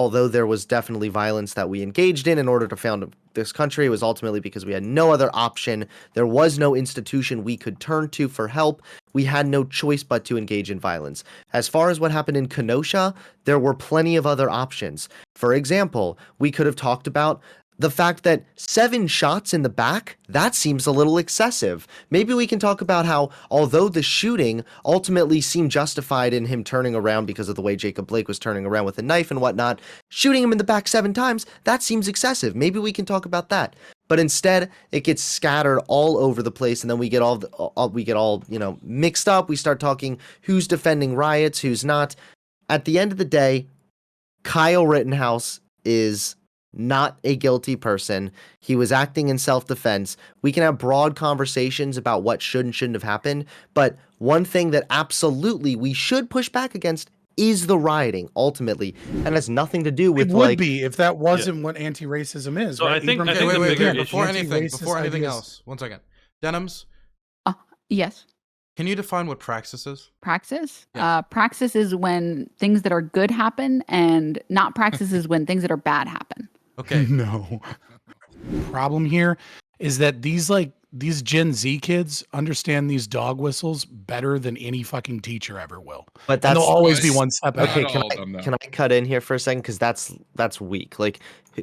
although there was definitely violence that we engaged in order to found this country, it was ultimately because we had no other option. There was no institution we could turn to for help. We had no choice but to engage in violence. As far as what happened in Kenosha, there were plenty of other options. For example, we could have talked about the fact that 7 shots in the back, that seems a little excessive. Maybe we can talk about how, although the shooting ultimately seemed justified in him turning around because of the way Jacob Blake was turning around with a knife and whatnot, shooting him in the back 7 times, that seems excessive. Maybe we can talk about that. But instead, it gets scattered all over the place, and then we get all mixed up. We start talking who's defending riots, who's not. At the end of the day, Kyle Rittenhouse is not a guilty person. He was acting in self-defense. We can have broad conversations about what should and shouldn't have happened, but one thing that absolutely we should push back against is the rioting, ultimately, and has nothing to do with it would be if that wasn't what anti-racism is. So right? I think wait, before anything else, 1 second. Denims, Yes. can you define what praxis is? Praxis? Yes. Praxis is when things that are good happen, and not praxis is when things that are bad happen. Okay. No. Problem here is that these Gen Z kids understand these dog whistles better than any fucking teacher ever will. But they'll always be one step ahead. Okay, can I cut in here for a second? Because that's weak. Like,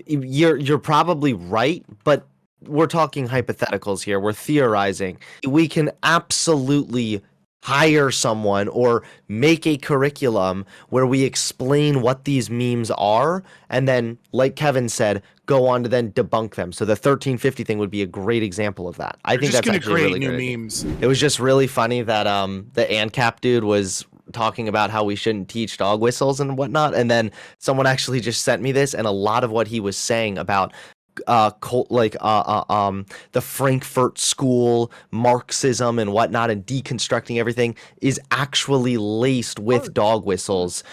you're probably right, but we're talking hypotheticals here. We're theorizing. We can absolutely hire someone or make a curriculum where we explain what these memes are, and then, like Kevin said, go on to then debunk them. So the 1350 thing would be a great example of that. I think that's actually really new great. memes. It was just really funny that the ANCAP dude was talking about how we shouldn't teach dog whistles and whatnot, and then someone actually just sent me this, and a lot of what he was saying about the Frankfurt School, Marxism and whatnot, and deconstructing everything is actually laced with dog whistles.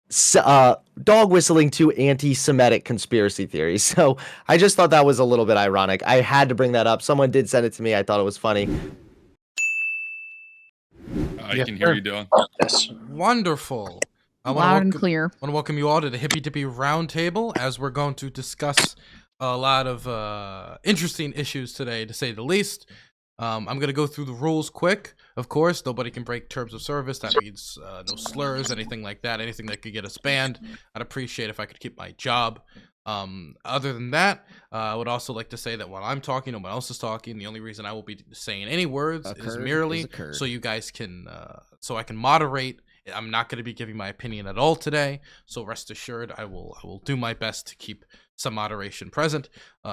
Dog whistling to anti-Semitic conspiracy theories. So I just thought that was a little bit ironic. I had to bring that up. Someone did send it to me. I thought it was funny. I can hear you, Dylan. Yes. Wonderful. Loud and clear. I want to welcome you all to the Hippy Dippy Roundtable, as we're going to discuss a lot of interesting issues today, to say the least. I'm going to go through the rules quick. Of course, nobody can break terms of service. That means no slurs, anything like that, anything that could get us banned. I'd appreciate if I could keep my job. Other than that, I would also like to say that while I'm talking, no one else is talking. The only reason I will be saying any words is merely so you guys can, so I can moderate. I'm not going to be giving my opinion at all today, so rest assured I will do my best to keep some moderation present.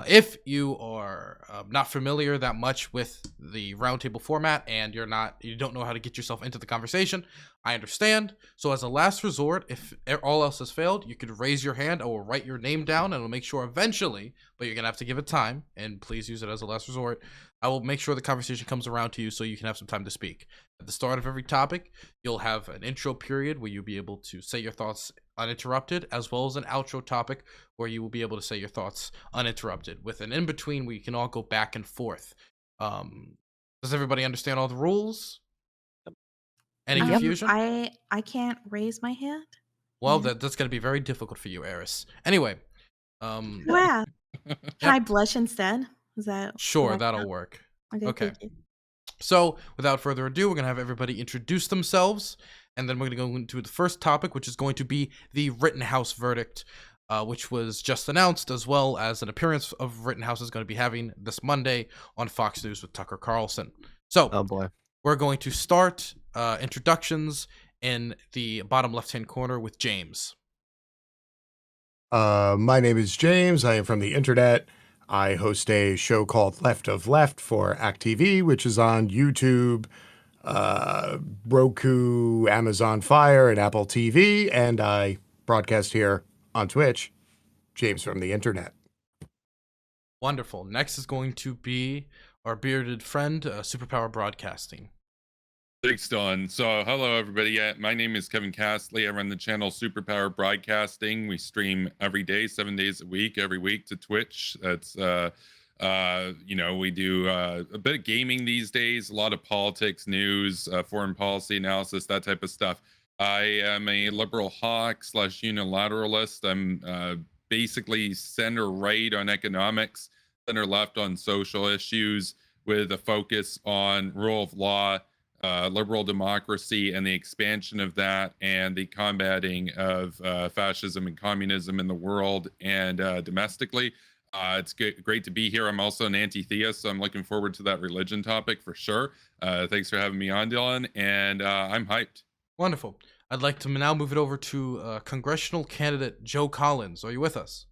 If you are not familiar that much with the roundtable format and you don't know how to get yourself into the conversation, I understand. So as a last resort, if all else has failed, you could raise your hand. I will write your name down and I'll make sure eventually, but you're gonna have to give it time, and please use it as a last resort. I will make sure the conversation comes around to you so you can have some time to speak. At the start of every topic, you'll have an intro period where you'll be able to say your thoughts uninterrupted, as well as an outro topic where you will be able to say your thoughts uninterrupted, with an in-between where you can all go back and forth. Does everybody understand all the rules? Any confusion? I can't raise my hand. Well, that's going to be very difficult for you, Eris. Anyway. Yeah. Can I blush instead? Is that sure? That'll work. Okay. So, without further ado, we're going to have everybody introduce themselves, and then we're going to go into the first topic, which is going to be the Rittenhouse verdict, which was just announced, as well as an appearance of Rittenhouse is going to be having this Monday on Fox News with Tucker Carlson. So, oh boy, we're going to start introductions in the bottom left-hand corner with James. My name is James. I am from the internet. I host a show called Left of Left for Act TV, which is on YouTube, Roku, Amazon Fire, and Apple TV, and I broadcast here on Twitch. James from the internet. Wonderful. Next is going to be our bearded friend, Superpower Broadcasting. Thanks, Don. So, hello, everybody. Yeah, my name is Kevin Castley. I run the channel Superpower Broadcasting. We stream every day, 7 days a week, every week to Twitch. That's, we do a bit of gaming these days, a lot of politics, news, foreign policy analysis, that type of stuff. I am a liberal hawk / unilateralist. I'm basically center right on economics, center left on social issues, with a focus on rule of law, liberal democracy, and the expansion of that, and the combating of fascism and communism in the world and domestically. It's great to be here. I'm also an anti-theist, so I'm looking forward to that religion topic for sure. Thanks for having me on, Dylan, and I'm hyped. Wonderful. I'd like to now move it over to congressional candidate Joe Collins. Are you with us?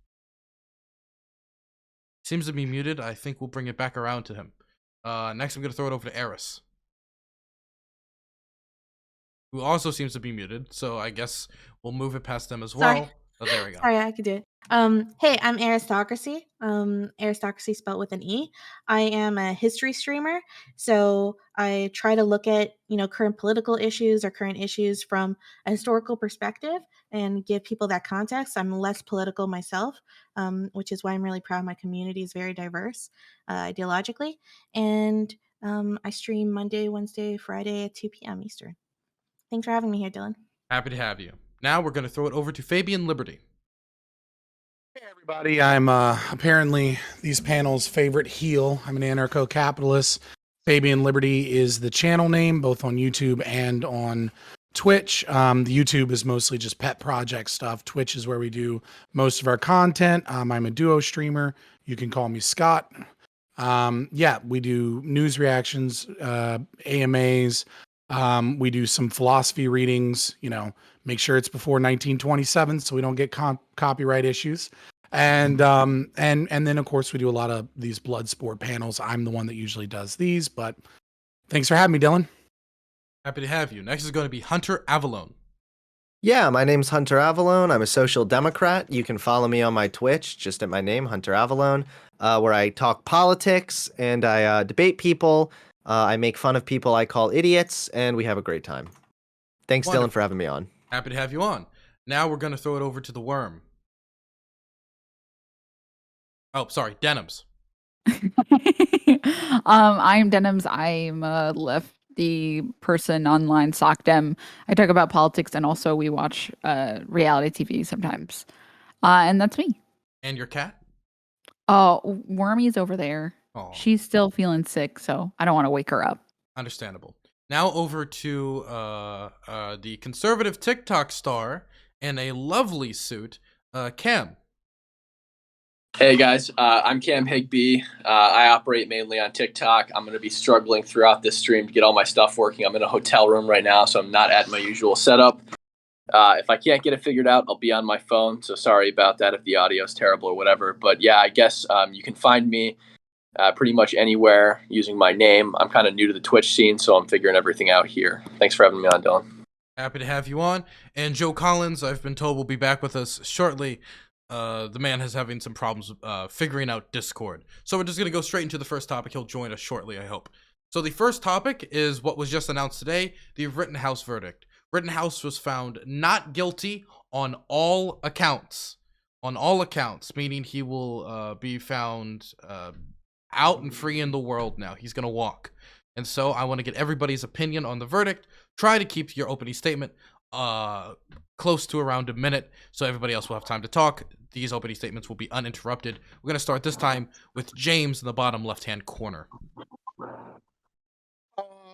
Seems to be muted. I think we'll bring it back around to him. Next, I'm going to throw it over to Eris, who also seems to be muted. So I guess we'll move it past them as well. Sorry. Oh, there we go. Sorry, I could do it. Hey, I'm Aristocracy. Aristocracy spelled with an E. I am a history streamer, so I try to look at current political issues or current issues from a historical perspective and give people that context. I'm less political myself, which is why I'm really proud my community is very diverse ideologically. And I stream Monday, Wednesday, Friday at 2 p.m. Eastern. Thanks for having me here, Dylan. Happy to have you. Now we're going to throw it over to FabianLiberty. Hey everybody, I'm apparently these panels' favorite heel. I'm an anarcho-capitalist. FabianLiberty is the channel name, both on YouTube and on Twitch. The YouTube is mostly just pet project stuff. Twitch is where we do most of our content. I'm a duo streamer. You can call me Scott. Yeah, we do news reactions, AMAs. We do some philosophy readings, make sure it's before 1927 so we don't get copyright issues. And then of course we do a lot of these blood sport panels. I'm the one that usually does these, but thanks for having me, Dylan. Happy to have you. Next is going to be Hunter Avallone. Yeah, my name's Hunter Avallone. I'm a social democrat. You can follow me on my Twitch, just at my name, Hunter Avallone, where I talk politics and I debate people. I make fun of people I call idiots, and we have a great time. Thanks, Wonderful. Dylan, for having me on. Happy to have you on. Now we're going to throw it over to the worm. Oh, sorry, Denims. I'm Denims. I'm a lefty person online, sock dem. I talk about politics, and also we watch reality TV sometimes. And that's me. And your cat? Oh, Wormy's over there. Oh, She's still feeling sick, so I don't want to wake her up. understandable. Now over to the conservative TikTok star in a lovely suit, Cam. Hey guys, I'm Cam Higbee. I operate mainly on TikTok. I'm going to be struggling throughout this stream to get all my stuff working. I'm in a hotel room right now, so I'm not at my usual setup. If I can't get it figured out, I'll be on my phone. So sorry about that if the audio is terrible or whatever. But yeah, I guess you can find me pretty much anywhere using my name. I'm kind of new to the Twitch scene, so I'm figuring everything out here. Thanks for having me on, Dylan. Happy to have you on. And Joe Collins, I've been told, will be back with us shortly. The man is having some problems figuring out Discord. So we're just going to go straight into the first topic. He'll join us shortly, I hope. So the first topic is what was just announced today, the Rittenhouse verdict. Rittenhouse was found not guilty on all accounts. On all accounts, meaning he will be found out and free in the world now. He's going to walk. And so I want to get everybody's opinion on the verdict. Try to keep your opening statement close to around a minute so everybody else will have time to talk. These opening statements will be uninterrupted. We're going to start this time with James in the bottom left-hand corner.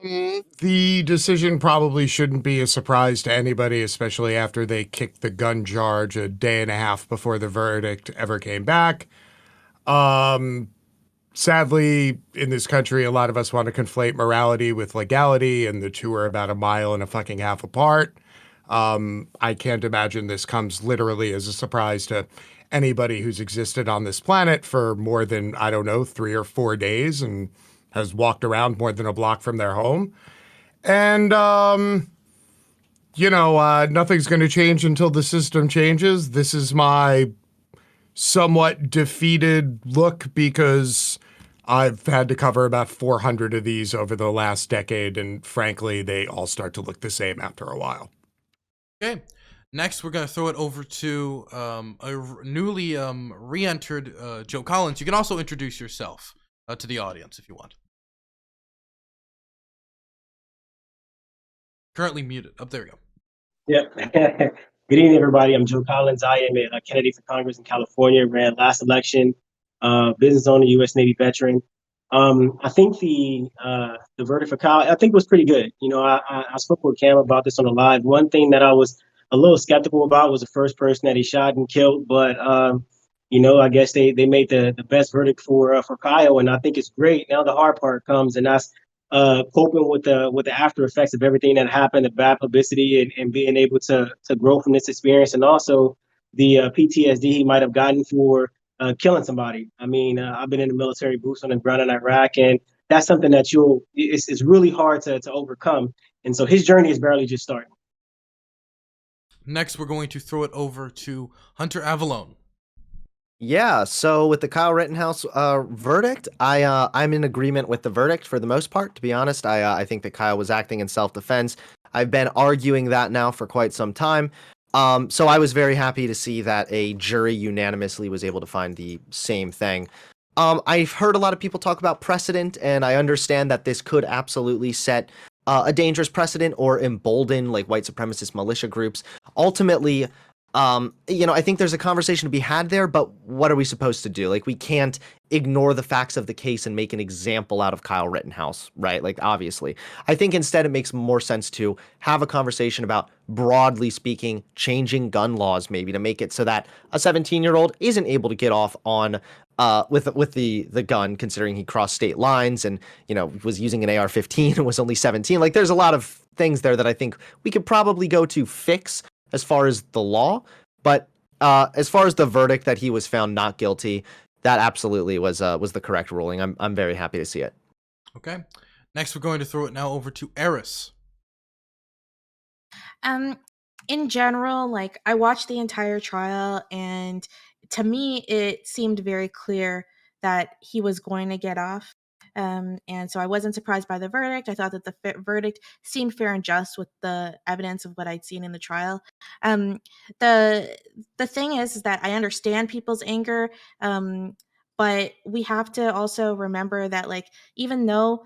The decision probably shouldn't be a surprise to anybody, especially after they kicked the gun charge a day and a half before the verdict ever came back. Sadly, in this country, a lot of us want to conflate morality with legality, and the two are about a mile and a fucking half apart. I can't imagine this comes literally as a surprise to anybody who's existed on this planet for more than, 3 or 4 days and has walked around more than a block from their home. And, nothing's going to change until the system changes. This is my somewhat defeated look because I've had to cover about 400 of these over the last decade, and frankly, they all start to look the same after a while. Okay. Next, we're going to throw it over to a newly re-entered Joe Collins. You can also introduce yourself to the audience if you want. Currently muted. Oh, there we go. Yep. Good evening, everybody. I'm Joe Collins. I am a candidate for Congress in California. Ran last election. Business owner, U.S. Navy veteran. I think the verdict for Kyle, I think was pretty good. You know, I spoke with Cam about this on the live. One thing that I was a little skeptical about was the first person that he shot and killed, but you know, I guess they made the best verdict for Kyle, and I think it's great. Now the hard part comes, and that's coping with the after effects of everything that happened, the bad publicity, and being able to grow from this experience, and also the PTSD he might have gotten for killing somebody. I mean, I've been in the military, boots on the ground in Iraq, and that's something that it's really hard to overcome. And so his journey is barely just starting. Next, we're going to throw it over to Hunter Avallone. Yeah, so with the Kyle Rittenhouse verdict, I'm in agreement with the verdict for the most part. To be honest, I think that Kyle was acting in self-defense. I've been arguing that now for quite some time. So I was very happy to see that a jury unanimously was able to find the same thing. I've heard a lot of people talk about precedent, and I understand that this could absolutely set a dangerous precedent or embolden like white supremacist militia groups. Ultimately, you know, I think there's a conversation to be had there, but what are we supposed to do? Like, we can't ignore the facts of the case and make an example out of Kyle Rittenhouse, right? Like, obviously. I think instead it makes more sense to have a conversation about, broadly speaking, changing gun laws maybe to make it so that a 17-year-old isn't able to get off on with the gun, considering he crossed state lines and, you know, was using an AR-15 and was only 17. Like, there's a lot of things there that I think we could probably go to fix as far as the law, but as far as the verdict that he was found not guilty, that absolutely was the correct ruling. I'm very happy to see it. Okay. Next, we're going to throw it now over to Eris. In general, like, I watched the entire trial, and to me, it seemed very clear that he was going to get off. And so I wasn't surprised by the verdict. I thought that the verdict seemed fair and just with the evidence of what I'd seen in the trial. The thing is that I understand people's anger, but we have to also remember that, like, even though,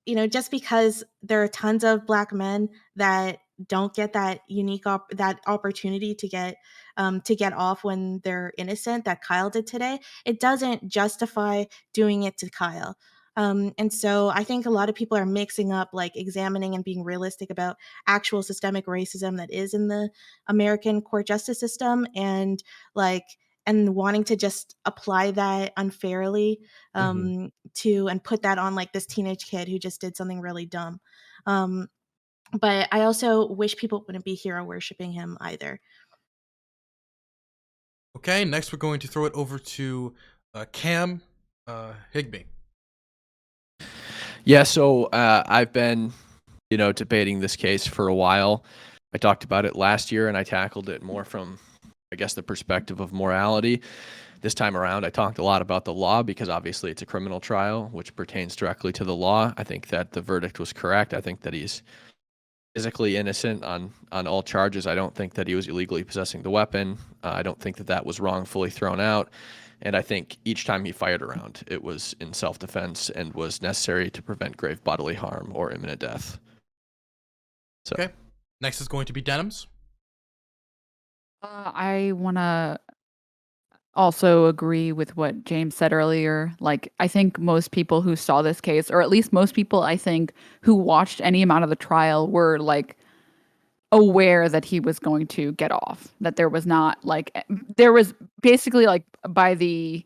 you know, just because there are tons of Black men that don't get that unique that opportunity to get off when they're innocent, that Kyle did today, it doesn't justify doing it to Kyle. And so I think a lot of people are mixing up, like, examining and being realistic about actual systemic racism that is in the American court justice system, and like, and wanting to just apply that unfairly to and put that on, like, this teenage kid who just did something really dumb. But I also wish people wouldn't be hero worshiping him either. Okay, next we're going to throw it over to Cam Higbee. Yeah, so I've been, you know, debating this case for a while. I talked about it last year, and I tackled it more from, I guess, the perspective of morality. This time around, I talked a lot about the law because obviously it's a criminal trial, which pertains directly to the law. I think that the verdict was correct. I think that he's physically innocent on all charges. I don't think that he was illegally possessing the weapon. I don't think that that was wrongfully thrown out. And I think each time he fired a round, it was in self-defense and was necessary to prevent grave bodily harm or imminent death. So. Okay. Next is going to be Denims. I want to also agree with what James said earlier. Like, I think most people who saw this case, or at least most people I think who watched any amount of the trial, were like aware that he was going to get off, that there was not like, there was basically like by the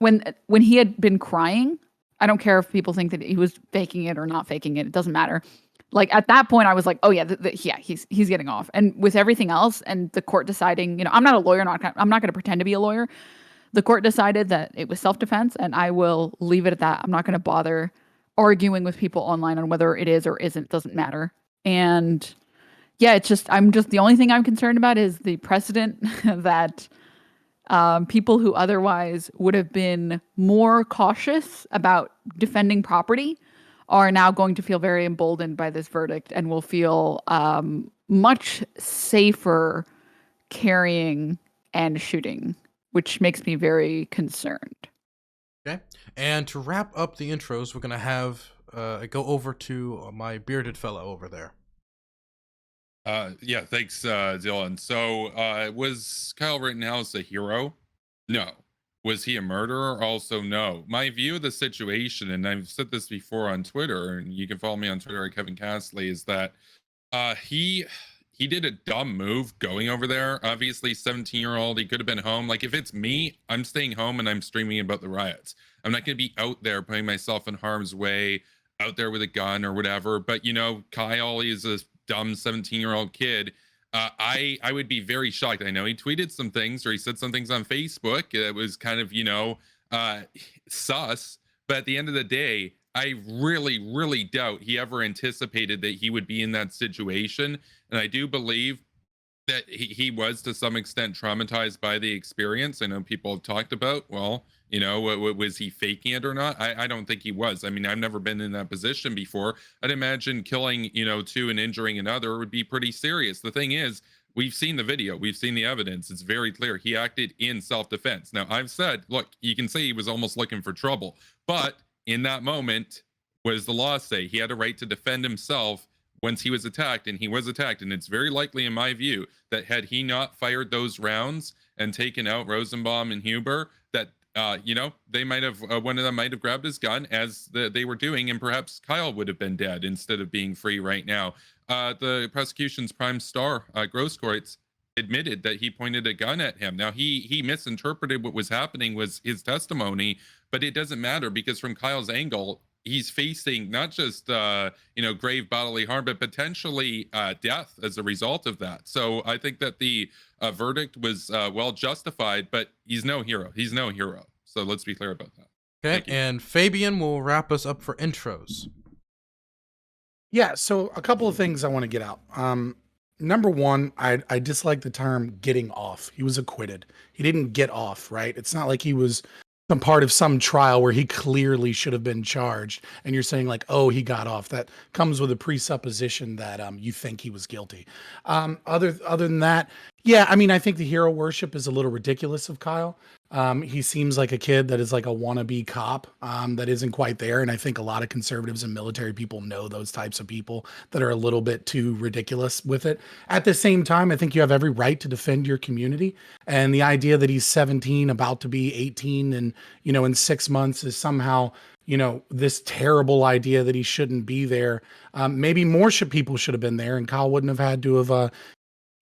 when he had been crying, I don't care if people think that he was faking it or not faking it, it doesn't matter. Like, at that point I was like, oh yeah, yeah, he's getting off. And with everything else and the court deciding, you know, I'm not a lawyer, I'm not going to pretend to be a lawyer. The court decided that it was self-defense, and I will leave it at that. I'm not going to bother arguing with people online on whether it is or isn't. It doesn't matter. And yeah, it's just, the only thing I'm concerned about is the precedent that people who otherwise would have been more cautious about defending property are now going to feel very emboldened by this verdict and will feel much safer carrying and shooting, which makes me very concerned. Okay. And to wrap up the intros, we're going to have go over to my bearded fella over there. Yeah, thanks, Dylan. So, was Kyle Rittenhouse a hero? No. Was he a murderer? Also, no. My view of the situation, and I've said this before on Twitter, and you can follow me on Twitter at Kevin Castley, is that he did a dumb move going over there. Obviously, 17-year-old, he could have been home. Like, if it's me, I'm staying home and I'm streaming about the riots. I'm not going to be out there putting myself in harm's way, out there with a gun or whatever. But, you know, Kyle is a dumb 17-year-old kid. I would be very shocked. I know he tweeted some things, or he said some things on Facebook that was kind of, you know, sus. But at the end of the day, I really, really doubt he ever anticipated that he would be in that situation. And I do believe that he was to some extent traumatized by the experience. I know people have talked about, well, you know, was he faking it or not? I don't think he was. I mean, I've never been in that position before. I'd imagine killing, you know, two and injuring another would be pretty serious. The thing is, we've seen the video, we've seen the evidence. It's very clear he acted in self-defense. Now, I've said, look, you can say he was almost looking for trouble, but in that moment, what does the law say? He had a right to defend himself once he was attacked, and he was attacked. And it's very likely, in my view, that had he not fired those rounds and taken out Rosenbaum and Huber, that you know, they might have one of them might have grabbed his gun as they were doing, and perhaps Kyle would have been dead instead of being free right now. The prosecution's prime star, Grosskreutz, admitted that he pointed a gun at him. Now, he misinterpreted what was happening was his testimony, but it doesn't matter, because from Kyle's angle, he's facing not just you know, grave bodily harm, but potentially death as a result of that. So I think that the verdict was well justified, but he's no hero. He's no hero. So let's be clear about that. Okay, and Fabian will wrap us up for intros. Yeah, so a couple of things I want to get out. Number one, I dislike the term getting off. He was acquitted. He didn't get off, right? It's not like he was some part of some trial where he clearly should have been charged, and you're saying like, oh, he got off. That comes with a presupposition that you think he was guilty. Other than that, yeah, I mean, I think the hero worship is a little ridiculous of Kyle. He seems like a kid that is like a wannabe cop that isn't quite there, and I think a lot of conservatives and military people know those types of people that are a little bit too ridiculous with it. At the same time, I think you have every right to defend your community, and the idea that he's 17, about to be 18, and you know, in 6 months is somehow, you know, this terrible idea that he shouldn't be there. Maybe more people should have been there, and Kyle wouldn't have had to have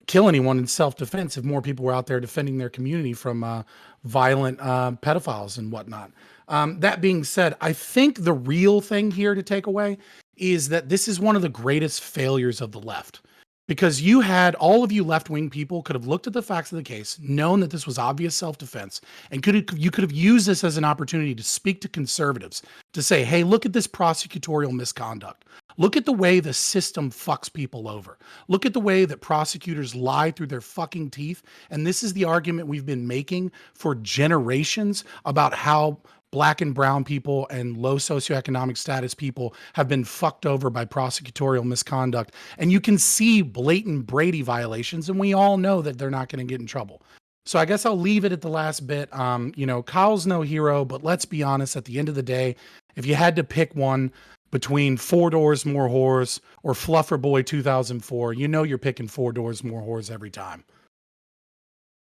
kill anyone in self-defense if more people were out there defending their community from violent pedophiles and whatnot. That being said, I think the real thing here to take away is that this is one of the greatest failures of the left, because you had all of you left-wing people could have looked at the facts of the case, known that this was obvious self-defense, and you could have used this as an opportunity to speak to conservatives to say, hey, look at this prosecutorial misconduct. Look at the way the system fucks people over. Look at the way that prosecutors lie through their fucking teeth. And this is the argument we've been making for generations about how Black and brown people and low socioeconomic status people have been fucked over by prosecutorial misconduct. And you can see blatant Brady violations, and we all know that they're not going to get in trouble. So I guess I'll leave it at the last bit. You know, Kyle's no hero, but let's be honest, at the end of the day, if you had to pick one between 4 Doors More Whores or Fluffer Boy 2004, you know you're picking 4 Doors More Whores every time.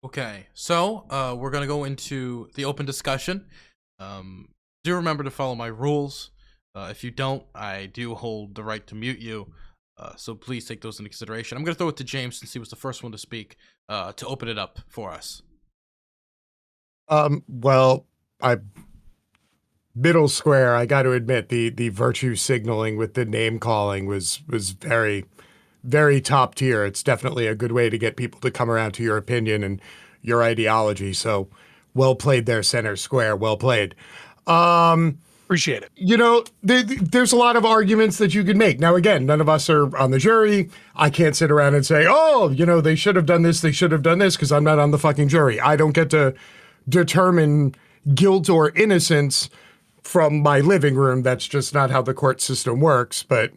Okay, so we're going to go into the open discussion. Do remember to follow my rules. If you don't, I do hold the right to mute you. So please take those into consideration. I'm going to throw it to James since he was the first one to speak to open it up for us. Well, middle square, I got to admit, the virtue signaling with the name calling was very, very top tier. It's definitely a good way to get people to come around to your opinion and your ideology. So well played there, center square. Well played. Appreciate it. You know, there's a lot of arguments that you could make. Now, again, none of us are on the jury. I can't sit around and say, oh, you know, they should have done this, because I'm not on the fucking jury. I don't get to determine guilt or innocence from my living room. That's just not how the court system works. But,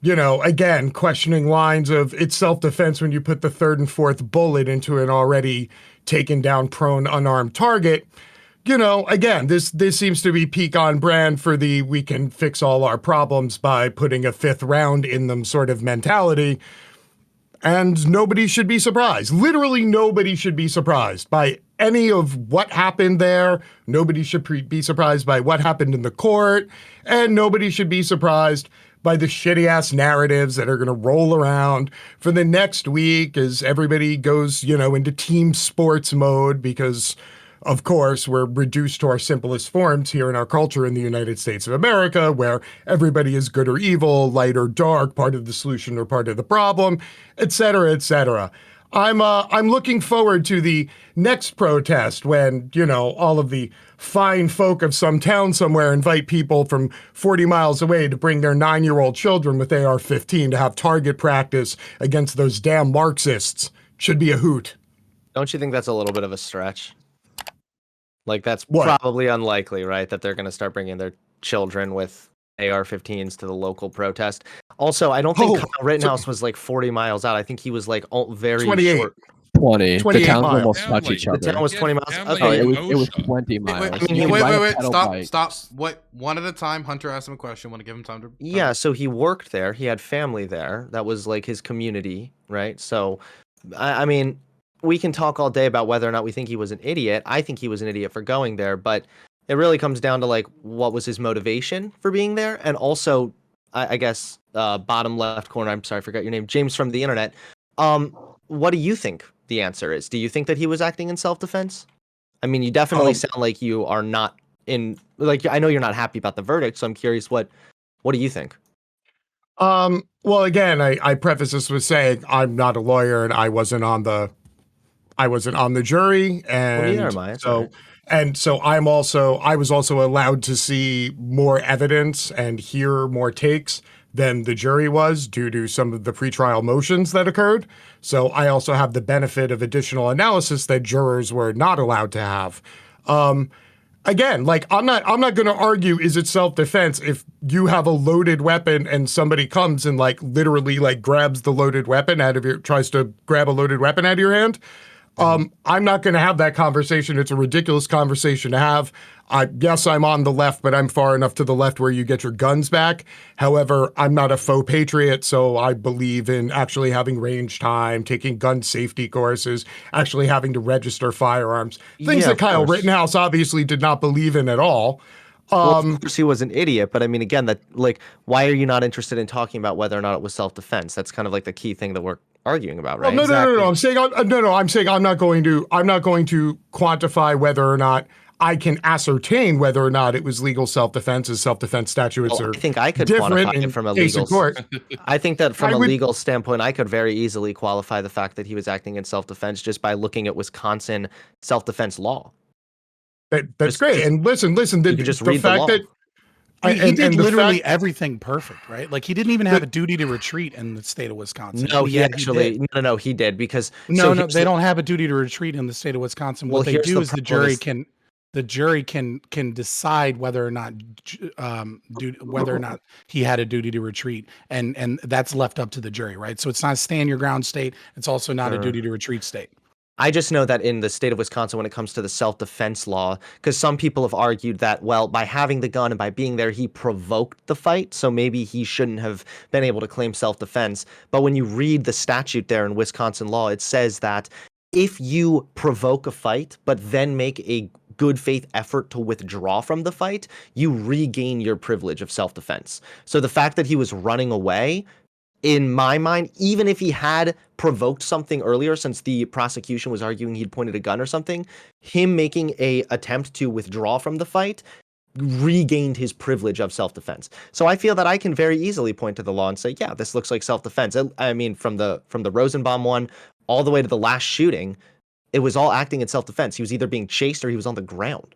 you know, again, questioning lines of it's self-defense when you put the third and fourth bullet into an already taken down, prone, unarmed target. You know, again, this seems to be peak on brand for the we can fix all our problems by putting a fifth round in them sort of mentality. And nobody should be surprised. Literally nobody should be surprised by any of what happened there. Nobody should be surprised by what happened in the court. And nobody should be surprised by the shitty-ass narratives that are going to roll around for the next week as everybody goes, into team sports mode because, of course, we're reduced to our simplest forms here in our culture in the United States of America, where everybody is good or evil, light or dark, part of the solution or part of the problem, et cetera, et cetera. I'm looking forward to the next protest when, all of the fine folk of some town somewhere invite people from 40 miles away to bring their 9-year-old children with AR-15 to have target practice against those damn Marxists. Should be a hoot. Don't you think that's a little bit of a stretch? Like, that's What? probably unlikely, right? That they're going to start bringing their children with AR-15s to the local protest. Also, I don't think Kyle Rittenhouse was like 40 miles out. I think he was like very 28. short. 20. The 28 towns miles. almost touch Family. each The other. town was 20 miles. Family Okay, in it was OSHA. 20 miles. I mean, You he- can ride a Wait, pedal bike. stop. What? One at a time. Hunter asked him a question. Want to give him time to. Yeah, so he worked there. He had family there. That was like his community, right? So, I mean, we can talk all day about whether or not we think he was an idiot. I think he was an idiot for going there, but it really comes down to like what was his motivation for being there, and also, I guess, bottom left corner. I'm sorry, I forgot your name, James from the internet. What do you think the answer is? Do you think that he was acting in self-defense? I mean, you definitely sound like you are not in. Like, I know you're not happy about the verdict, so I'm curious what do you think? Well, again, I preface this with saying I'm not a lawyer and I wasn't on the jury, and neither am I, it's all right. so I was also allowed to see more evidence and hear more takes than the jury was due to some of the pretrial motions that occurred. So I also have the benefit of additional analysis that jurors were not allowed to have. Again, like I'm not going to argue is it self-defense if you have a loaded weapon and somebody comes and like literally like grabs the loaded weapon tries to grab a loaded weapon out of your hand. I'm not going to have that conversation. It's a ridiculous conversation to have. Yes, I'm on the left, but I'm far enough to the left where you get your guns back. However, I'm not a faux patriot, so I believe in actually having range time, taking gun safety courses, actually having to register firearms. Things Yeah, that of Kyle course. Rittenhouse obviously did not believe in at all. Well, of course he was an idiot, but I mean, again, that like, why are you not interested in talking about whether or not it was self-defense? That's kind of like the key thing that we're arguing about, right? No. I'm saying I'm not going to quantify whether or not I can ascertain whether or not it was legal self-defense, as self-defense statutes are I think I could different quantify in it from a case legal. of court. I think that from I a would- legal standpoint, I could very easily qualify the fact that he was acting in self-defense just by looking at Wisconsin self-defense law. That's Just- great. And listen. You can just the read the fact law. that He did the literally fact- everything perfect, right? Like he didn't even have a duty to retreat in the state of Wisconsin. No, and he yet actually did. no, he did because No, here's they the- don't have a duty to retreat in the state of Wisconsin. Well, What they here's do the is the problem jury can decide whether or not he had a duty to retreat, and that's left up to the jury, right? So it's not a stand your ground state. It's also not a Sure. duty to retreat state. I just know that in the state of Wisconsin, when it comes to the self-defense law, because some people have argued that, well, by having the gun and by being there, he provoked the fight, so maybe he shouldn't have been able to claim self-defense. But when you read the statute there in Wisconsin law, it says that if you provoke a fight, but then make a good faith effort to withdraw from the fight, you regain your privilege of self-defense. So the fact that he was running away, in my mind, even if he had provoked something earlier, since the prosecution was arguing he'd pointed a gun or something, him making a attempt to withdraw from the fight regained his privilege of self-defense. So I feel that I can very easily point to the law and say, yeah, this looks like self-defense. I mean, from the Rosenbaum one all the way to the last shooting, it was all acting in self-defense. He was either being chased or he was on the ground.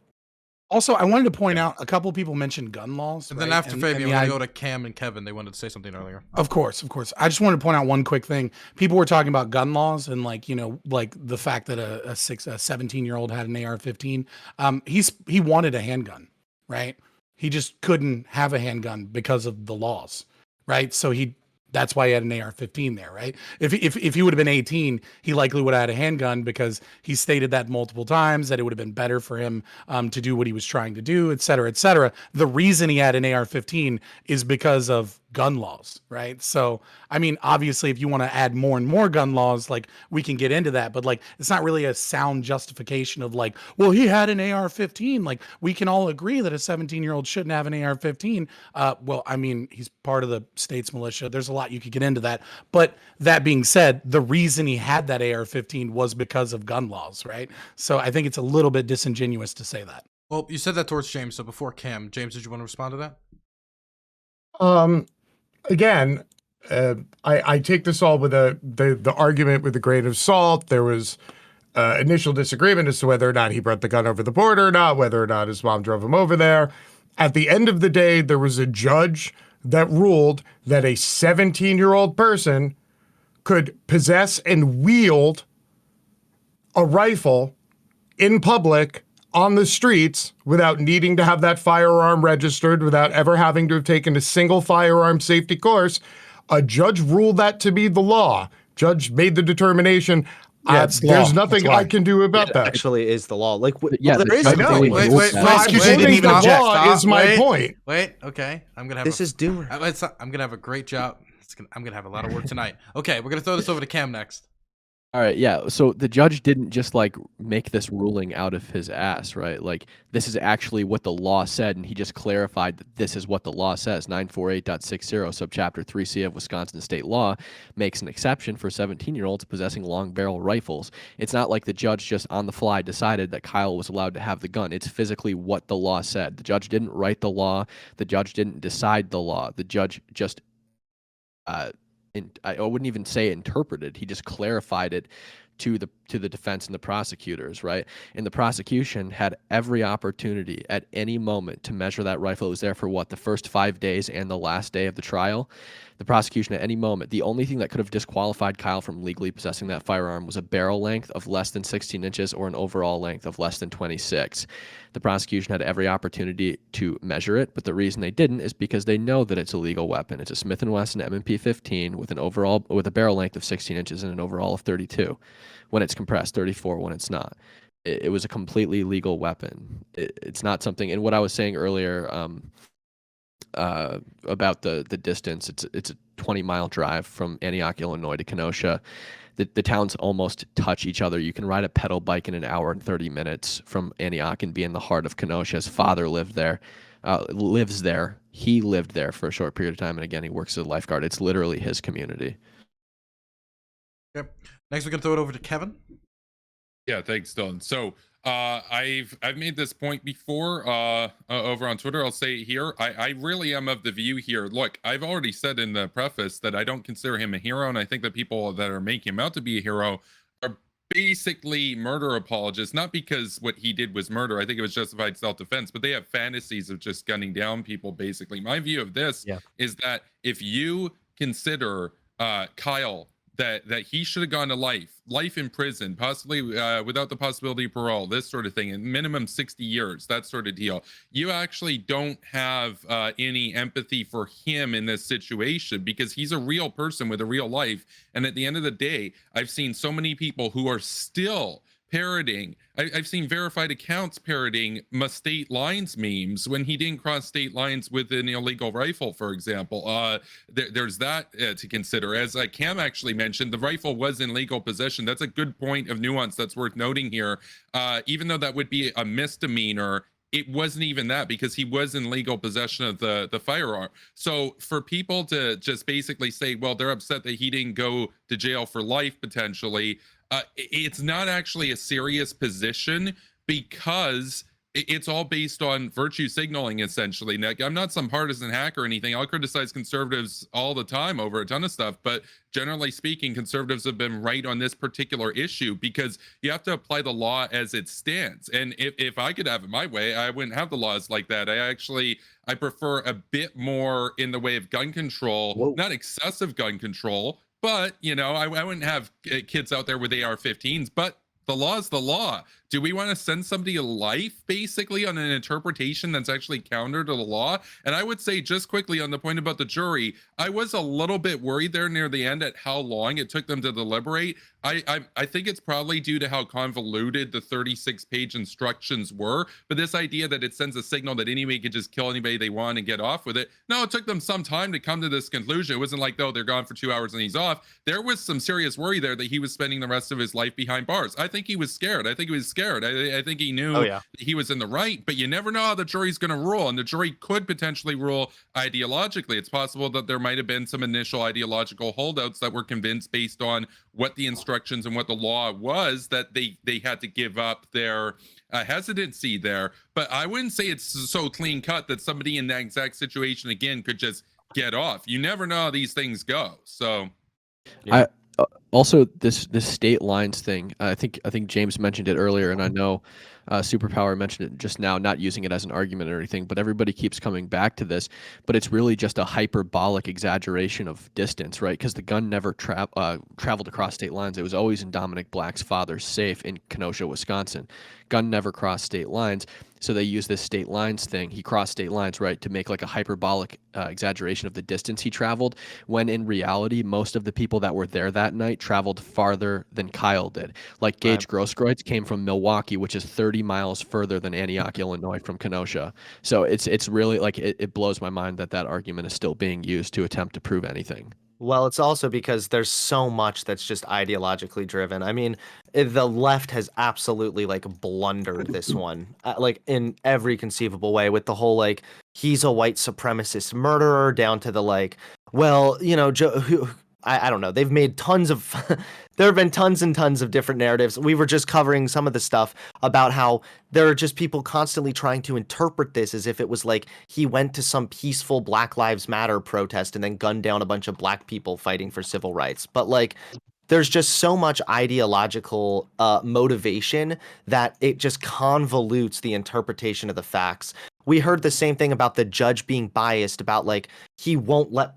Also, I wanted to point out a couple people mentioned gun laws. And then right? after And Fabian, the we're gonna idea- go to Cam and Kevin. They wanted to say something earlier. Of course. I just wanted to point out one quick thing. People were talking about gun laws and like the fact that a 17-year-old had an AR-15. He wanted a handgun, right? He just couldn't have a handgun because of the laws, right? So that's why he had an AR-15 there, right? If he would have been 18, he likely would have had a handgun because he stated that multiple times that it would have been better for him to do what he was trying to do, et cetera, et cetera. The reason he had an AR-15 is because of gun laws, right? So, I mean, obviously, if you want to add more and more gun laws, like we can get into that, but like it's not really a sound justification of like, well, he had an AR-15. Like we can all agree that a 17-year-old shouldn't have an AR-15. Well, I mean, he's part of the state's militia. There's a lot you could get into that. But that being said, the reason he had that AR-15 was because of gun laws, right? So I think it's a little bit disingenuous to say that. Well, you said that towards James, so before Cam, James, did you want to respond to that? Again, I take this all with the argument with a grain of salt. There was initial disagreement as to whether or not he brought the gun over the border or not, whether or not his mom drove him over there. At the end of the day, there was a judge that ruled that a 17-year-old person could possess and wield a rifle in public on the streets without needing to have that firearm registered, without ever having to have taken a single firearm safety course. A judge ruled that to be the law. Judge made the determination. There's nothing I can do about that. Actually, is the law. Like, Yeah, there the is judge no. only Wait, ruled wait, that. wait, Excuse wait, me, didn't even the object. law is my point. Wait, okay. I'm gonna have This is Doomer. I'm gonna have a great job. I'm gonna have a lot of work tonight. Okay, we're gonna throw this over to Cam next. All right, yeah. So the judge didn't just like make this ruling out of his ass, right? Like this is actually what the law said, and he just clarified that this is what the law says. 948.60 subchapter 3C of Wisconsin state law makes an exception for 17-year-olds possessing long barrel rifles. It's not like the judge just on the fly decided that Kyle was allowed to have the gun. It's physically what the law said. The judge didn't write the law. The judge didn't decide the law. The judge just I wouldn't even say interpreted. He just clarified it to the defense and the prosecutors, right? And the prosecution had every opportunity at any moment to measure that rifle. It was there for what, the first 5 days and the last day of the trial. The prosecution at any moment, the only thing that could have disqualified Kyle from legally possessing that firearm was a barrel length of less than 16 inches or an overall length of less than 26. The prosecution had every opportunity to measure it, but the reason they didn't is because they know that it's a legal weapon. It's a Smith & Wesson M&P 15 with a barrel length of 16 inches and an overall of 32. When it's compressed, 34 when it's not. It was a completely legal weapon. It's not something. And what I was saying earlier about the distance, it's a 20-mile drive from Antioch, Illinois to Kenosha. The towns almost touch each other. You can ride a pedal bike in an hour and 30 minutes from Antioch and be in the heart of Kenosha. His father lives there. He lived there for a short period of time, and again, he works as a lifeguard. It's literally his community. Yep. Next, we're gonna throw it over to Kevin. Yeah, thanks, Dylan. So I've made this point before over on Twitter. I'll say it here. I really am of the view here. Look, I've already said in the preface that I don't consider him a hero, and I think that people that are making him out to be a hero are basically murder apologists, not because what he did was murder. I think it was justified self-defense, but they have fantasies of just gunning down people, basically. My view of this is that if you consider Kyle that he should have gone to life in prison, possibly without the possibility of parole, this sort of thing, and minimum 60 years, that sort of deal. You actually don't have any empathy for him in this situation because he's a real person with a real life. And at the end of the day, I've seen so many people who are still parroting. I've seen verified accounts parroting state lines memes when he didn't cross state lines with an illegal rifle, for example. There's that to consider. As Cam actually mentioned, the rifle was in legal possession. That's a good point of nuance that's worth noting here. Even though that would be a misdemeanor, it wasn't even that because he was in legal possession of the firearm. So for people to just basically say, well, they're upset that he didn't go to jail for life potentially, it's not actually a serious position because it's all based on virtue signaling, essentially. Nick, I'm not some partisan hack or anything. I'll criticize conservatives all the time over a ton of stuff, but generally speaking, conservatives have been right on this particular issue because you have to apply the law as it stands. And if I could have it my way, I wouldn't have the laws like that. I prefer a bit more in the way of gun control, not excessive gun control, but, I wouldn't have kids out there with AR-15s, but the law is the law. Do we want to send somebody to life, basically, on an interpretation that's actually counter to the law? And I would say, just quickly on the point about the jury, I was a little bit worried there near the end at how long it took them to deliberate. I think it's probably due to how convoluted the 36-page instructions were. But this idea that it sends a signal that anybody could just kill anybody they want and get off with it. No, it took them some time to come to this conclusion. It wasn't like, oh, they're gone for 2 hours and he's off. There was some serious worry there that he was spending the rest of his life behind bars. I think he was scared. I think he knew that he was in the right, but you never know how the jury's going to rule. And the jury could potentially rule ideologically. It's possible that there might have been some initial ideological holdouts that were convinced based on what the instructions and what the law was that they had to give up their hesitancy there. But I wouldn't say it's so clean cut that somebody in that exact situation again could just get off. You never know how these things go. So also this state lines thing. I think James mentioned it earlier, and I know Superpower mentioned it just now, not using it as an argument or anything, but everybody keeps coming back to this. But it's really just a hyperbolic exaggeration of distance, right? Because the gun never traveled across state lines. It was always in Dominic Black's father's safe in Kenosha, Wisconsin. Gun never crossed state lines. So they use this state lines thing. He crossed state lines, right, to make like a hyperbolic exaggeration of the distance he traveled, when in reality, most of the people that were there that night traveled farther than Kyle did. Like Gage Grosskreutz came from Milwaukee, which is 30 miles further than Antioch, Illinois from Kenosha. So it's really like it blows my mind that argument is still being used to attempt to prove anything. Well, it's also because there's so much that's just ideologically driven. I mean, the left has absolutely like blundered this one, like in every conceivable way, with the whole like he's a white supremacist murderer down to the like, well, you know, I don't know. They've made tons of there have been tons and tons of different narratives. We were just covering some of the stuff about how there are just people constantly trying to interpret this as if it was like he went to some peaceful Black Lives Matter protest and then gunned down a bunch of black people fighting for civil rights. But like there's just so much ideological motivation that it just convolutes the interpretation of the facts. We heard the same thing about the judge being biased about like he won't let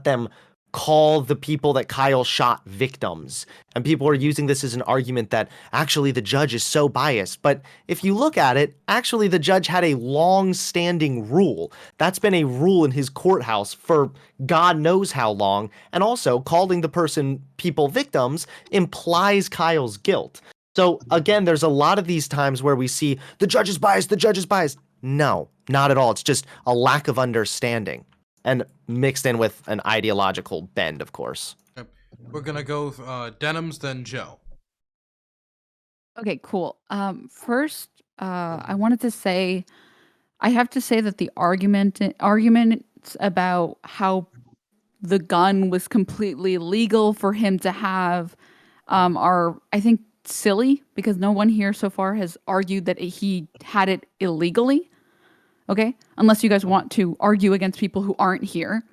them call the people that Kyle shot victims. And people are using this as an argument that actually the judge is so biased. But if you look at it, actually the judge had a long-standing rule. That's been a rule in his courthouse for God knows how long. And also calling the people victims implies Kyle's guilt. So again, there's a lot of these times where we see the judge is biased. No, not at all. It's just a lack of understanding. And mixed in with an ideological bend, of course. Okay. We're gonna go Denims, then Joe. Okay, cool. First, I wanted to say, I have to say that the arguments about how the gun was completely legal for him to have are, I think, silly, because no one here so far has argued that he had it illegally. Okay? Unless you guys want to argue against people who aren't here.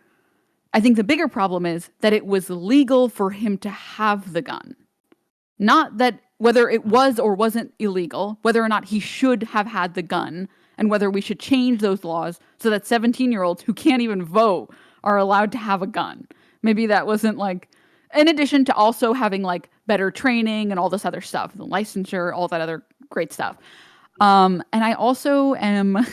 I think the bigger problem is that it was legal for him to have the gun. Not that whether it was or wasn't illegal, whether or not he should have had the gun, and whether we should change those laws so that 17-year-olds who can't even vote are allowed to have a gun. Maybe that wasn't like, in addition to also having like better training and all this other stuff, the licensure, all that other great stuff. And I also am...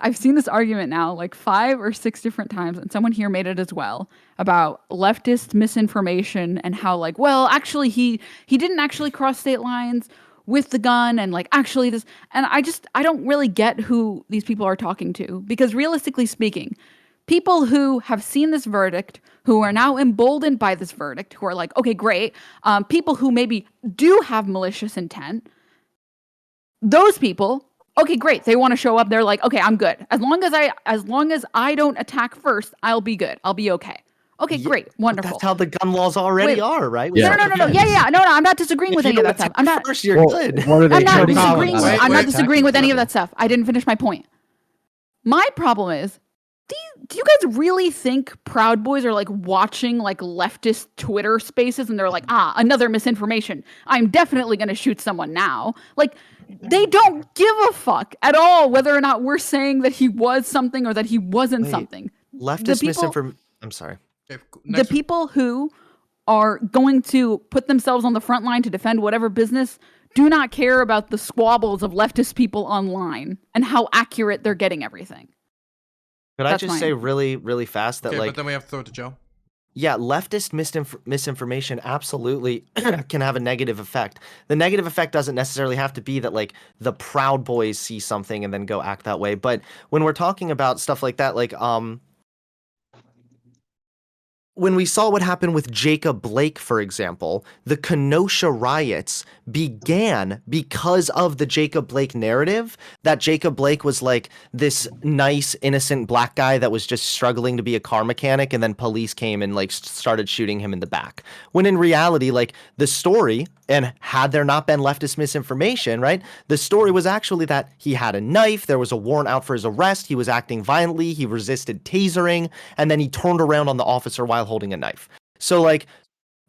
I've seen this argument now like 5 or 6 different times, and someone here made it as well, about leftist misinformation and how like, well, actually he didn't actually cross state lines with the gun, and like actually this, and I don't really get who these people are talking to, because realistically speaking, people who have seen this verdict, who are now emboldened by this verdict, who are like, okay, great, people who maybe do have malicious intent, those people, okay, great. They want to show up. They're like, okay, I'm good. As long as I don't attack first, I'll be good. I'll be okay. Okay, great. Wonderful. That's how the gun laws already are, right? No. Yeah. No, I'm not disagreeing with any of that stuff. I'm not. First, you're good. I'm not disagreeing with any of that stuff. I didn't finish my point. My problem is, do you guys really think Proud Boys are like watching like leftist Twitter spaces and they're like, another misinformation. I'm definitely going to shoot someone now. Like, they don't give a fuck at all whether or not we're saying that he was something or that he wasn't something. Leftist misinformation. I'm sorry. The people who are going to put themselves on the front line to defend whatever business do not care about the squabbles of leftist people online and how accurate they're getting everything. Could I just say really, really fast that but then we have to throw it to Joe. Yeah, leftist misinformation absolutely can have a negative effect. The negative effect doesn't necessarily have to be that like the Proud Boys see something and then go act that way. But when we're talking about stuff like that, like when we saw what happened with Jacob Blake, for example, the Kenosha riots began because of the Jacob Blake narrative, that Jacob Blake was like this nice, innocent black guy that was just struggling to be a car mechanic, and then police came and like started shooting him in the back. When in reality, like the story, and had there not been leftist misinformation, right, the story was actually that he had a knife, there was a warrant out for his arrest, he was acting violently, he resisted tasering, and then he turned around on the officer while holding a knife. So like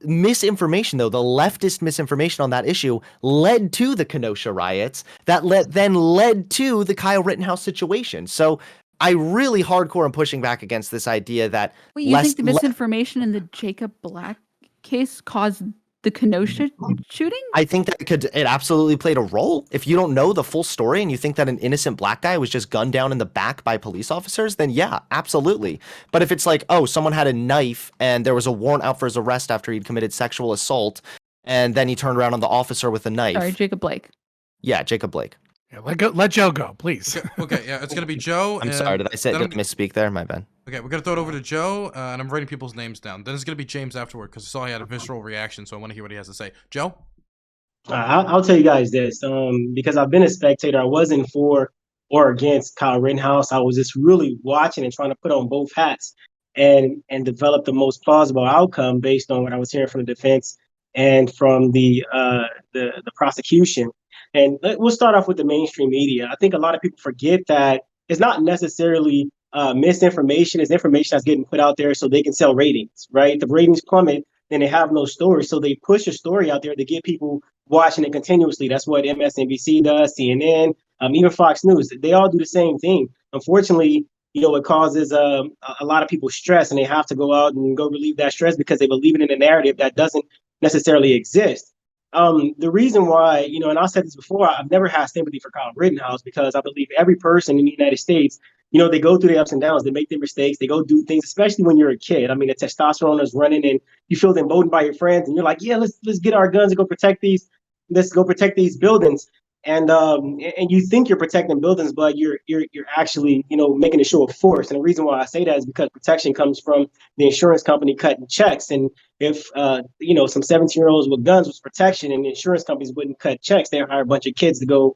misinformation, though, the leftist misinformation on that issue led to the Kenosha riots that then led to the Kyle Rittenhouse situation. So I really hardcore am pushing back against this idea that Wait, you think the misinformation in the Jacob Black case caused the Kenosha shooting? I think that it absolutely played a role. If you don't know the full story and you think that an innocent black guy was just gunned down in the back by police officers, then yeah, absolutely. But if it's like, oh, someone had a knife and there was a warrant out for his arrest after he'd committed sexual assault, and then he turned around on the officer with a knife. Sorry, Jacob Blake. Yeah, Jacob Blake. Yeah, let Joe go, please. Okay, yeah, it's gonna be Joe. I'm sorry, did I misspeak there? My bad. Okay, we're gonna throw it over to Joe, and I'm writing people's names down. Then it's gonna be James afterward because I saw he had a visceral reaction, so I want to hear what he has to say. Joe? I'll tell you guys this, because I've been a spectator. I wasn't for or against Kyle Rittenhouse. I was just really watching and trying to put on both hats and develop the most plausible outcome based on what I was hearing from the defense and from the prosecution. And we'll start off with the mainstream media. I think a lot of people forget that it's not necessarily misinformation. It's information that's getting put out there so they can sell ratings, right? The ratings plummet, then they have no story. So they push a story out there to get people watching it continuously. That's what MSNBC does, CNN, even Fox News. They all do the same thing. Unfortunately, it causes a lot of people stress, and they have to go out and go relieve that stress because they believe in a narrative that doesn't necessarily exist. The reason why, and I said this before, I've never had sympathy for Kyle Rittenhouse because I believe every person in the United States, they go through the ups and downs, they make their mistakes, they go do things, especially when you're a kid. I mean, the testosterone is running and you feel emboldened by your friends and you're like, yeah, let's get our guns and go protect these buildings. And you think you're protecting buildings, but you're actually, making a show of force. And the reason why I say that is because protection comes from the insurance company cutting checks. And if, some 17-year-olds with guns was protection and the insurance companies wouldn't cut checks, they'd hire a bunch of kids to go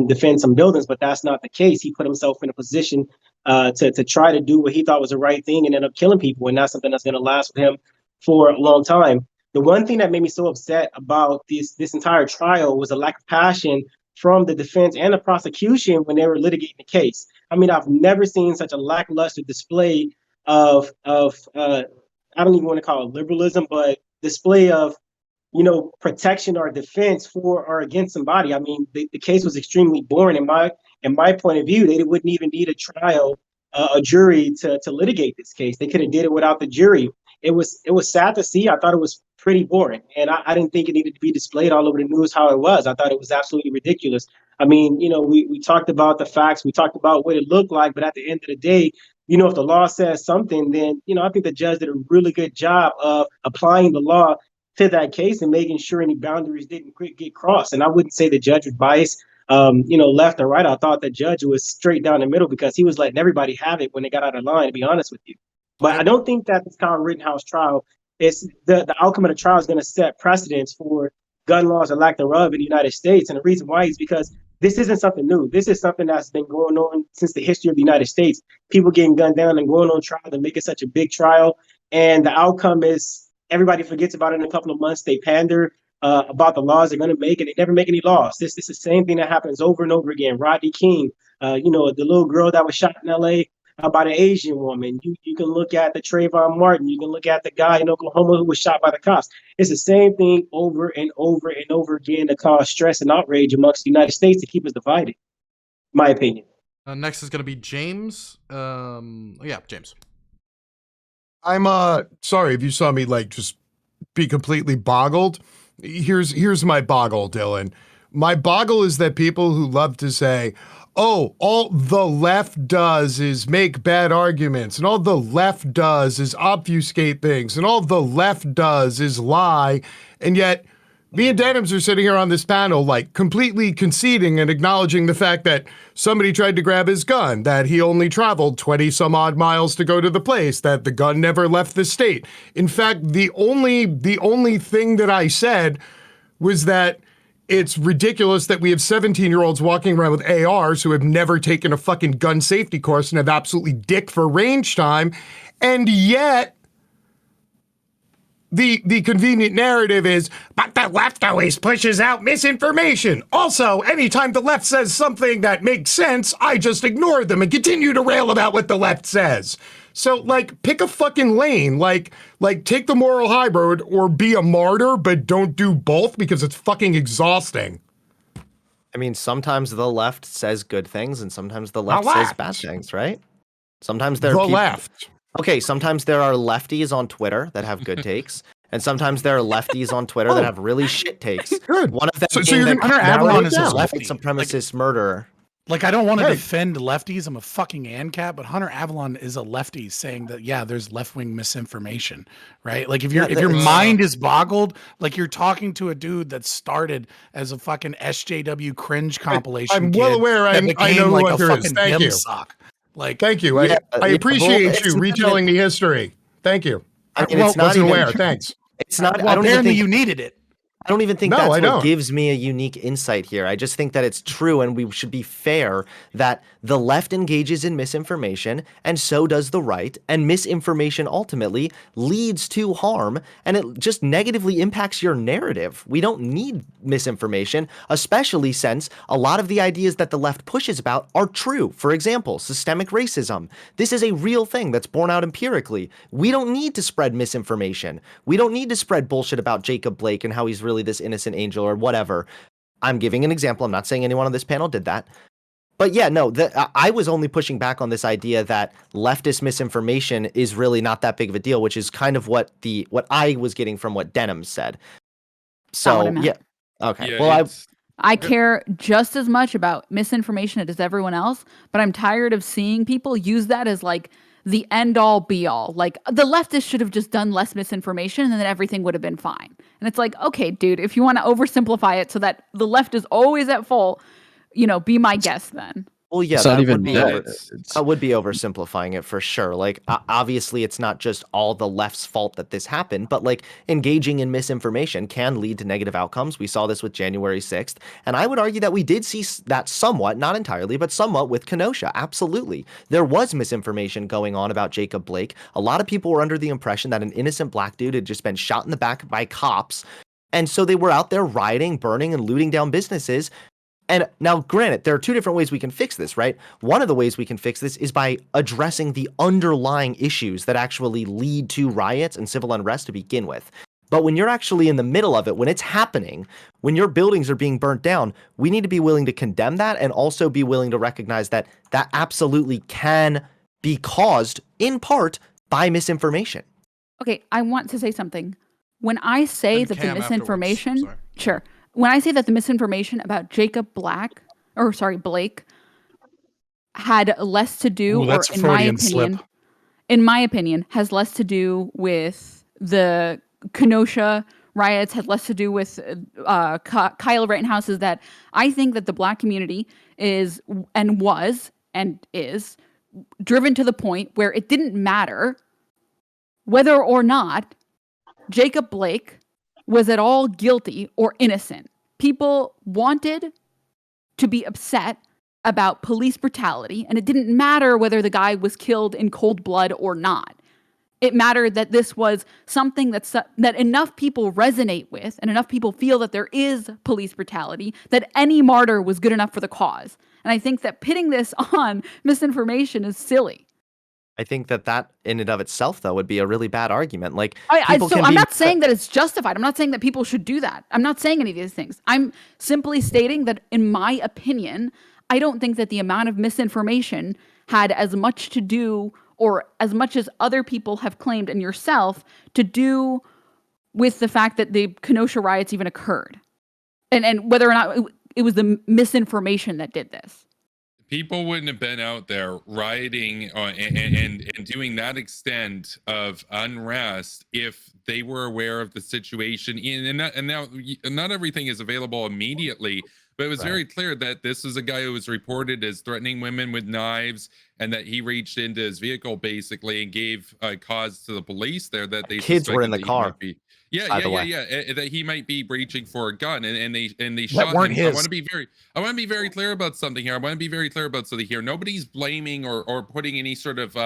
defend some buildings. But that's not the case. He put himself in a position to try to do what he thought was the right thing and end up killing people. And that's something that's going to last with him for a long time. The one thing that made me so upset about this entire trial was a lack of passion from the defense and the prosecution when they were litigating the case. I mean, I've never seen such a lackluster display of I don't even want to call it liberalism, but display of, protection or defense for or against somebody. I mean, the case was extremely boring in my point of view. They wouldn't even need a trial, a jury to litigate this case. They could have did it without the jury. It was sad to see. I thought it was pretty boring. And I didn't think it needed to be displayed all over the news how it was. I thought it was absolutely ridiculous. I mean, we talked about the facts. We talked about what it looked like. But at the end of the day, if the law says something, then, I think the judge did a really good job of applying the law to that case and making sure any boundaries didn't get crossed. And I wouldn't say the judge was biased, left or right. I thought the judge was straight down the middle because he was letting everybody have it when they got out of line, to be honest with you. But I don't think that this Kyle Rittenhouse trial is the outcome of the trial is going to set precedents for gun laws or lack thereof in the United States. And the reason why is because this isn't something new. This is something that's been going on since the history of the United States. People getting gunned down and going on trial and making such a big trial. And the outcome is everybody forgets about it in a couple of months. They pander about the laws they're going to make, and they never make any laws. This is the same thing that happens over and over again. Rodney King, the little girl that was shot in L.A., by the Asian woman. You can look at the Trayvon Martin. You can look at the guy in Oklahoma who was shot by the cops. It's the same thing over and over and over again to cause stress and outrage amongst the United States to keep us divided, my opinion. Next is going to be James. James. I'm sorry if you saw me just be completely boggled. Here's my boggle, Dylan. My boggle is that people who love to say, oh, all the left does is make bad arguments, and all the left does is obfuscate things, and all the left does is lie, and yet me and Denims are sitting here on this panel, like, completely conceding and acknowledging the fact that somebody tried to grab his gun, that he only traveled 20 some odd miles to go to the place, that the gun never left the state. In fact, the only thing that I said was that it's ridiculous that we have 17-year-olds walking around with ARs who have never taken a fucking gun safety course and have absolutely dick for range time, and yet the convenient narrative is, but the left always pushes out misinformation. Also, anytime the left says something that makes sense, I just ignore them and continue to rail about what the left says. So, like, pick a fucking lane. Like take the moral high road or be a martyr, but don't do both because it's fucking exhausting. I mean, sometimes the left says good things and sometimes the left says bad things, right? Sometimes there are left. Okay, sometimes there are lefties on Twitter that have good takes, and sometimes there are lefties on Twitter that have really shit takes. Good. One of them So being you're that Hunter Avallone is a lefty. white supremacist murderer. Like, I don't want to defend lefties. I'm a fucking ANCAP, but Hunter Avallone is a lefty saying that, yeah, there's left-wing misinformation, right? Like, if your mind is boggled, like, you're talking to a dude that started as a fucking SJW cringe compilation. I'm well aware. I know who Hunter is. Thank you. Sock. Like, thank you. Yeah, I appreciate you retelling the history. Thank you. I wasn't aware. Thanks. It's not. Well, I don't even apparently think you needed it. I don't even think No, that's I what don't. gives me a unique insight here. I just think that it's true, and we should be fair that the left engages in misinformation, and so does the right, and misinformation ultimately leads to harm, and it just negatively impacts your narrative. We don't need misinformation, especially since a lot of the ideas that the left pushes about are true. For example, systemic racism. This is a real thing that's borne out empirically. We don't need to spread misinformation. We don't need to spread bullshit about Jacob Blake and how he's really this innocent angel or whatever. I'm giving an example. I'm not saying anyone on this panel did that. But yeah, no, I was only pushing back on this idea that leftist misinformation is really not that big of a deal, which is kind of what I was getting from what Denims said. So yeah. Okay. Yeah, Well, I care just as much about misinformation as everyone else, but I'm tired of seeing people use that as like the end all be all. Like, the leftists should have just done less misinformation and then everything would have been fine. And it's like, okay, dude, if you want to oversimplify it so that the left is always at fault, be my guest then. well, yeah, It's not that even would be that. that would be oversimplifying it for sure. Like, obviously, it's not just all the left's fault that this happened, but like engaging in misinformation can lead to negative outcomes. We saw this with January 6th, and I would argue that we did see that somewhat, not entirely, but somewhat with Kenosha. Absolutely, there was misinformation going on about Jacob Blake. A lot of people were under the impression that an innocent black dude had just been shot in the back by cops, and so they were out there rioting, burning, and looting down businesses. And now, granted, there are two different ways we can fix this, right? One of the ways we can fix this is by addressing the underlying issues that actually lead to riots and civil unrest to begin with. But when you're actually in the middle of it, when it's happening, when your buildings are being burnt down, we need to be willing to condemn that and also be willing to recognize that that absolutely can be caused in part by misinformation. Okay, I want to say something. When I say Then that the Cam afterwards. misinformation, Sorry. sure. When I say that the misinformation about Jacob Blake had less to do, Ooh, or that's a in my Freudian slip. opinion, has less to do with the Kenosha riots, had less to do with Kyle Rittenhouse, is that I think that the black community is and was and is driven to the point where it didn't matter whether or not Jacob Blake was at all guilty or innocent. People wanted to be upset about police brutality, and it didn't matter whether the guy was killed in cold blood or not. It mattered that this was something that enough people resonate with, and enough people feel that there is police brutality, that any martyr was good enough for the cause. And I think that pitting this on misinformation is silly. I think that in and of itself, though, would be a really bad argument. Like, I'm not saying that it's justified. I'm not saying that people should do that. I'm not saying any of these things. I'm simply stating that, in my opinion, I don't think that the amount of misinformation had as much to do, or as much as other people have claimed, and yourself, to do with the fact that the Kenosha riots even occurred. And whether or not it was the misinformation that did this. people wouldn't have been out there rioting and doing that extent of unrest if they were aware of the situation. And now not everything is available immediately, but it was very clear that this is a guy who was reported as threatening women with knives, and that he reached into his vehicle basically and gave cause to the police there that they Kids were in the suspected that he car. might be. Yeah, by the way. that he might be breaching for a gun, and they That shot weren't him. I want his. to be very clear about something here. I want to be very clear about something here. Nobody's blaming or putting any sort of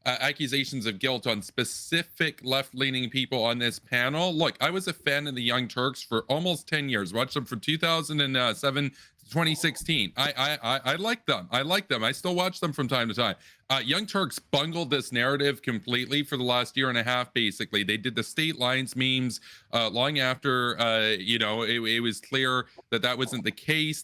accusations of guilt on specific left-leaning people on this panel. Look, I was a fan of the Young Turks for almost 10 years. Watched them from 2007 to 2016. I like them. I like them. I still watch them from time to time. Young Turks bungled this narrative completely for the last year and a half, basically. They did the state lines memes long after, you know, it was clear that that wasn't the case.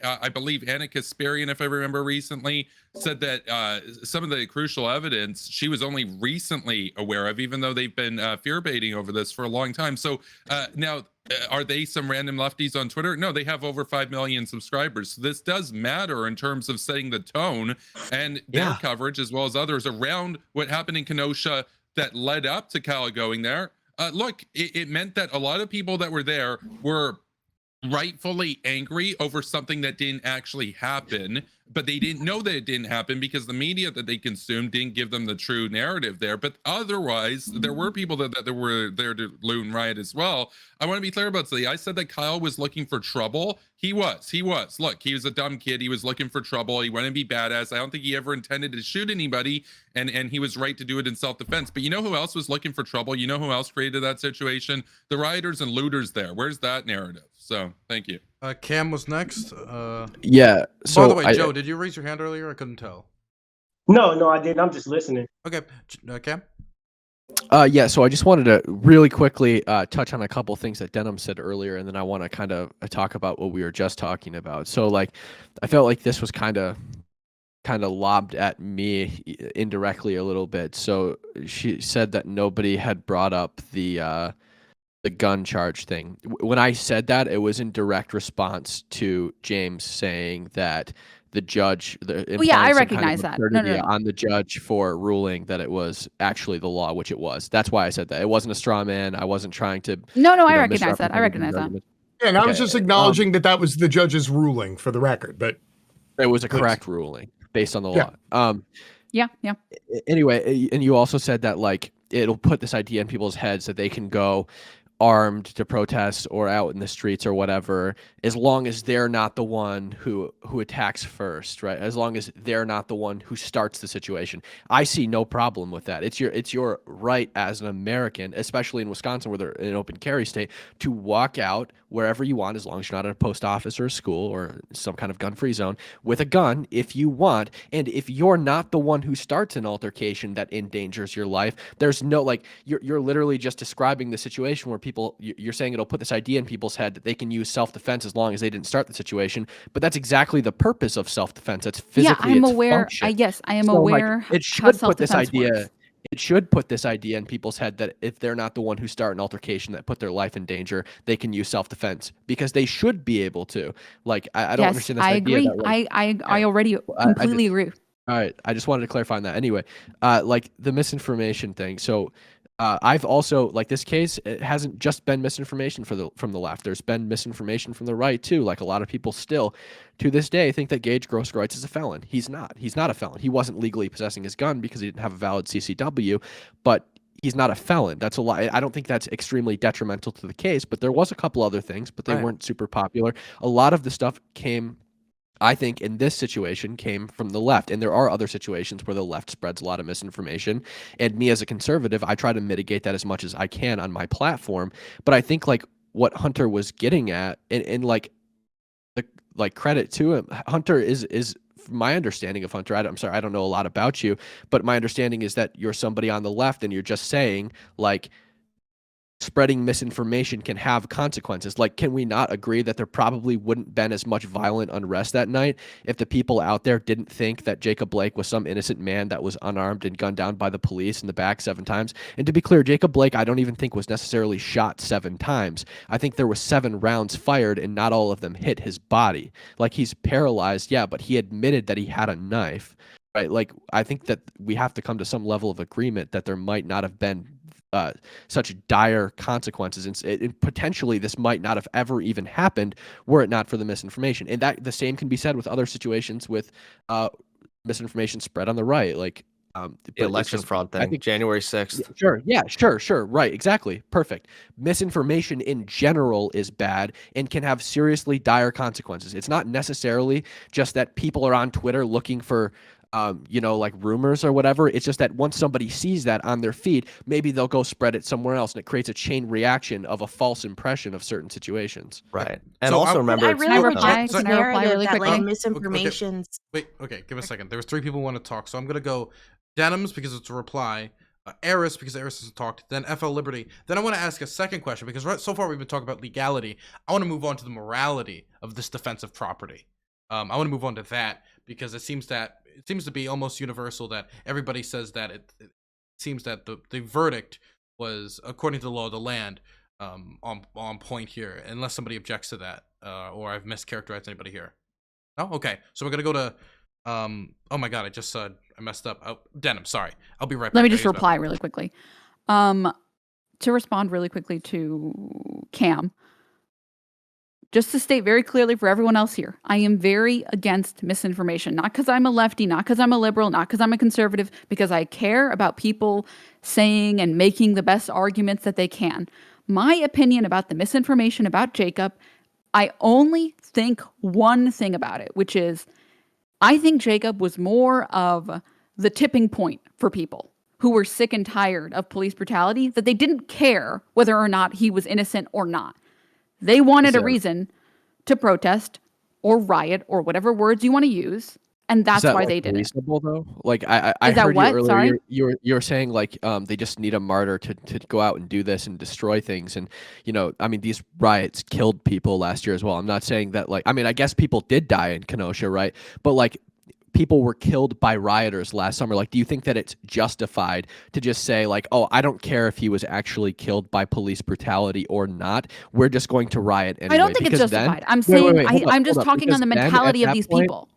I believe Anna Kasparian, if I remember recently, said that some of the crucial evidence she was only recently aware of, even though they've been fear baiting over this for a long time. So now, are they some random lefties on Twitter? No, they have over 5 million subscribers. So this does matter in terms of setting the tone and their coverage, as well as others, around what happened in Kenosha that led up to Kyle going there. Look, it meant that a lot of people that were there were rightfully angry over something that didn't actually happen, but they didn't know that it didn't happen because the media that they consumed didn't give them the true narrative there. But otherwise, there were people that were there to loot and riot as well. I want to be clear about something. I said that Kyle was looking for trouble. He was. Look, he was a dumb kid. He was looking for trouble. He wanted to be badass. I don't think he ever intended to shoot anybody, and he was right to do it in self-defense. But you know who else was looking for trouble? You know who else created that situation? The rioters and looters there. Where's that narrative? So, thank you. Cam was next. Yeah. So by the way, Joe, did you raise your hand earlier? I couldn't tell. No, I didn't. I'm just listening. Okay, Cam. Yeah, so I just wanted to really quickly touch on a couple things that Denim said earlier, and then I want to kind of talk about what we were just talking about. So, like, I felt like this was kind of lobbed at me indirectly a little bit. So she said that nobody had brought up the gun charge thing. When I said that, it was in direct response to James saying that the judge, I recognize that. No. on the judge for ruling that it was actually the law, which it was. That's why I said that. It wasn't a straw man. I wasn't trying to. No, I recognize that. Yeah, and I was just acknowledging that was the judge's ruling for the record, but it was a correct ruling based on the law. Yeah. Anyway, and you also said that, like, it'll put this idea in people's heads that they can go armed to protest or out in the streets or whatever, as long as they're not the one who attacks first, right? As long as they're not the one who starts the situation. I see no problem with that. It's your right as an American, especially in Wisconsin, where they're an open carry state, to walk out wherever you want, as long as you're not at a post office or a school or some kind of gun-free zone, with a gun if you want. And if you're not the one who starts an altercation that endangers your life, there's no, like, you're literally just describing the situation where you're saying it'll put this idea in people's head that they can use self-defense as long as they didn't start the situation. But that's exactly the purpose of self-defense. That's physically I'm its aware. function. I am So, aware. Like, it should put this idea. It should put this idea in people's head that if they're not the one who start an altercation that put their life in danger, they can use self-defense, because they should be able to. Like, I don't understand this idea. I agree. That, like, I already completely agree. All right, I just wanted to clarify on that. Anyway, like the misinformation thing. So I've also, like, this case, it hasn't just been misinformation from the left. There's been misinformation from the right too. Like, a lot of people still, to this day, think that Gage Grosskreutz is a felon. He's not. He's not a felon. He wasn't legally possessing his gun because he didn't have a valid CCW, but he's not a felon. That's a lie. I don't think that's extremely detrimental to the case, but there was a couple other things, but they weren't super popular. A lot of the stuff came, I think, in this situation, came from the left. And there are other situations where the left spreads a lot of misinformation. And me as a conservative, I try to mitigate that as much as I can on my platform. But I think, like, what Hunter was getting at, and like, the, like, credit to him, Hunter is my understanding of Hunter. I'm sorry, I don't know a lot about you, but my understanding is that you're somebody on the left and you're just saying, like, spreading misinformation can have consequences. Like, can we not agree that there probably wouldn't been as much violent unrest that night if the people out there didn't think that Jacob Blake was some innocent man that was unarmed and gunned down by the police in the back 7 times? And to be clear, Jacob Blake, I don't even think was necessarily shot 7 times. I think there was 7 rounds fired and not all of them hit his body. Like, he's paralyzed, yeah, but he admitted that he had a knife, right? Like, I think that we have to come to some level of agreement that there might not have been such dire consequences, and potentially this might not have ever even happened were it not for the misinformation. And that the same can be said with other situations with misinformation spread on the right, like the election fraud thing. I think January 6th. Sure, yeah, sure, right, exactly, perfect. Misinformation in general is bad and can have seriously dire consequences. It's not necessarily just that people are on Twitter looking for like rumors or whatever. It's just that once somebody sees that on their feed, maybe they'll go spread it somewhere else, and it creates a chain reaction of a false impression of certain situations. Right. And so also remember, I really reject the narrative really that quickly? misinformation's. Okay, give a second. There was 3 people who want to talk, so I'm gonna go Denims because it's a reply, Eris because Eris hasn't talked, then FL Liberty. Then I want to ask a second question because so far we've been talking about legality. I want to move on to the morality of this defensive property. I want to move on to that because it seems to be almost universal that everybody says that it seems that the verdict was, according to the law of the land, on point here, unless somebody objects to that, or I've mischaracterized anybody here. No? Okay. So we're going to go to, oh my God, I just I messed up. Oh, Denim, sorry. I'll be right back. Let me just reply really quickly. To respond really quickly to Cam, just to state very clearly for everyone else here, I am very against misinformation. Not because I'm a lefty, not because I'm a liberal, not because I'm a conservative, because I care about people saying and making the best arguments that they can. My opinion about the misinformation about Jacob, I only think one thing about it, which is I think Jacob was more of the tipping point for people who were sick and tired of police brutality, that they didn't care whether or not he was innocent or not. They wanted a reason to protest or riot or whatever words you want to use, and that's why they did it. Reasonable though? Like I heard you earlier. Sorry? You were saying like they just need a martyr to go out and do this and destroy things, and I mean these riots killed people last year as well. I'm not saying that I guess people did die in Kenosha, right? But like people were killed by rioters last summer. Like, do you think that it's justified to just say like, oh, I don't care if he was actually killed by police brutality or not. We're just going to riot anyway? I don't think it's justified. I'm saying I'm just talking on the mentality of these people.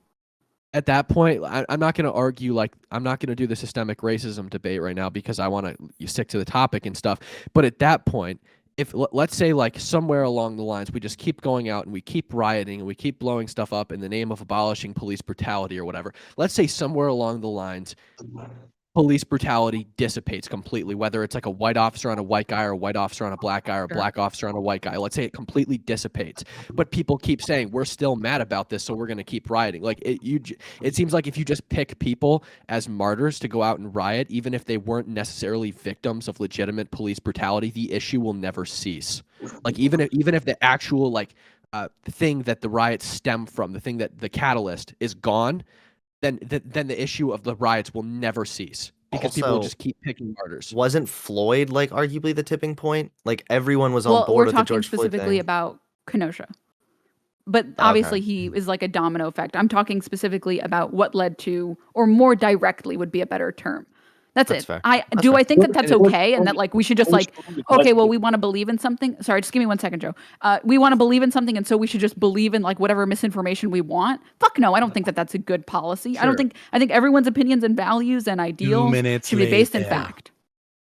At that point, I'm not going to argue, like, I'm not going to do the systemic racism debate right now because I want to stick to the topic and stuff. But at that point, if let's say like somewhere along the lines, we just keep going out and we keep rioting and we keep blowing stuff up in the name of abolishing police brutality or whatever. Let's say somewhere along the lines, police brutality dissipates completely, whether it's like a white officer on a white guy or a white officer on a black guy or a black officer on a white guy. Let's say it completely dissipates, but people keep saying we're still mad about this, so we're going to keep rioting. Like it seems like if you just pick people as martyrs to go out and riot, even if they weren't necessarily victims of legitimate police brutality, the issue will never cease. Like even if the actual thing that the riots stem from, the thing that the catalyst is gone, then the issue of the riots will never cease because people will just keep picking martyrs. Wasn't Floyd like arguably the tipping point? Like everyone was on board with the George Floyd thing. We're talking specifically about Kenosha, but obviously he is like a domino effect. I'm talking specifically about what led to, or more directly would be a better term. That's it. Fair. I think that that's okay, and that like we should just like, okay, well, we want to believe in something. Sorry, just give me 1 second, Joe. We want to believe in something, and so we should just believe in like whatever misinformation we want. Fuck no, I don't think that that's a good policy. Sure. I think everyone's opinions and values and ideals should be based in fact.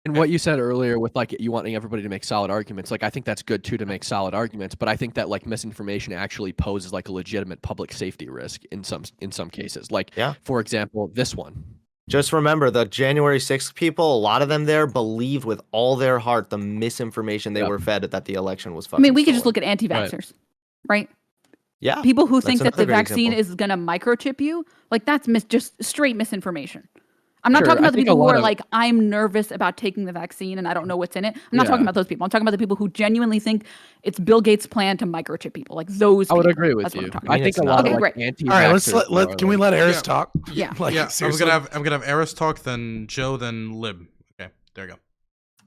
And what you said earlier with like you wanting everybody to make solid arguments, like I think that's good too to make solid arguments, but I think that like misinformation actually poses like a legitimate public safety risk in some cases. Like for example, this one. Just remember the January 6th people, a lot of them there believed with all their heart the misinformation they were fed that the election was fucking I mean, we could just look at anti-vaxxers, right? Yeah. People who think that the vaccine is going to microchip you, like that's just straight misinformation. I'm not talking about the people who are like, I'm nervous about taking the vaccine and I don't know what's in it. I'm not talking about those people. I'm talking about the people who genuinely think it's Bill Gates' plan to microchip people. Like those people. I would agree with you. I think a lot of like anti-vaxxers. All right, can we let Eris talk? Yeah. I'm gonna have Eris talk, then Joe, then Lib. Okay, there you go.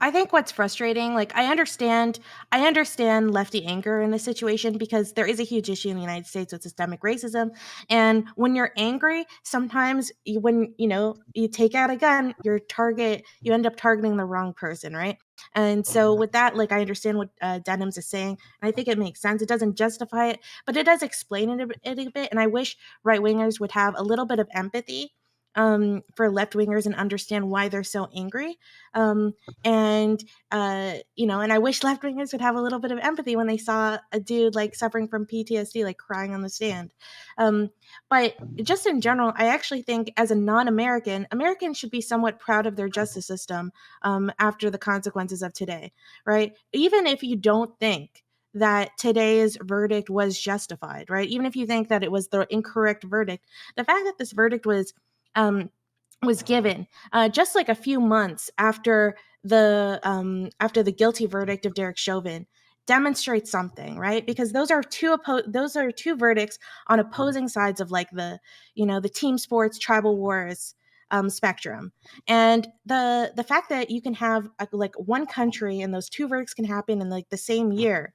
I think what's frustrating, like I understand lefty anger in this situation because there is a huge issue in the United States with systemic racism. And when you're angry, sometimes when you take out a gun, you end up targeting the wrong person, right? And so with that, like I understand what Denims is saying, and I think it makes sense. It doesn't justify it, but it does explain it a bit. And I wish right wingers would have a little bit of empathy for left wingers and understand why they're so angry. And and I wish left wingers would have a little bit of empathy when they saw a dude like suffering from PTSD, like crying on the stand. But just in general, I actually think as a non-American, Americans should be somewhat proud of their justice system after the consequences of today, right? Even if you don't think that today's verdict was justified, right? Even if you think that it was the incorrect verdict, the fact that this verdict was given just like a few months after the guilty verdict of Derek Chauvin demonstrates something, right? Because those are two verdicts on opposing sides of like the team sports tribal wars spectrum. And the fact that you can have like one country and those two verdicts can happen in like the same year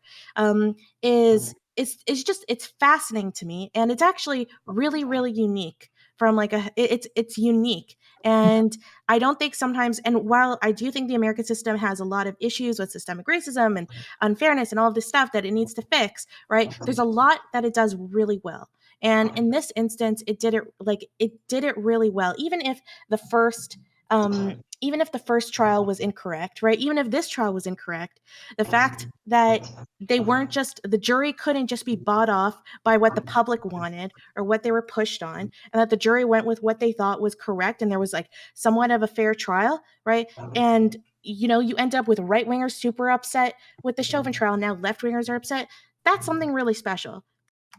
is it's fascinating to me, and it's actually really really unique from like it's unique. And I don't think sometimes, and while I do think the American system has a lot of issues with systemic racism and unfairness and all of this stuff that it needs to fix, right? There's a lot that it does really well. And in this instance, it did it really well. Even if the first trial was incorrect, right? Even if this trial was incorrect, the fact that the jury couldn't just be bought off by what the public wanted or what they were pushed on, and that the jury went with what they thought was correct, and there was like somewhat of a fair trial, right? And you end up with right wingers super upset with the Chauvin trial. Now left wingers are upset. That's something really special.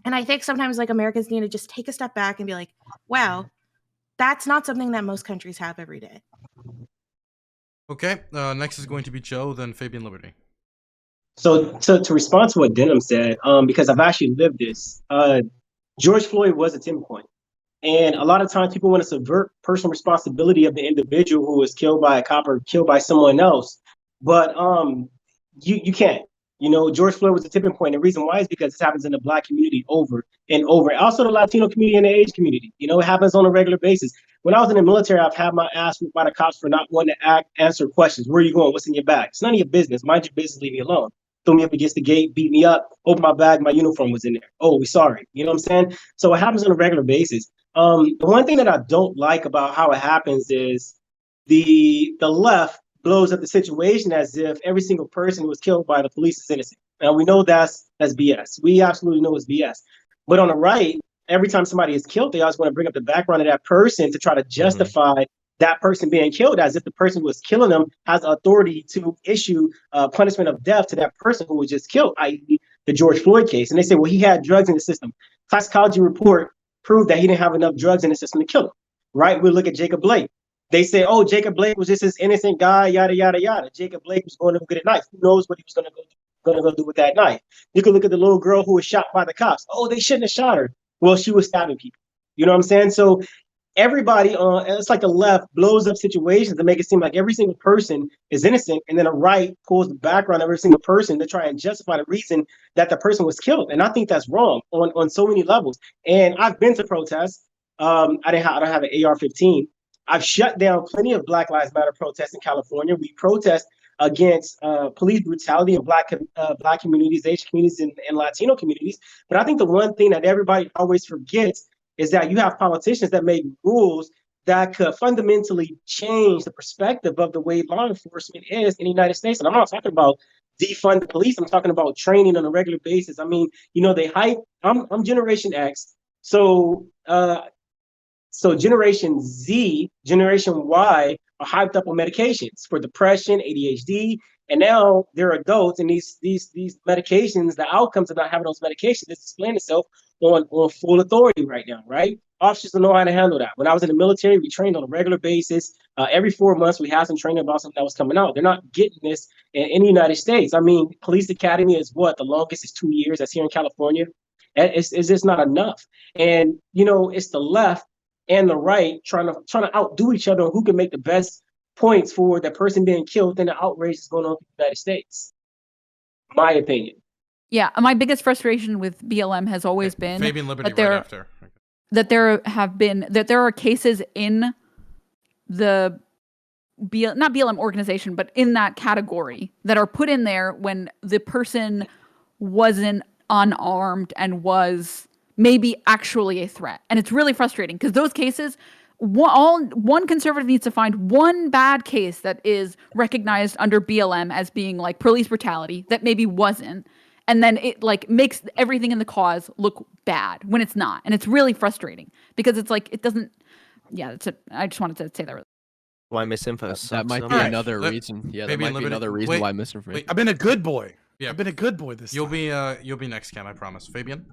And I think sometimes like Americans need to just take a step back and be like, wow, that's not something that most countries have every day. Okay, next is going to be Joe, then FabianLiberty. So to respond to what Denim said, because I've actually lived this, George Floyd was a tipping point. And a lot of times people want to subvert personal responsibility of the individual who was killed by a cop or killed by someone else. But you can't. George Floyd was a tipping point. The reason why is because this happens in the Black community over and over. Also the Latino community and the age community. It happens on a regular basis. When I was in the military, I've had my ass whipped by the cops for not wanting to answer questions. Where are you going? What's in your bag? It's none of your business. Mind your business. Leave me alone. Threw me up against the gate, beat me up, opened my bag, my uniform was in there. Oh, we sorry. You know what I'm saying? So it happens on a regular basis. The one thing that I don't like about how it happens is the left blows up the situation as if every single person who was killed by the police is innocent. Now we know that's BS. We absolutely know it's BS. But on the right, every time somebody is killed, they always want to bring up the background of that person to try to justify that person being killed, as if the person who was killing them has authority to issue punishment of death to that person who was just killed, i.e. the George Floyd case. And they say, well, he had drugs in the system. Toxicology report proved that he didn't have enough drugs in the system to kill him, right? We look at Jacob Blake. They say, oh, Jacob Blake was just this innocent guy, yada, yada, yada. Jacob Blake was going to go get a knife. Who knows what he was going to go do with that knife? You can look at the little girl who was shot by the cops. Oh, they shouldn't have shot her. Well, she was stabbing people. You know what I'm saying? So everybody it's like the left blows up situations to make it seem like every single person is innocent, and then the right pulls the background of every single person to try and justify the reason that the person was killed. And I think that's wrong on so many levels. And I've been to protests. I don't have an AR-15. I've shut down plenty of Black Lives Matter protests in California. We protest against police brutality in Black communities, Asian communities, and Latino communities. But I think the one thing that everybody always forgets is that you have politicians that make rules that could fundamentally change the perspective of the way law enforcement is in the United States. And I'm not talking about defund the police. I'm talking about training on a regular basis. I mean, they hype. I'm Generation X. So Generation Z, Generation Y are hyped up on medications for depression, ADHD, and now they're adults, and these medications, the outcomes of not having those medications is displaying itself on full authority right now, right? Officers don't know how to handle that. When I was in the military, we trained on a regular basis. Every 4 months, we had some training about something that was coming out. They're not getting this in the United States. I mean, police academy is what? The longest is 2 years. That's here in California. It's just not enough. And, it's the left and the right trying to outdo each other on who can make the best points for the person being killed than the outrage that's going on in the United States. My opinion. Yeah, my biggest frustration with BLM has always been FabianLiberty that there right after. that there are cases in the not BLM organization, but in that category that are put in there when the person wasn't unarmed and was maybe actually a threat. And it's really frustrating because those cases, one conservative needs to find one bad case that is recognized under BLM as being like police brutality that maybe wasn't. And then it like makes everything in the cause look bad when it's not. And it's really frustrating because it's like, it doesn't, yeah, that's it. I just wanted to say that really. Why misinfo That sucks might so be much. another reason. Yeah, that Maybe might be another reason wait, why misinformation. wait. I've been a good boy. Yeah. I've been a good boy this You'll time. be next, Cam, I promise. Fabian?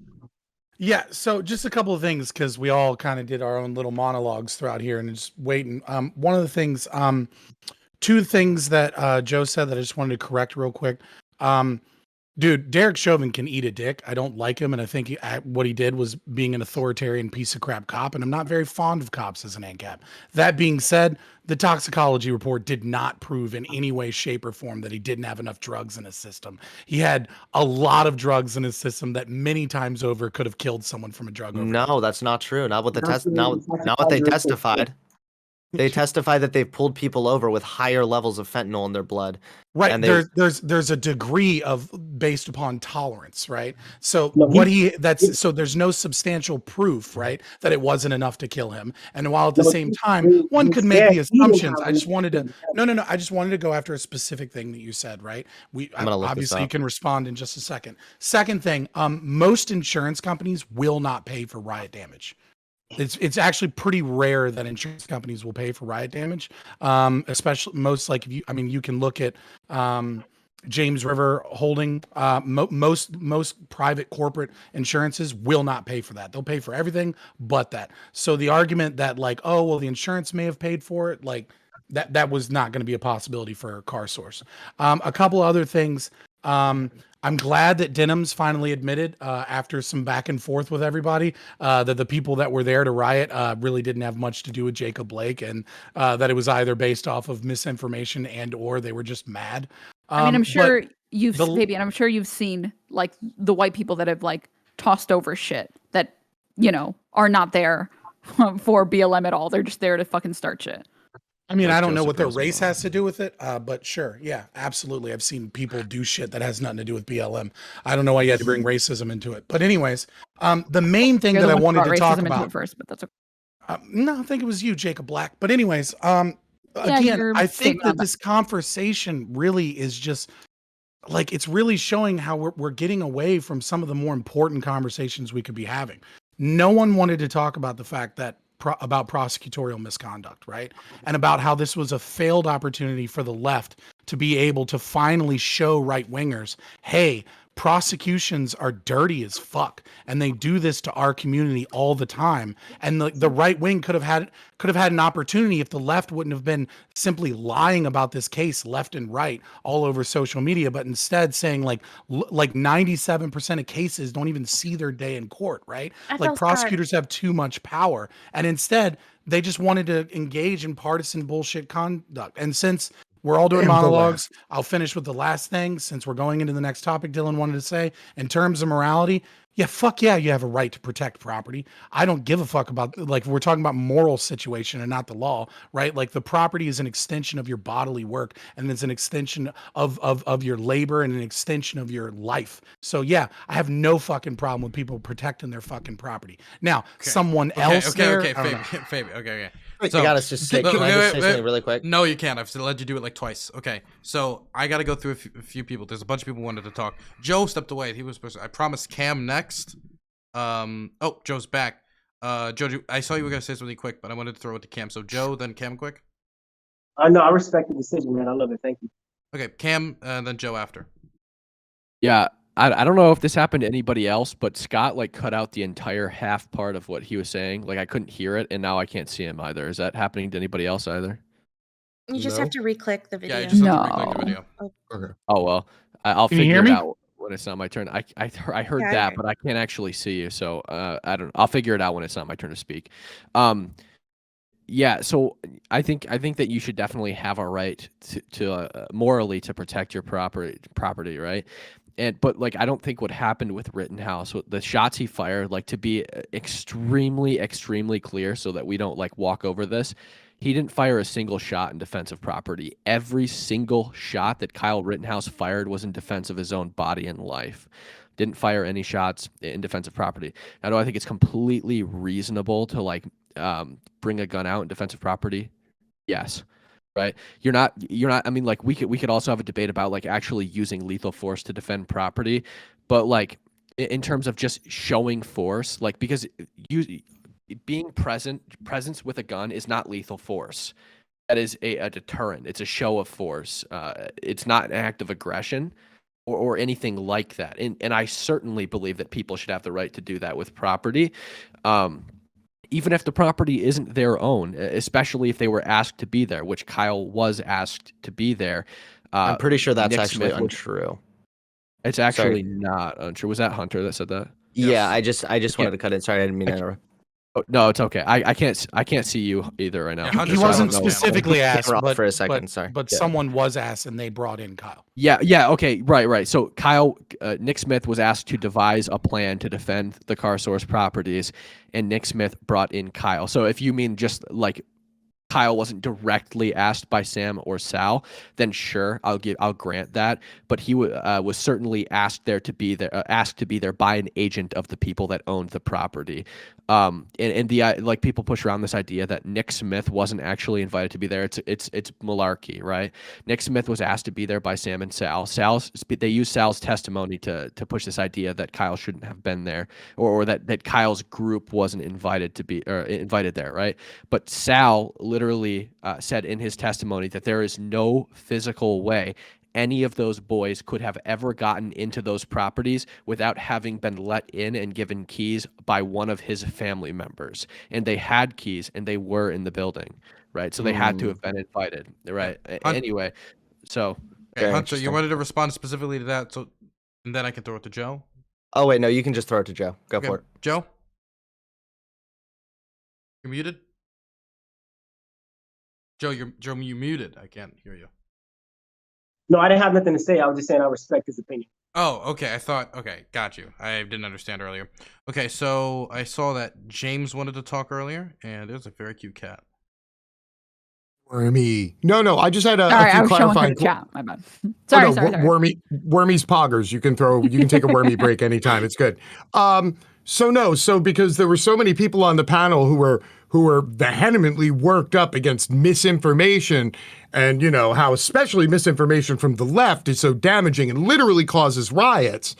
Yeah, so just a couple of things because we all kind of did our own little monologues throughout here and just waiting. One of the things, two things that Joe said that I just wanted to correct real quick. Dude, Derek Chauvin can eat a dick. I don't like him, and I think what he did was being an authoritarian piece of crap cop, and I'm not very fond of cops as an ANCAP. That being said, the toxicology report did not prove in any way, shape, or form that he didn't have enough drugs in his system. He had a lot of drugs in his system that many times over could have killed someone from a drug overdose. No, that's not true. Not what the That's test. Not what they testified. They testified that they've pulled people over with higher levels of fentanyl in their blood. Right. And they- There's a degree of based upon tolerance, right? So No, so there's no substantial proof, right, that it wasn't enough to kill him. And while at the No, same he- time, he- one he could make the said he didn't assumptions. have I just enough wanted to to kill him. I just wanted to go after a specific thing that you said, right? I'm gonna look this Obviously you up. can respond in just a second. Second thing, most insurance companies will not pay for riot damage. It's actually pretty rare that insurance companies will pay for riot damage. Especially most like if you can look at James River Holding. Most private corporate insurances will not pay for that. They'll pay for everything but that. So the argument that like, oh well, the insurance may have paid for it, like that was not going to be a possibility for Car Source. A couple other things. I'm glad that Denims finally admitted, after some back and forth with everybody, that the people that were there to riot really didn't have much to do with Jacob Blake, and that it was either based off of misinformation and or they were just mad. I mean, I'm sure the- I'm sure you've seen like the white people that have like tossed over shit that, you know, are not there for BLM at all. They're just there to fucking start shit. I mean, Like I don't know Joseph what their Rosenbaum. race has to do with it, but sure, yeah, absolutely. I've seen people do shit that has nothing to do with BLM. I don't know why you had to bring racism into it, but anyways, the main thing You're that the I one who wanted brought to talk racism into about it first, but that's okay. No, I think it was you, Jacob Black. But anyways, again, you're I think mistaken on that this conversation really is just like it's really showing how we're getting away from some of the more important conversations we could be having. No one wanted to talk about the fact that about prosecutorial misconduct, right? And about how this was a failed opportunity for the left to be able to finally show right wingers, hey, prosecutions are dirty as fuck, and they do this to our community all the time. And the right wing could have had an opportunity if the left wouldn't have been simply lying about this case left and right all over social media, but instead saying like 97% of cases don't even see their day in court, right? I Like felt prosecutors have too much power, and instead they just wanted to engage in partisan bullshit conduct. And since we're all doing And the monologues, I'll finish with the last thing since we're going into the next topic Dylan wanted to say. In terms of morality, yeah, fuck yeah, you have a right to protect property. I don't give a fuck about, like, we're talking about moral situation and not the law, right? Like, the property is an extension of your bodily work, and it's an extension of your labor and an extension of your life. So yeah, I have no fucking problem with people protecting their fucking property. Now, someone else there. I don't know. Fabian, okay. Wait, I gotta just say, can I just say something really quick? No, you can't. I've let you do it like twice. Okay, so I gotta go through a few people. There's a bunch of people who wanted to talk. Joe stepped away. He was supposed to. I promised Cam next. Oh, Joe's back. Joe, I saw you were gonna say something quick, but I wanted to throw it to Cam. So Joe, then Cam, quick. No, I respect the decision, man. I love it. Thank you. Okay, Cam, then Joe after. Yeah, I don't know if this happened to anybody else, but Scott like cut out the entire half part of what he was saying. Like I couldn't hear it, and now I can't see him either. Is that happening to anybody else either? You just have to re-click the video. Yeah, you just have to re-click the video. Okay. Oh well, I'll Can you figure hear it me? out when it's not my turn. I heard Yeah, I that, heard. but I can't actually see you, so I don't. I'll figure it out when it's not my turn to speak. Yeah, so I think that you should definitely have a right to morally to protect your property, right? But like I don't think what happened with Rittenhouse, the shots he fired, like to be extremely clear, so that we don't like walk over this. He didn't fire a single shot in defense of property. Every single shot that Kyle Rittenhouse fired was in defense of his own body and life. Didn't fire any shots in defense of property. Now, do I think it's completely reasonable to like bring a gun out in defense of property? Yes. Right. You're not, I mean, like we could also have a debate about like actually using lethal force to defend property, but like in terms of just showing force, like because being presence with a gun is not lethal force. That is a deterrent. It's a show of force. It's not an act of aggression or anything like that. And I certainly believe that people should have the right to do that with property. Even if the property isn't their own, especially if they were asked to be there, which Kyle was asked to be there. I'm pretty sure that's Nick actually Smith untrue. It's actually not untrue. Was that Hunter that said that? Yeah, I just wanted to cut in. Sorry, I didn't mean to interrupt. Oh, no, it's okay. I can't see you either right now. Yeah, He so I wasn't don't know. specifically asked, Camera off but for a second, but, sorry. but Yeah. someone was asked, and they brought in Kyle. Yeah, okay, right. So Kyle, Nick Smith was asked to devise a plan to defend the car source properties, and Nick Smith brought in Kyle. So if you mean just like Kyle wasn't directly asked by Sam or Sal, then sure, I'll grant that. But he was certainly asked to be there by an agent of the people that owned the property. And the like people push around this idea that Nick Smith wasn't actually invited to be there. It's malarkey, right? Nick Smith was asked to be there by Sam and Sal. They used Sal's testimony to push this idea that Kyle shouldn't have been there, or that Kyle's group wasn't invited there, right? But Sal literally said in his testimony that there is no physical way any of those boys could have ever gotten into those properties without having been let in and given keys by one of his family members. And they had keys and they were in the building, right? So they had to have been invited, right? Anyway, so. Okay, Hunter, you wanted to respond specifically to that, so and then I can throw it to Joe. Oh wait, no, you can just throw it to Joe. Go for it. Joe? You're muted? Joe, you muted. I can't hear you. No, I didn't have nothing to say. I was just saying I respect his opinion. Oh, okay. Okay, got you. I didn't understand earlier. Okay, so I saw that James wanted to talk earlier, and there's a very cute cat. Wormy. No, I just had a Sorry, I few was showing her clarifying. the chat. My bad. Sorry. Wormy's poggers. You can take a wormy break anytime. It's good. So because there were so many people on the panel who were vehemently worked up against misinformation, and how especially misinformation from the left is so damaging and literally causes riots.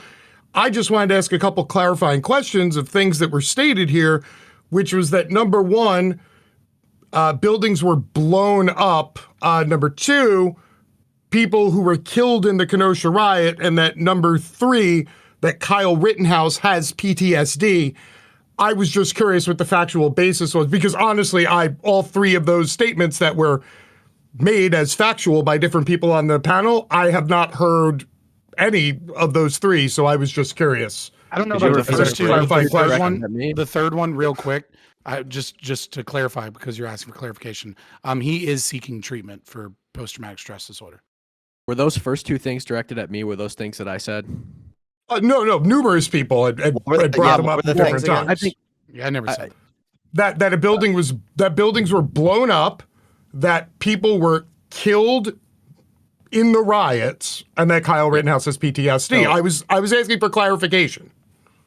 I just wanted to ask a couple clarifying questions of things that were stated here, which was that number one, buildings were blown up. Number two, people who were killed in the Kenosha riot, and that number three, that Kyle Rittenhouse has PTSD. I was just curious what the factual basis was, because honestly, all three of those statements that were made as factual by different people on the panel, I have not heard any of those three, so I was just curious. I don't know Did you about the refer first to two. the The third first one, one? the third one, real quick. Just to clarify, because you're asking for clarification. He is seeking treatment for post-traumatic stress disorder. Were those first two things directed at me? Were those things that I said? No, numerous people had brought them up at different times. I think Yeah, I never said that buildings were blown up, that people were killed in the riots, and that Kyle Rittenhouse has PTSD. No. I was asking for clarification.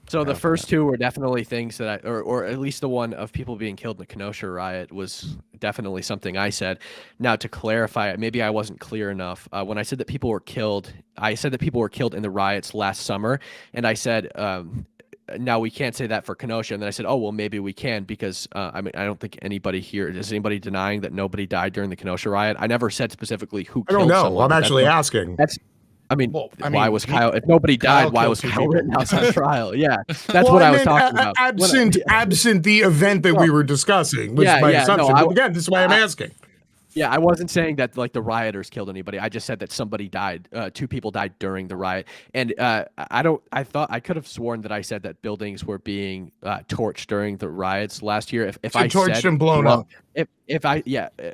so. The first two were definitely things that or at least the one of people being killed in the Kenosha riot was definitely something I said. Now, to clarify, maybe I wasn't clear enough. When I said that people were killed, I said that people were killed in the riots last summer, and I said, now we can't say that for Kenosha. And then I said, oh, well, maybe we can, because I don't think anybody here, is anybody denying that nobody died during the Kenosha riot? I never said specifically who I killed don't know. someone. I'm actually asking. Why was Kyle? If nobody died, why was Kyle Rittenhouse on trial? Yeah, that's what I was talking about. Absent the event that we were discussing was my assumption. Again, this is why I'm asking. Yeah, I wasn't saying that like the rioters killed anybody. I just said that somebody died. 2 people died during the riot, and I thought I could have sworn that I said that buildings were being torched during the riots last year. If I torched said and blown up. if I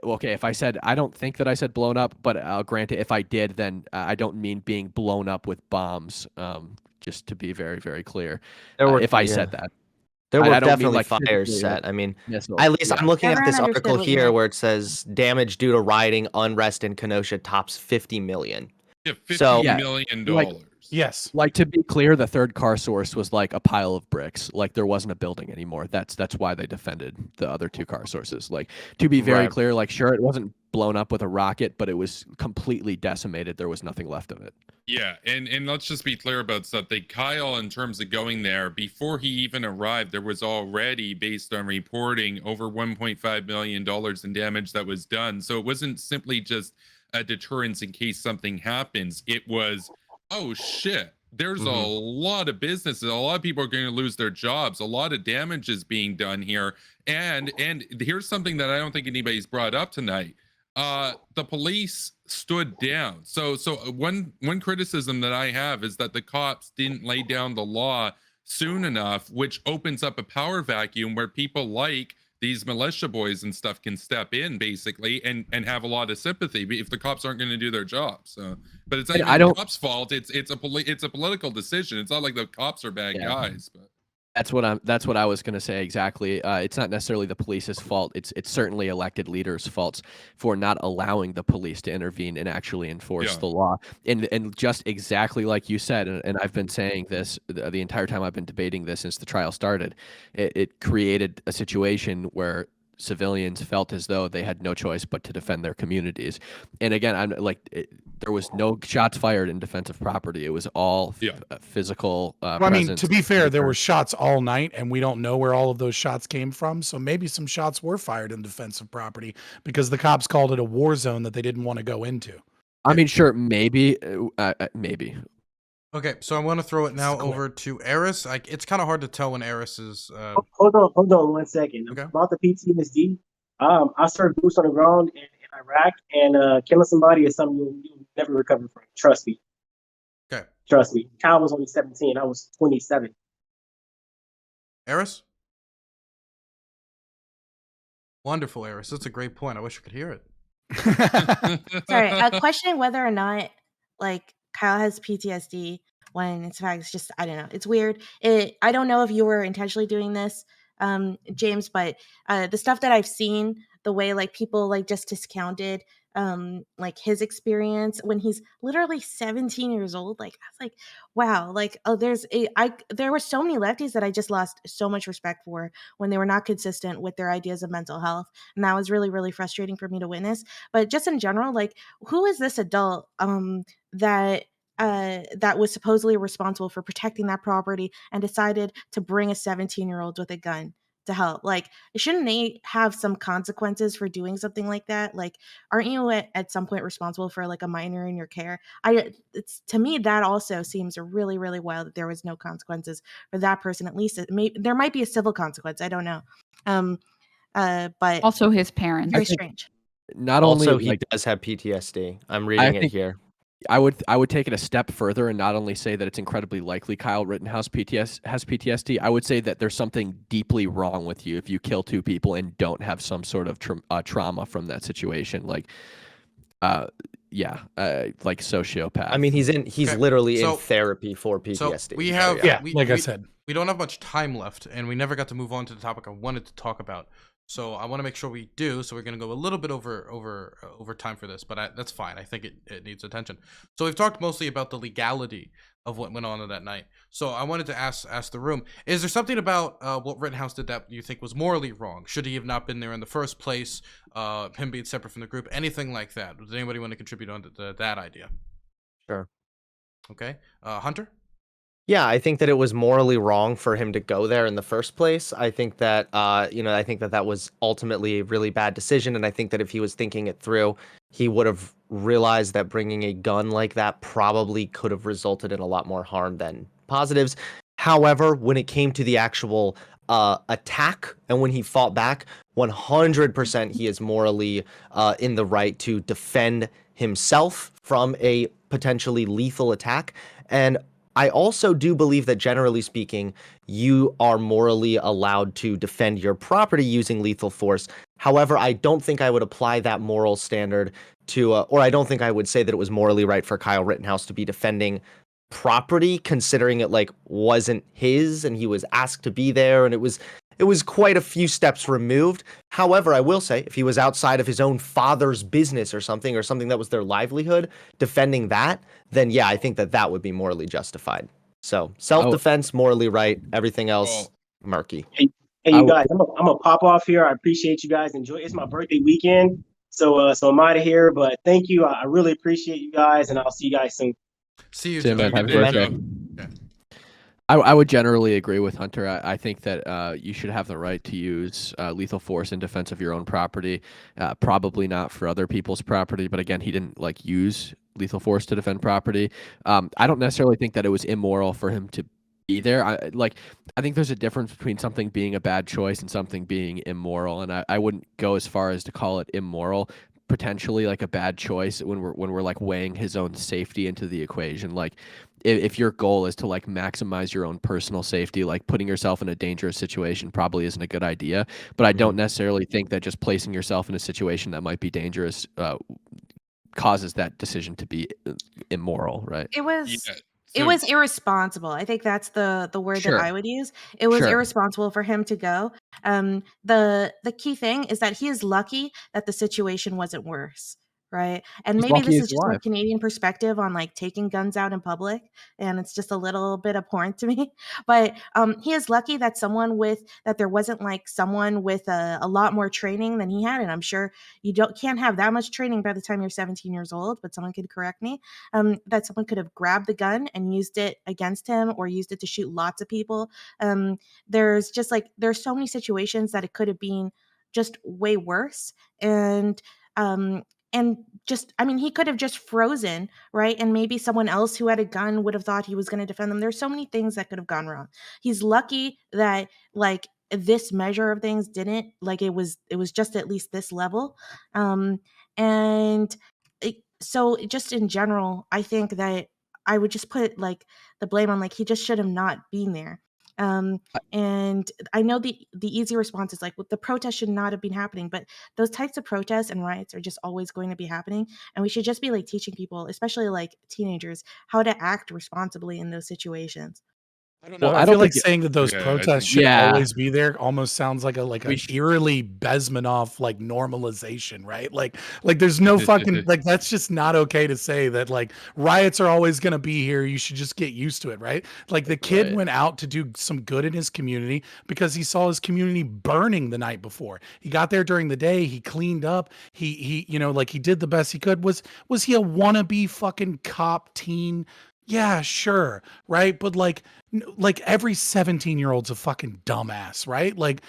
okay, if I said I don't think that I said blown up, but I'll grant it. If I did, then I don't mean being blown up with bombs. Just to be very very clear, if I said that. There were I don't mean, definitely like, fires physically, set. like, I mean, missiles. at least Yeah. I'm looking at Everyone this understood article what you here meant. where it says damage due to rioting, unrest in Kenosha tops 50 million. Yeah, $50 So- million. like- Yes. Like, to be clear, the third car source was like a pile of bricks. Like, there wasn't a building anymore. That's why they defended the other 2 car sources. Like, to be very Right. clear, like, sure, it wasn't blown up with a rocket, but it was completely decimated. There was nothing left of it. Yeah, and let's just be clear about something. Kyle, in terms of going there, before he even arrived, there was already, based on reporting, over $1.5 million in damage that was done. So it wasn't simply just a deterrence in case something happens. It was, oh shit, there's a lot of businesses, a lot of people are going to lose their jobs, a lot of damage is being done here. And here's something that I don't think anybody's brought up tonight. The police stood down. So one criticism that I have is that the cops didn't lay down the law soon enough, which opens up a power vacuum where people like these militia boys and stuff can step in basically and have a lot of sympathy if the cops aren't going to do their job. So, but it's not even the cops' fault. It's a political decision. It's not like the cops are bad guys, but. That's what I was going to say exactly. It's not necessarily the police's fault. It's certainly elected leaders' faults for not allowing the police to intervene and actually enforce the law. And just exactly like you said, and I've been saying this the entire time I've been debating this since the trial started, it created a situation where civilians felt as though they had no choice but to defend their communities. And again, I'm like, there was no shots fired in defense of property. It was all physical. Well, I mean, to be fair, there were shots all night, and we don't know where all of those shots came from. So maybe some shots were fired in defense of property because the cops called it a war zone that they didn't want to go into. I mean, sure, maybe, maybe. Okay, so I want to throw it now over to Eris. It's kind of hard to tell when Eris is. Hold on 1 second. Okay. About the PTSD, I served boots on the ground in Iraq, and killing somebody is something you never recover from. Trust me. Okay. Trust me. Kyle was only 17. I was 27. Eris? Wonderful, Eris. That's a great point. I wish I could hear it. Sorry, questioning whether or not like Kyle has PTSD when in fact it's just, I don't know, it's weird. I don't know if you were intentionally doing this, James, but the stuff that I've seen, the way like people like just discounted like his experience when he's literally 17 years old, like I was like, wow, like there were so many lefties that I just lost so much respect for when they were not consistent with their ideas of mental health, and that was really really frustrating for me to witness. But just in general, like, who is this adult that was supposedly responsible for protecting that property and decided to bring a 17-year-old with a gun to help? Like, shouldn't they have some consequences for doing something like that? Like, aren't you at some point responsible for like a minor in your care? It's, to me, that also seems really really wild that there was no consequences for that person. At least there might be a civil consequence, I don't know. But Also his parents. very strange. Not Also, only he like, does have PTSD. I'm reading it think- here. I would take it a step further and not only say that it's incredibly likely Kyle Rittenhouse has PTSD. I would say that there's something deeply wrong with you if you kill 2 people and don't have some sort of trauma from that situation. Like, like sociopath. I mean, he's Okay, literally so- in therapy for PTSD. So we have, Yeah, we, like I we- said. we don't have much time left, and we never got to move on to the topic I wanted to talk about. So I want to make sure we do. So we're going to go a little bit over time for this, but that's fine. I think it needs attention. So we've talked mostly about the legality of what went on that night. So I wanted to ask the room: is there something about what Rittenhouse did that you think was morally wrong? Should he have not been there in the first place? Him being separate from the group, anything like that? Does anybody want to contribute on to that idea? Sure. Okay, Hunter. Yeah, I think that it was morally wrong for him to go there in the first place. I think that, I think that was ultimately a really bad decision. And I think that if he was thinking it through, he would have realized that bringing a gun like that probably could have resulted in a lot more harm than positives. However, when it came to the actual attack and when he fought back, 100% he is morally in the right to defend himself from a potentially lethal attack. And I also do believe that, generally speaking, you are morally allowed to defend your property using lethal force. However, I don't think I would apply that moral standard to, or I don't think I would say that it was morally right for Kyle Rittenhouse to be defending property, considering it like wasn't his and he was asked to be there, and it was quite a few steps removed. However, I will say, if he was outside of his own father's business or something that was their livelihood, defending that, then yeah, I think that would be morally justified. So self-defense, morally right. Everything else, murky. Hey, you guys, I'm gonna pop off here. I appreciate you guys. Enjoy. It's my birthday weekend, so I'm out of here. But thank you. I really appreciate you guys, and I'll see you guys soon. See you, See you, Joe. man. Have a Good great day, day. Joe. I would generally agree with Hunter. I think that you should have the right to use lethal force in defense of your own property. Probably not for other people's property, but again, he didn't like use lethal force to defend property. I don't necessarily think that it was immoral for him to be there. I think there's a difference between something being a bad choice and something being immoral, and I wouldn't go as far as to call it immoral. Potentially like a bad choice when we're like weighing his own safety into the equation. Like if your goal is to like maximize your own personal safety, like putting yourself in a dangerous situation probably isn't a good idea. But I don't necessarily think that just placing yourself in a situation that might be dangerous causes that decision to be immoral, right? It was Yeah. it was irresponsible. I think that's the word Sure. that I would use. It was Sure. irresponsible for him to go. The key thing is that he is lucky that the situation wasn't worse, right? And He's maybe lucky this he's is just my alive. Canadian perspective on like taking guns out in public, and it's just a little bit abhorrent to me. But he is lucky that there wasn't like someone with a lot more training than he had, and I'm sure you can't have that much training by the time you're 17 years old. But someone could correct me. That someone could have grabbed the gun and used it against him or used it to shoot lots of people. There's so many situations that it could have been just way worse. And he could have just frozen, right? And maybe someone else who had a gun would have thought he was going to defend them. There's so many things that could have gone wrong. He's lucky that like this measure of things didn't, like it was just at least this level. So just in general, I think that I would just put like the blame on like he just should have not been there. And I know the easy response is like, well, the protest should not have been happening, but those types of protests and riots are just always going to be happening, and we should just be like teaching people, especially like teenagers, how to act responsibly in those situations. I don't know. Well, I I feel don't like think saying that those Yeah, I protests think- should Yeah. always be there almost sounds like a We sh- eerily Bezmanoff like normalization, right? Like there's no fucking like that's just not okay to say that like riots are always gonna be here. You should just get used to it, right? Like the kid Right. went out to do some good in his community because he saw his community burning the night before. He got there during the day. He cleaned up. He like he did the best he could. Was he a wannabe fucking cop teen? Yeah, sure, right? But like every 17-year-old's a fucking dumbass, right? Like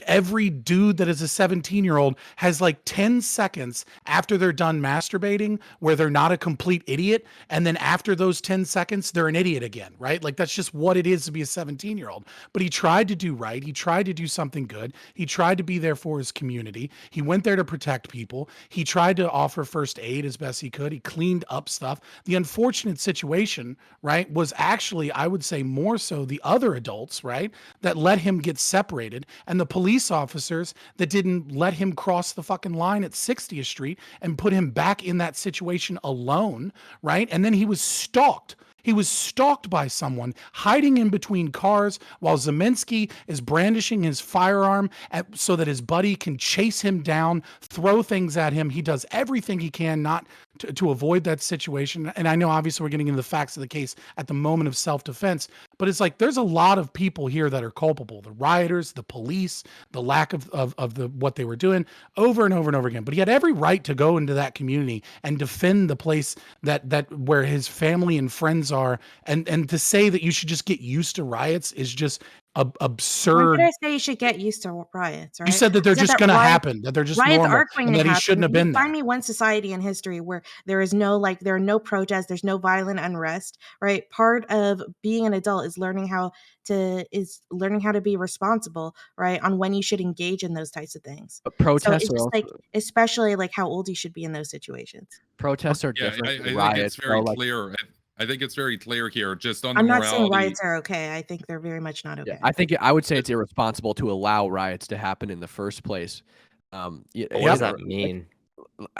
every dude that is a 17-year-old has like 10 seconds after they're done masturbating where they're not a complete idiot, and then after those 10 seconds they're an idiot again, right? Like that's just what it is to be a 17-year-old. But he tried to do right. He tried to do something good. He tried to be there for his community. He went there to protect people. He tried to offer first aid as best he could. He cleaned up stuff. The unfortunate situation, right, was actually, I would say, more so the other adults, right, that let him get separated, and the police officers that didn't let him cross the fucking line at 60th Street and put him back in that situation alone, right? And then he was stalked. He was stalked by someone hiding in between cars while Zeminski is brandishing his firearm so that his buddy can chase him down, throw things at him. He does everything he can not to avoid that situation. And I know obviously we're getting into the facts of the case at the moment of self-defense, but it's like there's a lot of people here that are culpable. The rioters, the police, the lack of the what they were doing over and over and over again. But he had every right to go into that community and defend the place that where his family and friends are. And to say that you should just get used to riots is just When absurd. did I say you should get used to riots, right? You said that they're I said just that going to riots- happen, that they're just Riots normal, are going and to that he happen. shouldn't have been there. Find me one society in history where there is no there are no protests, there's no violent unrest, right? Part of being an adult is learning how to be responsible, right? On when you should engage in those types of things. But So protests it's are just also especially how old you should be in those situations. protests are Yeah, different I than think riots. it's very Like, clear. I think it's very clear here, just on the I'm not saying morality. riots are okay. I think they're very much not yeah, okay. I would say it's irresponsible to allow riots to happen in the first place. What does that mean?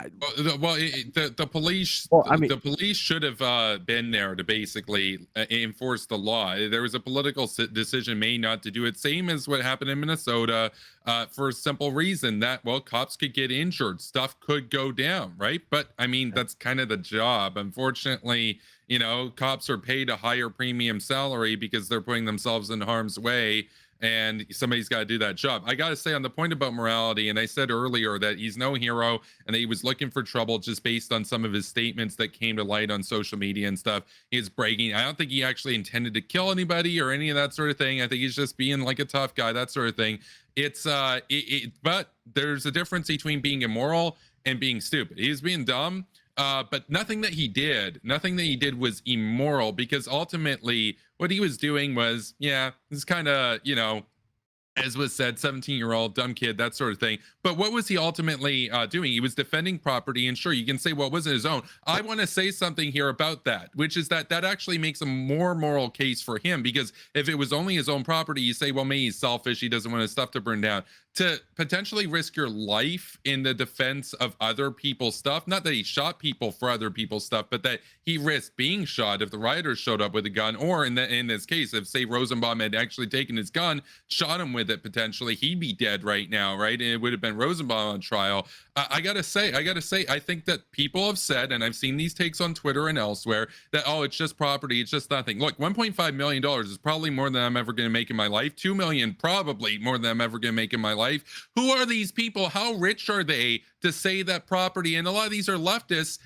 The police, Well, I mean- the police should have been there to basically enforce the law. There was a political decision made not to do it. Same as what happened in Minnesota, for a simple reason that, well, cops could get injured, stuff could go down, right? But I mean, that's kind of the job. Unfortunately, you know, cops are paid a higher premium salary because they're putting themselves in harm's way, and somebody's got to do that job. I got to say, on the point about morality, and I said earlier that he's no hero and that he was looking for trouble just based on some of his statements that came to light on social media and stuff. He's bragging. I don't think he actually intended to kill anybody or any of that sort of thing. I think he's just being like a tough guy, that sort of thing. It's but there's a difference between being immoral and being stupid. He's being dumb. But nothing that he did was immoral, because ultimately what he was doing was, yeah, it's kind of, you know, as was said, 17-year-old dumb kid, that sort of thing. But what was he ultimately doing? He was defending property, and sure, you can say, well, it wasn't his own. I want to say something here about that, which is that actually makes a more moral case for him, because if it was only his own property, you say, well, maybe he's selfish, he doesn't want his stuff to burn down. To potentially risk your life in the defense of other people's stuff, not that he shot people for other people's stuff, but that he risked being shot if the rioters showed up with a gun, or in this case, if, say, Rosenbaum had actually taken his gun, shot him with it, potentially he'd be dead right now, right? And it would have been Rosenbaum on trial. I gotta say, I think that people have said, and I've seen these takes on Twitter and elsewhere, that, oh, it's just property, it's just nothing. Look, $1.5 million is probably more than I'm ever going to make in my life. $2 million, probably more than I'm ever going to make in my life. Who are these people? How rich are they to say that property? And a lot of these are leftists.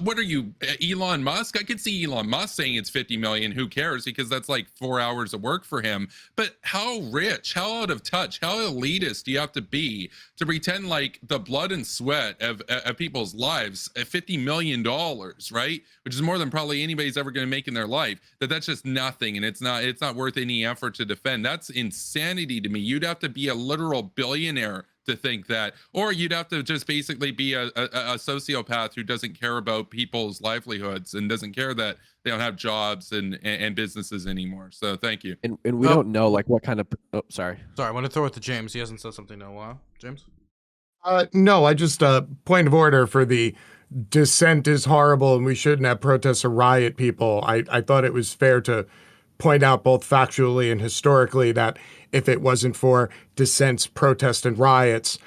What are you, Elon Musk? I could see Elon Musk saying it's 50 million. Who cares? Because that's like 4 hours of work for him. But how rich, how out of touch, how elitist do you have to be to pretend like the blood and sweat of people's lives, $50 million, right? Which is more than probably anybody's ever going to make in their life. That's just nothing, and it's not worth any effort to defend. That's insanity to me. You'd have to be a literal billionaire to think that, or you'd have to just basically be a sociopath who doesn't care about people's livelihoods and doesn't care that they don't have jobs and businesses anymore. So thank you. And we don't know like what kind of sorry, I want to throw it to James. He hasn't said something in a while. James? No, I just point of order for the dissent is horrible and we shouldn't have protests or riot people. I thought it was fair to point out both factually and historically that if it wasn't for dissents, protests, and riots,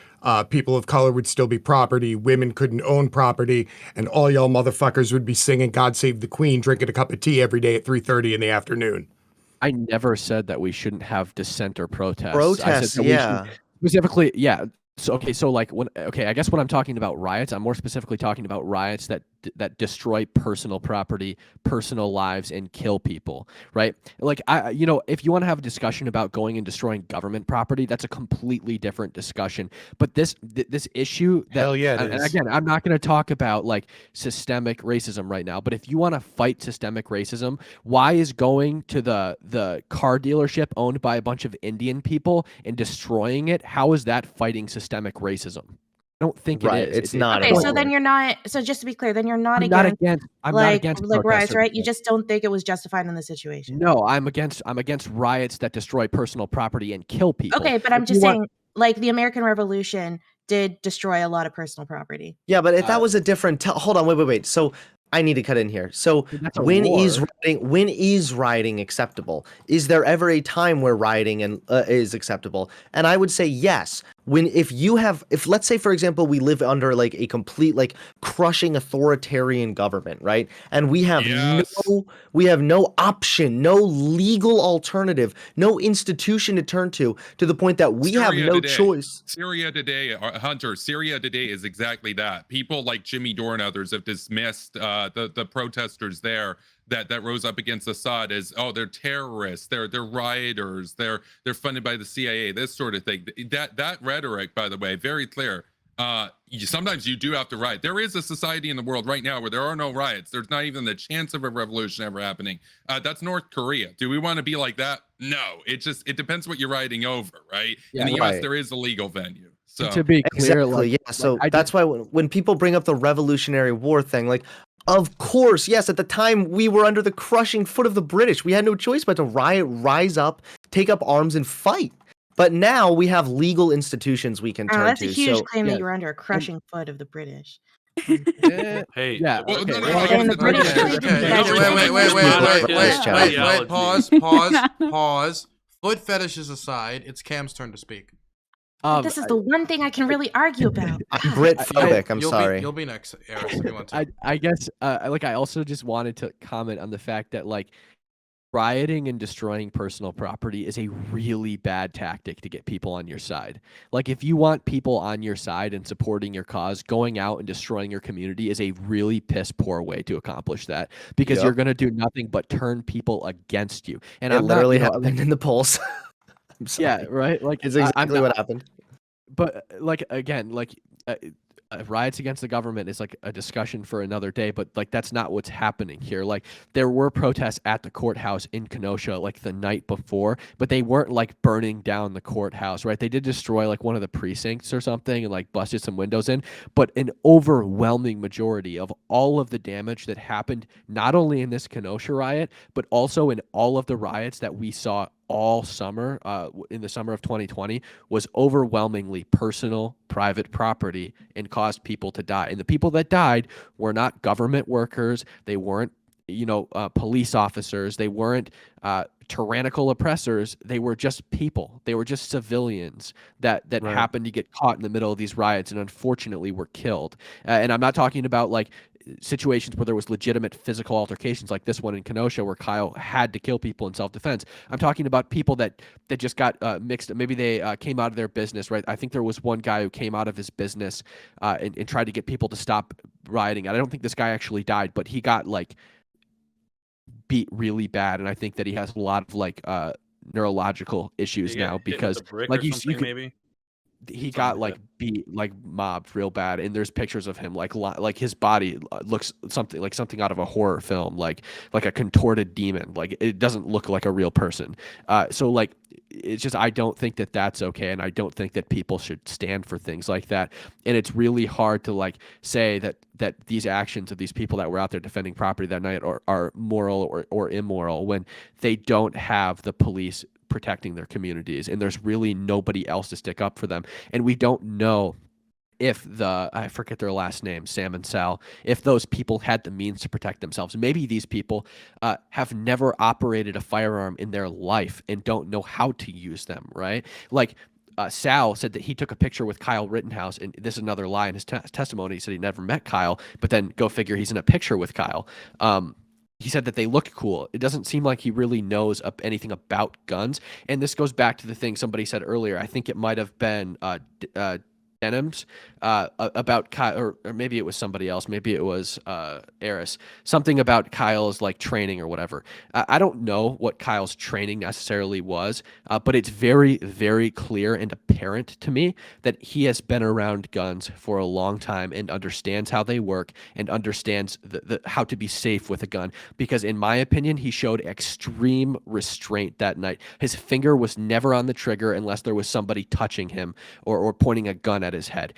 people of color would still be property, women couldn't own property, and all y'all motherfuckers would be singing God Save the Queen, drinking a cup of tea every day at 3:30 in the afternoon. I never said that we shouldn't have dissent or protests. Protests, yeah. Specifically, yeah. So I guess when I'm talking about riots, I'm more specifically talking about riots that destroy personal property, personal lives, and kill people, right? Like, if you want to have a discussion about going and destroying government property, that's a completely different discussion. But this issue that, Hell yeah, it and is. again, I'm not going to talk about like systemic racism right now, but if you want to fight systemic racism, why is going to the car dealership owned by a bunch of Indian people and destroying it, how is that fighting systemic racism? I don't think Right, it is. it's not Okay, at so all. then you're not. So just to be clear, then you're not I'm not against against. I'm like not against riots, protests or right? You dissent. just don't think it was justified in the situation. No, I'm against riots that destroy personal property and kill people. Okay, but I'm If you just want- saying, like the American Revolution did destroy a lot of personal property. Yeah, but if that was a different hold on, wait. So I need to cut in here. So That's a when war. is rioting acceptable? Is there ever a time where rioting is acceptable? And I would say yes. If let's say, for example, we live under like a complete like crushing authoritarian government, right? And we have no option, no legal alternative, no institution to turn to the point that we have no choice. Syria today, Hunter, Syria today is exactly that. People like Jimmy Dore and others have dismissed the protesters there. that rose up against Assad as, oh, they're terrorists, they're rioters, they're funded by the CIA, this sort of thing. That rhetoric, by the way, very clear. Sometimes you do have to riot. There is a society in the world right now where there are no riots. There's not even the chance of a revolution ever happening. That's North Korea. Do we want to be like that? No. It depends what you're rioting over, right? Yeah, in the US, right. there is a legal venue. So To be clear, Exactly. like, Yeah. So I that's why when people bring up the Revolutionary War thing, like, of course, yes, at the time we were under the crushing foot of the British. We had no choice but to riot, rise up, take up arms, and fight. But now we have legal institutions we can turn That's to. a huge So claim yeah. that you were under a crushing foot of the British. Eh, Hey, yeah, Well, okay. no, no, well, I no, guess And the no, British okay, really didn't Okay, get wait. it. Pause. Foot fetishes aside, it's Cam's turn to speak. This is the one thing I can really argue about. I'm Brit phobic. I'm You'll sorry. You'll be next, Eris, if you want to. I guess like I also just wanted to comment on the fact that like rioting and destroying personal property is a really bad tactic to get people on your side. Like if you want people on your side and supporting your cause, going out and destroying your community is a really piss poor way to accomplish that, because Yep. you're going to do nothing but turn people against you. And It I'm not, literally you know, happened in the polls. I'm sorry. yeah, right. Like It's I'm exactly not, what happened. but like again, like riots against the government is like a discussion for another day, but like that's not what's happening here. Like there were protests at the courthouse in Kenosha like the night before, but they weren't like burning down the courthouse, right? They did destroy like one of the precincts or something and like busted some windows in, but an overwhelming majority of all of the damage that happened, not only in this Kenosha riot, but also in all of the riots that we saw all summer in the summer of 2020, was overwhelmingly personal, private property and caused people to die. And the people that died were not government workers. They weren't, police officers. They weren't tyrannical oppressors. They were just people. They were just civilians that Right. happened to get caught in the middle of these riots and unfortunately were killed. And I'm not talking about like situations where there was legitimate physical altercations like this one in Kenosha where Kyle had to kill people in self-defense. I'm talking about people that just got mixed. Maybe they came out of their business, right? I think there was one guy who came out of his business and tried to get people to stop rioting. I don't think this guy actually died, but he got like beat really bad. And I think that he has a lot of like neurological issues now because like you could, maybe he got like beat, like mobbed real bad, and there's pictures of him like his body looks something out of a horror film, like a contorted demon. Like it doesn't look like a real person. So like it's just, I don't think that that's okay, and I don't think that people should stand for things like that. And it's really hard to like say that these actions of these people that were out there defending property that night are moral or immoral when they don't have the police protecting their communities, and there's really nobody else to stick up for them. And we don't know if I forget their last name, Sam and Sal, if those people had the means to protect themselves. Maybe these people have never operated a firearm in their life and don't know how to use them, right? Like Sal said that he took a picture with Kyle Rittenhouse, and this is another lie in his testimony. He said he never met Kyle, but then go figure, he's in a picture with Kyle. He said that they looked cool. It doesn't seem like he really knows anything about guns. And this goes back to the thing somebody said earlier. I think it might have been Denims about Kyle, or maybe it was somebody else. Maybe it was Eris. Something about Kyle's like training or whatever. I don't know what Kyle's training necessarily was, but it's very, very clear and apparent to me that he has been around guns for a long time and understands how they work and understands how to be safe with a gun. Because in my opinion, he showed extreme restraint that night. His finger was never on the trigger unless there was somebody touching him or pointing a gun at his head.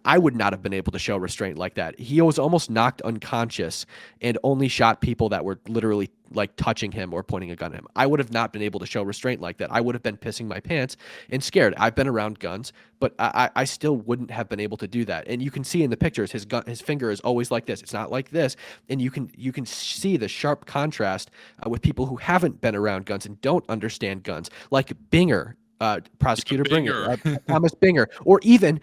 I would not have been able to show restraint like that. He was almost knocked unconscious and only shot people that were literally like touching him or pointing a gun at him. I would have not been able to show restraint like that. I would have been pissing my pants and scared. I've been around guns, but I still wouldn't have been able to do that. And you can see in the pictures, his finger is always like this. It's not like this. And you can see the sharp contrast with people who haven't been around guns and don't understand guns, like Binger. Prosecutor Binger, Thomas Binger, or even,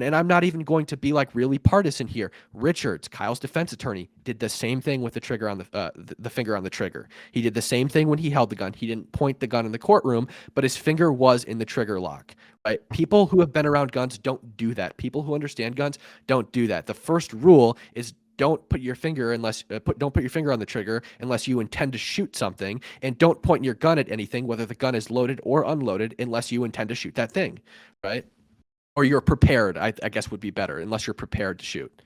and I'm not even going to be like really partisan here. Richards, Kyle's defense attorney, did the same thing with the trigger on the finger on the trigger. He did the same thing when he held the gun. He didn't point the gun in the courtroom, but his finger was in the trigger lock. Right? People who have been around guns don't do that. People who understand guns don't do that. The first rule is don't put your finger unless don't put your finger on the trigger unless you intend to shoot something, and don't point your gun at anything, whether the gun is loaded or unloaded, unless you intend to shoot that thing, right? Or you're prepared, I guess would be better, unless you're prepared to shoot.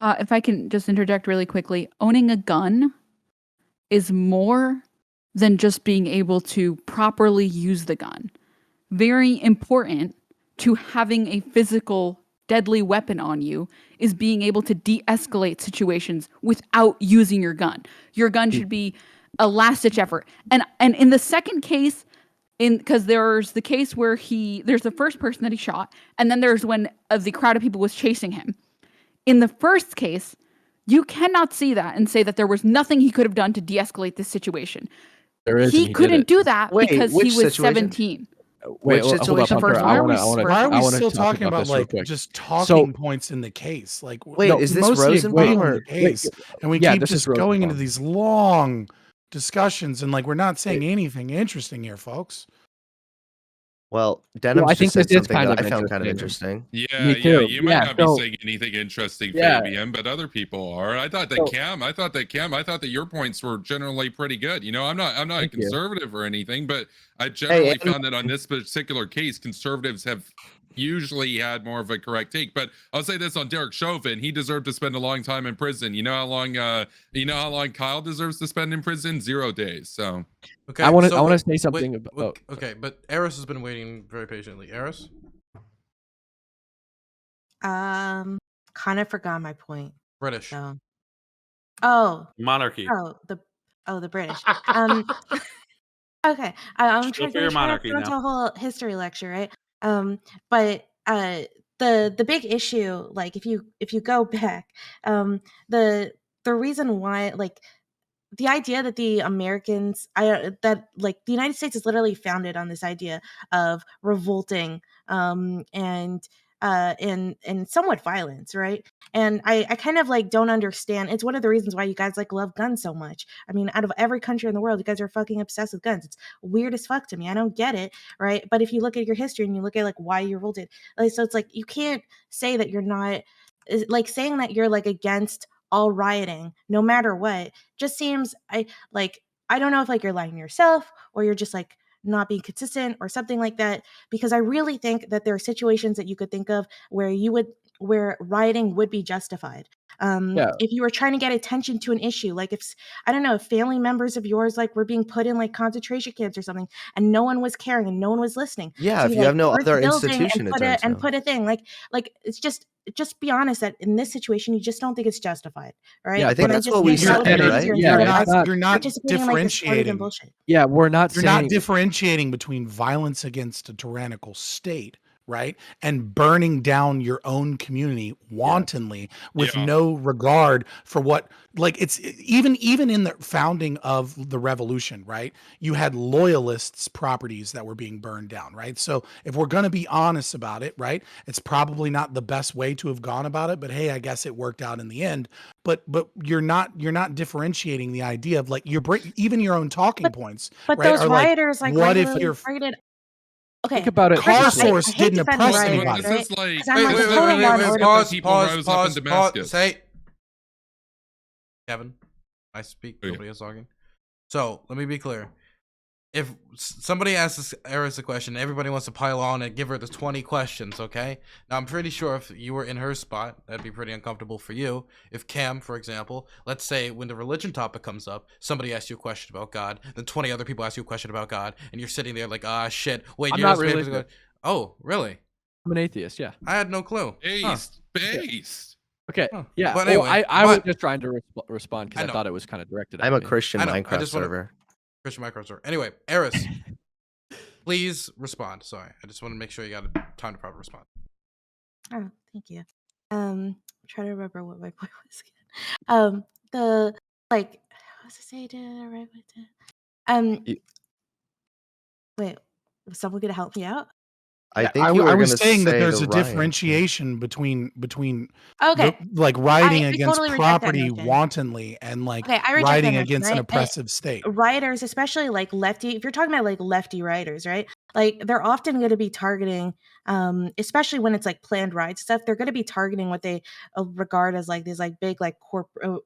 If I can just interject really quickly, owning a gun is more than just being able to properly use the gun. Very important to having a physical deadly weapon on you is being able to de-escalate situations without using your gun. Your gun should be a last-ditch effort. And in the second case, because there's the case where there's the first person that he shot, and then there's when the crowd of people was chasing him. In the first case, you cannot see that and say that there was nothing he could have done to de-escalate this situation. He couldn't do that because he was 17. Wait, Which situation? Why are we still talking about like just talking points in the case? Like, wait, is this Rosenbaum or case? And we keep just going into these long discussions, and like we're not saying anything interesting here, folks. Well, Denim, I think said this is something kind that of I found kind of interesting. Yeah, Me too. you might Yeah, not be so- saying anything interesting, Yeah. Fabian, but other people are. I thought that Cam, your points were generally pretty good. You know, I'm not a Thank you. conservative or anything, but I generally and- found that on this particular case, conservatives have usually had more of a correct take. But I'll say this on Derek Chauvin, he deserved to spend a long time in prison. You know how long Kyle deserves to spend in prison? 0 days. So Okay, I want to so say something about. Okay, but Eris has been waiting very patiently. Eris? Kind of forgot my point. British. So. Oh, Monarchy. the British. Okay, I'm Go trying for your monarchy to go now. into a whole history lecture, right? But the big issue, like if you go back, the reason why, like, the idea that the Americans, that like the United States is literally founded on this idea of revolting, and somewhat violence, right? And I kind of like don't understand. It's one of the reasons why you guys like love guns so much. I mean, out of every country in the world, you guys are fucking obsessed with guns. It's weird as fuck to me. I don't get it, right? But if you look at your history and you look at like why you revolted, like, so it's like you can't say that you're not, like saying that you're like against all rioting, no matter what, just seems I don't know if like you're lying to yourself or you're just like not being consistent or something like that, because I really think that there are situations that you could think of where rioting would be justified. If you were trying to get attention to an issue, like if I don't know, if family members of yours like were being put in like concentration camps or something and no one was caring and no one was listening. Yeah, so if you have no burnt other the building institution, and put a thing like it's just be honest that in this situation you just don't think it's justified, right? Yeah, I think And that's just what we think said, that right? You're not participating in, like, this partisan differentiating. bullshit. Yeah, we're not You're saying not differentiating between violence against a tyrannical state, right, and burning down your own community wantonly with no regard for what, like, it's even in the founding of the revolution, right, you had loyalists' properties that were being burned down, right? So if we're going to be honest about it, right, it's probably not the best way to have gone about it, but hey, I guess it worked out in the end. But you're not differentiating the idea of like even your own talking points, But right, those are rioters like what if regularly you're targeted. Okay, Think about it. Car first of all, source I hate didn't defending oppress rioters, anybody. This right? is like 'Cause I'm like total law and order. People rose up in Damascus. Say, Kevin, I speak. Nobody is talking. So let me be clear. If somebody asks Eris a question, everybody wants to pile on and give her the 20 questions, okay? Now, I'm pretty sure if you were in her spot, that'd be pretty uncomfortable for you. If Cam, for example, let's say when the religion topic comes up, somebody asks you a question about God, then 20 other people ask you a question about God, and you're sitting there like, ah, shit. Wait, I'm you're not really religious. Oh, really? I'm an atheist. Yeah. I had no clue. Based. Okay. Huh. Yeah. But Well, anyway, I was just trying to respond I because I know. thought it was kind of directed at I'm a me. Christian I know, I Minecraft just wanna- server. Christian Microserver. Anyway, Eris, please respond. Sorry, I just want to make sure you got time to properly respond. Oh, thank you. I'm trying to remember what my point was again. The like, what was I saying? Did I write it down? Wait, was someone gonna help me out? I think you were I was gonna saying that say there's the a riot. differentiation between Okay, like rioting I against totally reject that property notion. wantonly and like Okay, I reject rioting that notion, against an right? oppressive state. Rioters, especially like lefty, if you're talking about like lefty rioters, right? like they're often going to be targeting, especially when it's like planned ride stuff, they're going to be targeting what they regard as like these like big like corporate,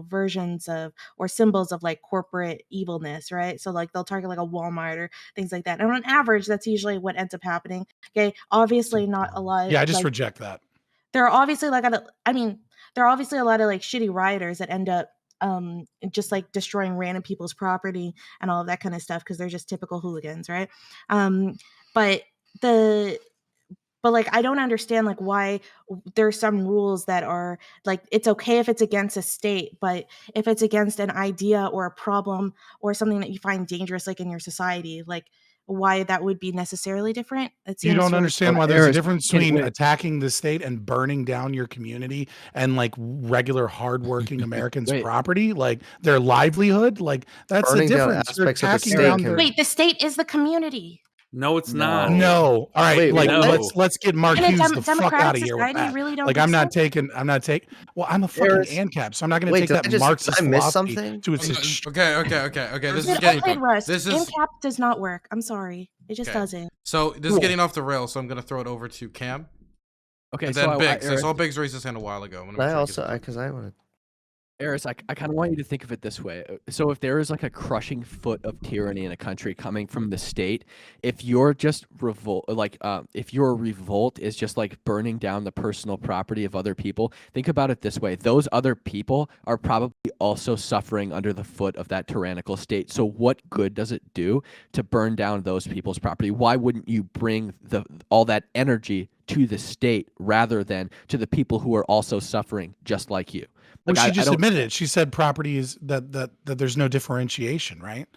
versions of or symbols of like corporate evilness, right? So like they'll target like a Walmart or things like that. And on average, that's usually what ends up happening. Okay, obviously not a lot. Yeah, I just like, reject that. there are obviously like there are obviously a lot of like shitty rioters that end up just like destroying random people's property and all of that kind of stuff because they're just typical hooligans, right? But the but like I don't understand like why there's some rules that are like it's okay if it's against a state, but if it's against an idea or a problem or something that you find dangerous like in your society, like why that would be necessarily different. It You seems don't really understand why silly. there's a Eris, difference can- between wait. attacking the state and burning down your community and like regular hardworking Americans' Wait. property, like their livelihood. Like that's Burning the down difference. You're aspects of the attacking state down can- their. Wait, the state is the community. No, it's No. not. No, all right. Wait, like no. let's get Mark In a Hughes the fuck democratic out of here with society, that. you really don't Like think I'm so? not taking. Well, I'm a fucking Eris- ANCAP, so I'm not going to Wait, take did that I just- Marxist did I miss philosophy something? to its Okay. This is Dude, getting okay, Russ, this is ANCAP does not work. I'm sorry. It just Okay. doesn't. so this is getting off the rails. So I'm gonna throw it over to Cam. Okay, And so then Biggz. I Eris, saw Biggz raise his hand a while ago. I'm gonna make I sure he gets also, his turn. because I want to. Eris, I kind of want you to think of it this way. So if there is like a crushing foot of tyranny in a country coming from the state, if you're just if your revolt is just like burning down the personal property of other people, think about it this way. Those other people are probably also suffering under the foot of that tyrannical state. So what good does it do to burn down those people's property? Why wouldn't you bring all that energy to the state rather than to the people who are also suffering just like you? Well, Like, she I just don't- admitted it. She said property is that there's no differentiation, right?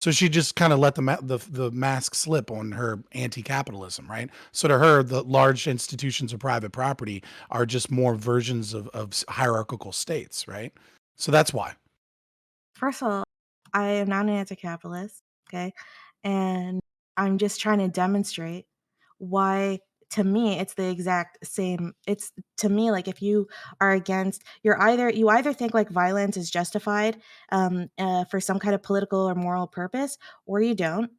So she just kind of let the mask slip on her anti-capitalism, right? So to her, the large institutions of private property are just more versions of hierarchical states, right? So that's why. First of all, I am not an anti-capitalist, okay? And I'm just trying to demonstrate why, to me, it's the exact same. It's to me like if you are against, you either think like violence is justified for some kind of political or moral purpose, or you don't.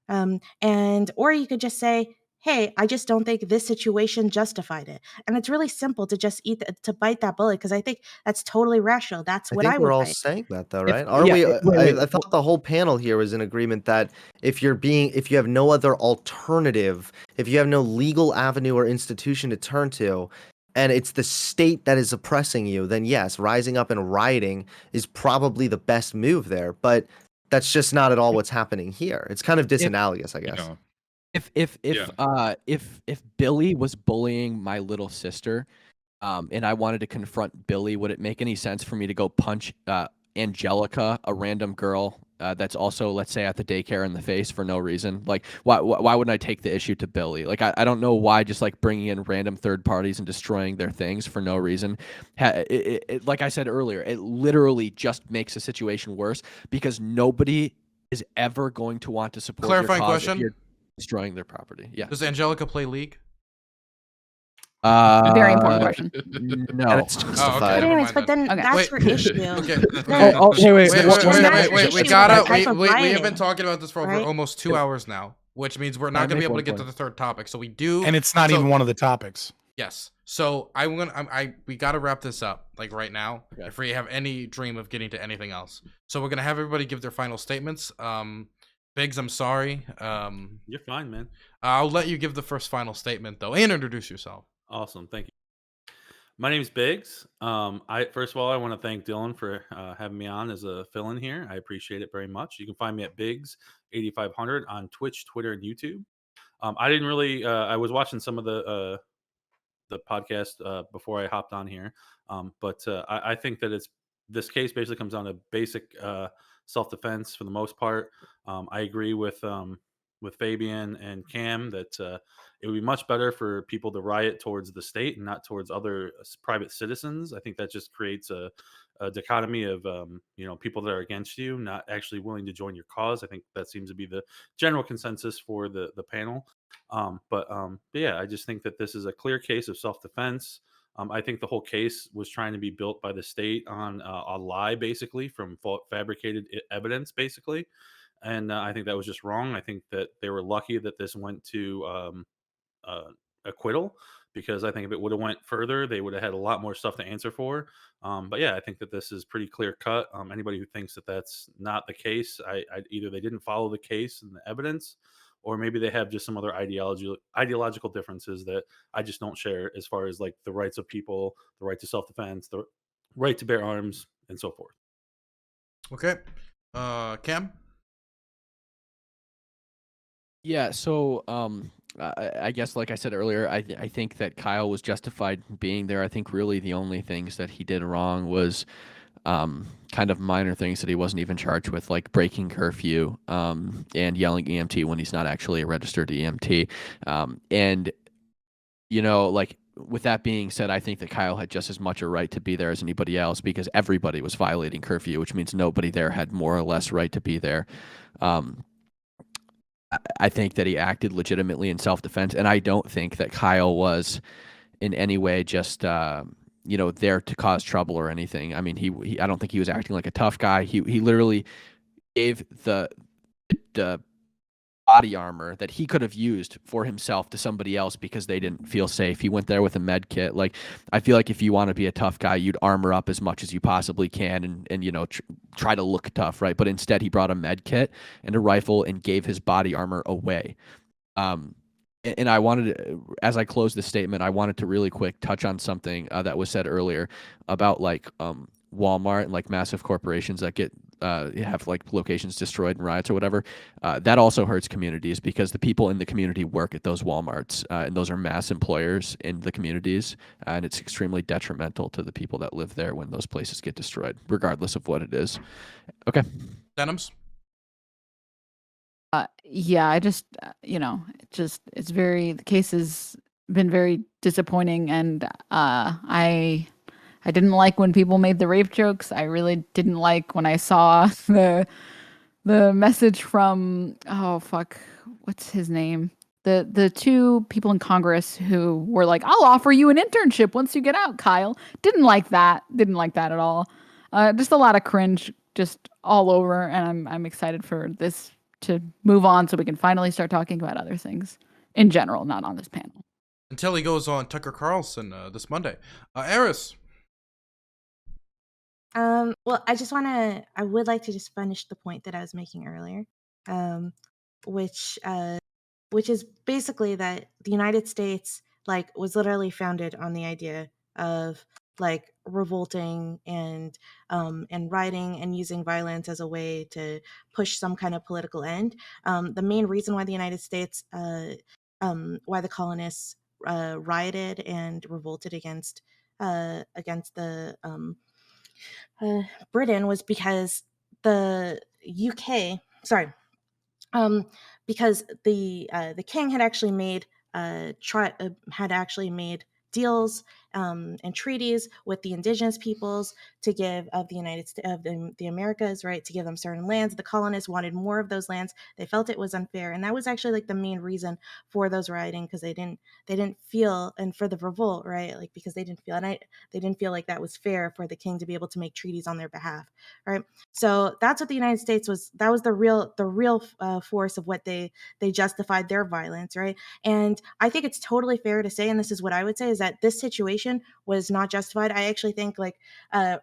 Or you could just say, hey, I just don't think this situation justified it. And it's really simple to just to bite that bullet because I think that's totally rational. That's I what think I we're would all write. saying that though, If- right? Are yeah, we? wait, I thought the whole panel here was in agreement that if you have no other alternative, if you have no legal avenue or institution to turn to, and it's the state that is oppressing you, then yes, rising up and rioting is probably the best move there. But that's just not at all what's happening here. It's kind of disanalogous, I guess. If Billy was bullying my little sister, and I wanted to confront Billy, would it make any sense for me to go punch Angelica, a random girl that's also, let's say, at the daycare in the face for no reason? Like, why wouldn't I take the issue to Billy? Like, I don't know why just like bringing in random third parties and destroying their things for no reason. Like I said earlier, it literally just makes the situation worse because nobody is ever going to want to support Clarifying your cause question? if you're destroying their property. Yeah. Does Angelica play League? Very important question. No. And it's Oh, okay. justified. Never Anyways, mind but then. then Okay. that's Wait. your issue. Okay. Wait. We We gotta. We've been talking about this for over right? almost 2 hours now, which means we're Can I not gonna be make able to one get to point? the third topic. So we do, And it's not so- even one of the topics. Yes. So we gotta wrap this up like right now. Okay. If we have any dream of getting to anything else, so we're gonna have everybody give their final statements. Biggz, I'm sorry. You're fine, man. I'll let you give the first final statement though, and introduce yourself. Awesome. Thank you. My name's Biggz. First of all, I want to thank Dylan for having me on as a fill-in here. I appreciate it very much. You can find me at Biggz8500 on Twitch, Twitter, and YouTube. I didn't really. I was watching some of the podcast before I hopped on here, but I think that this case basically comes down to basic self-defense for the most part. I agree with Fabian and Cam that it would be much better for people to riot towards the state and not towards other private citizens. I think that just creates a dichotomy of people that are against you, not actually willing to join your cause. I think that seems to be the general consensus for the panel. But yeah, I just think that this is a clear case of self-defense. I think the whole case was trying to be built by the state on a lie, basically, from fabricated evidence, basically. and I think that was just wrong. I think that they were lucky that this went to uh, acquittal, because I think if it would have went further, they would have had a lot more stuff to answer for. But yeah, I think that this is pretty clear cut. Anybody who thinks that that's not the case, either they didn't follow the case and the evidence, or maybe they have just some other ideological differences that I just don't share, as far as like the rights of people, the right to self defense, the right to bear arms, and so forth. Okay. Cam? Yeah, so I guess, like I said earlier, I think that Kyle was justified being there. I think really the only things that he did wrong was kind of minor things that he wasn't even charged with, like breaking curfew and yelling EMT when he's not actually a registered EMT. And, you know, like, with that being said, I think that Kyle had just as much a right to be there as anybody else, because everybody was violating curfew, which means nobody there had more or less right to be there. I think that he acted legitimately in self-defense, and I don't think that Kyle was in any way just you know, there to cause trouble or anything. I mean, I don't think he was acting like a tough guy. He literally gave the body armor that he could have used for himself to somebody else because they didn't feel safe. He went there with a med kit. Like, I feel like if you want to be a tough guy, you'd armor up as much as you possibly can and you know, try to look tough, right? But instead he brought a med kit and a rifle and gave his body armor away. And I wanted to, as I close this statement, I wanted to really quick touch on something that was said earlier about like Walmart and like massive corporations that get have like locations destroyed in riots or whatever. That also hurts communities, because the people in the community work at those Walmarts, and those are mass employers in the communities, and it's extremely detrimental to the people that live there when those places get destroyed, regardless of what it is. Okay. Denims? Yeah, I just, you know, the case has been very disappointing, and I didn't like when people made the rape jokes. I really didn't like when I saw the message from, oh fuck, what's his name? The two people in Congress who were like, "I'll offer you an internship once you get out, Kyle." Didn't like that. Didn't like that at all. Just a lot of cringe, just all over, and I'm excited for this to move on so we can finally start talking about other things in general, not on this panel. Until he goes on Tucker Carlson this Monday. Eris? Well, I would like to just finish the point that I was making earlier, which is basically that the United States like was literally founded on the idea of like revolting and rioting and using violence as a way to push some kind of political end. The main reason why the United States, why the colonists rioted and revolted against the Britain was because the UK, sorry, because the king had actually made deals and treaties with the indigenous peoples to give of the United States of the Americas, right, to give them certain lands. The colonists wanted more of those lands. They felt it was unfair, and that was actually like the main reason for those rioting, because they didn't feel, and for the revolt, right, like because they didn't feel like that was fair for the king to be able to make treaties on their behalf, right? So that's what the United States was. That was the real force of what they justified their violence, right? And I think it's totally fair to say, and this is what I would say, is that this situation was not justified. I actually think like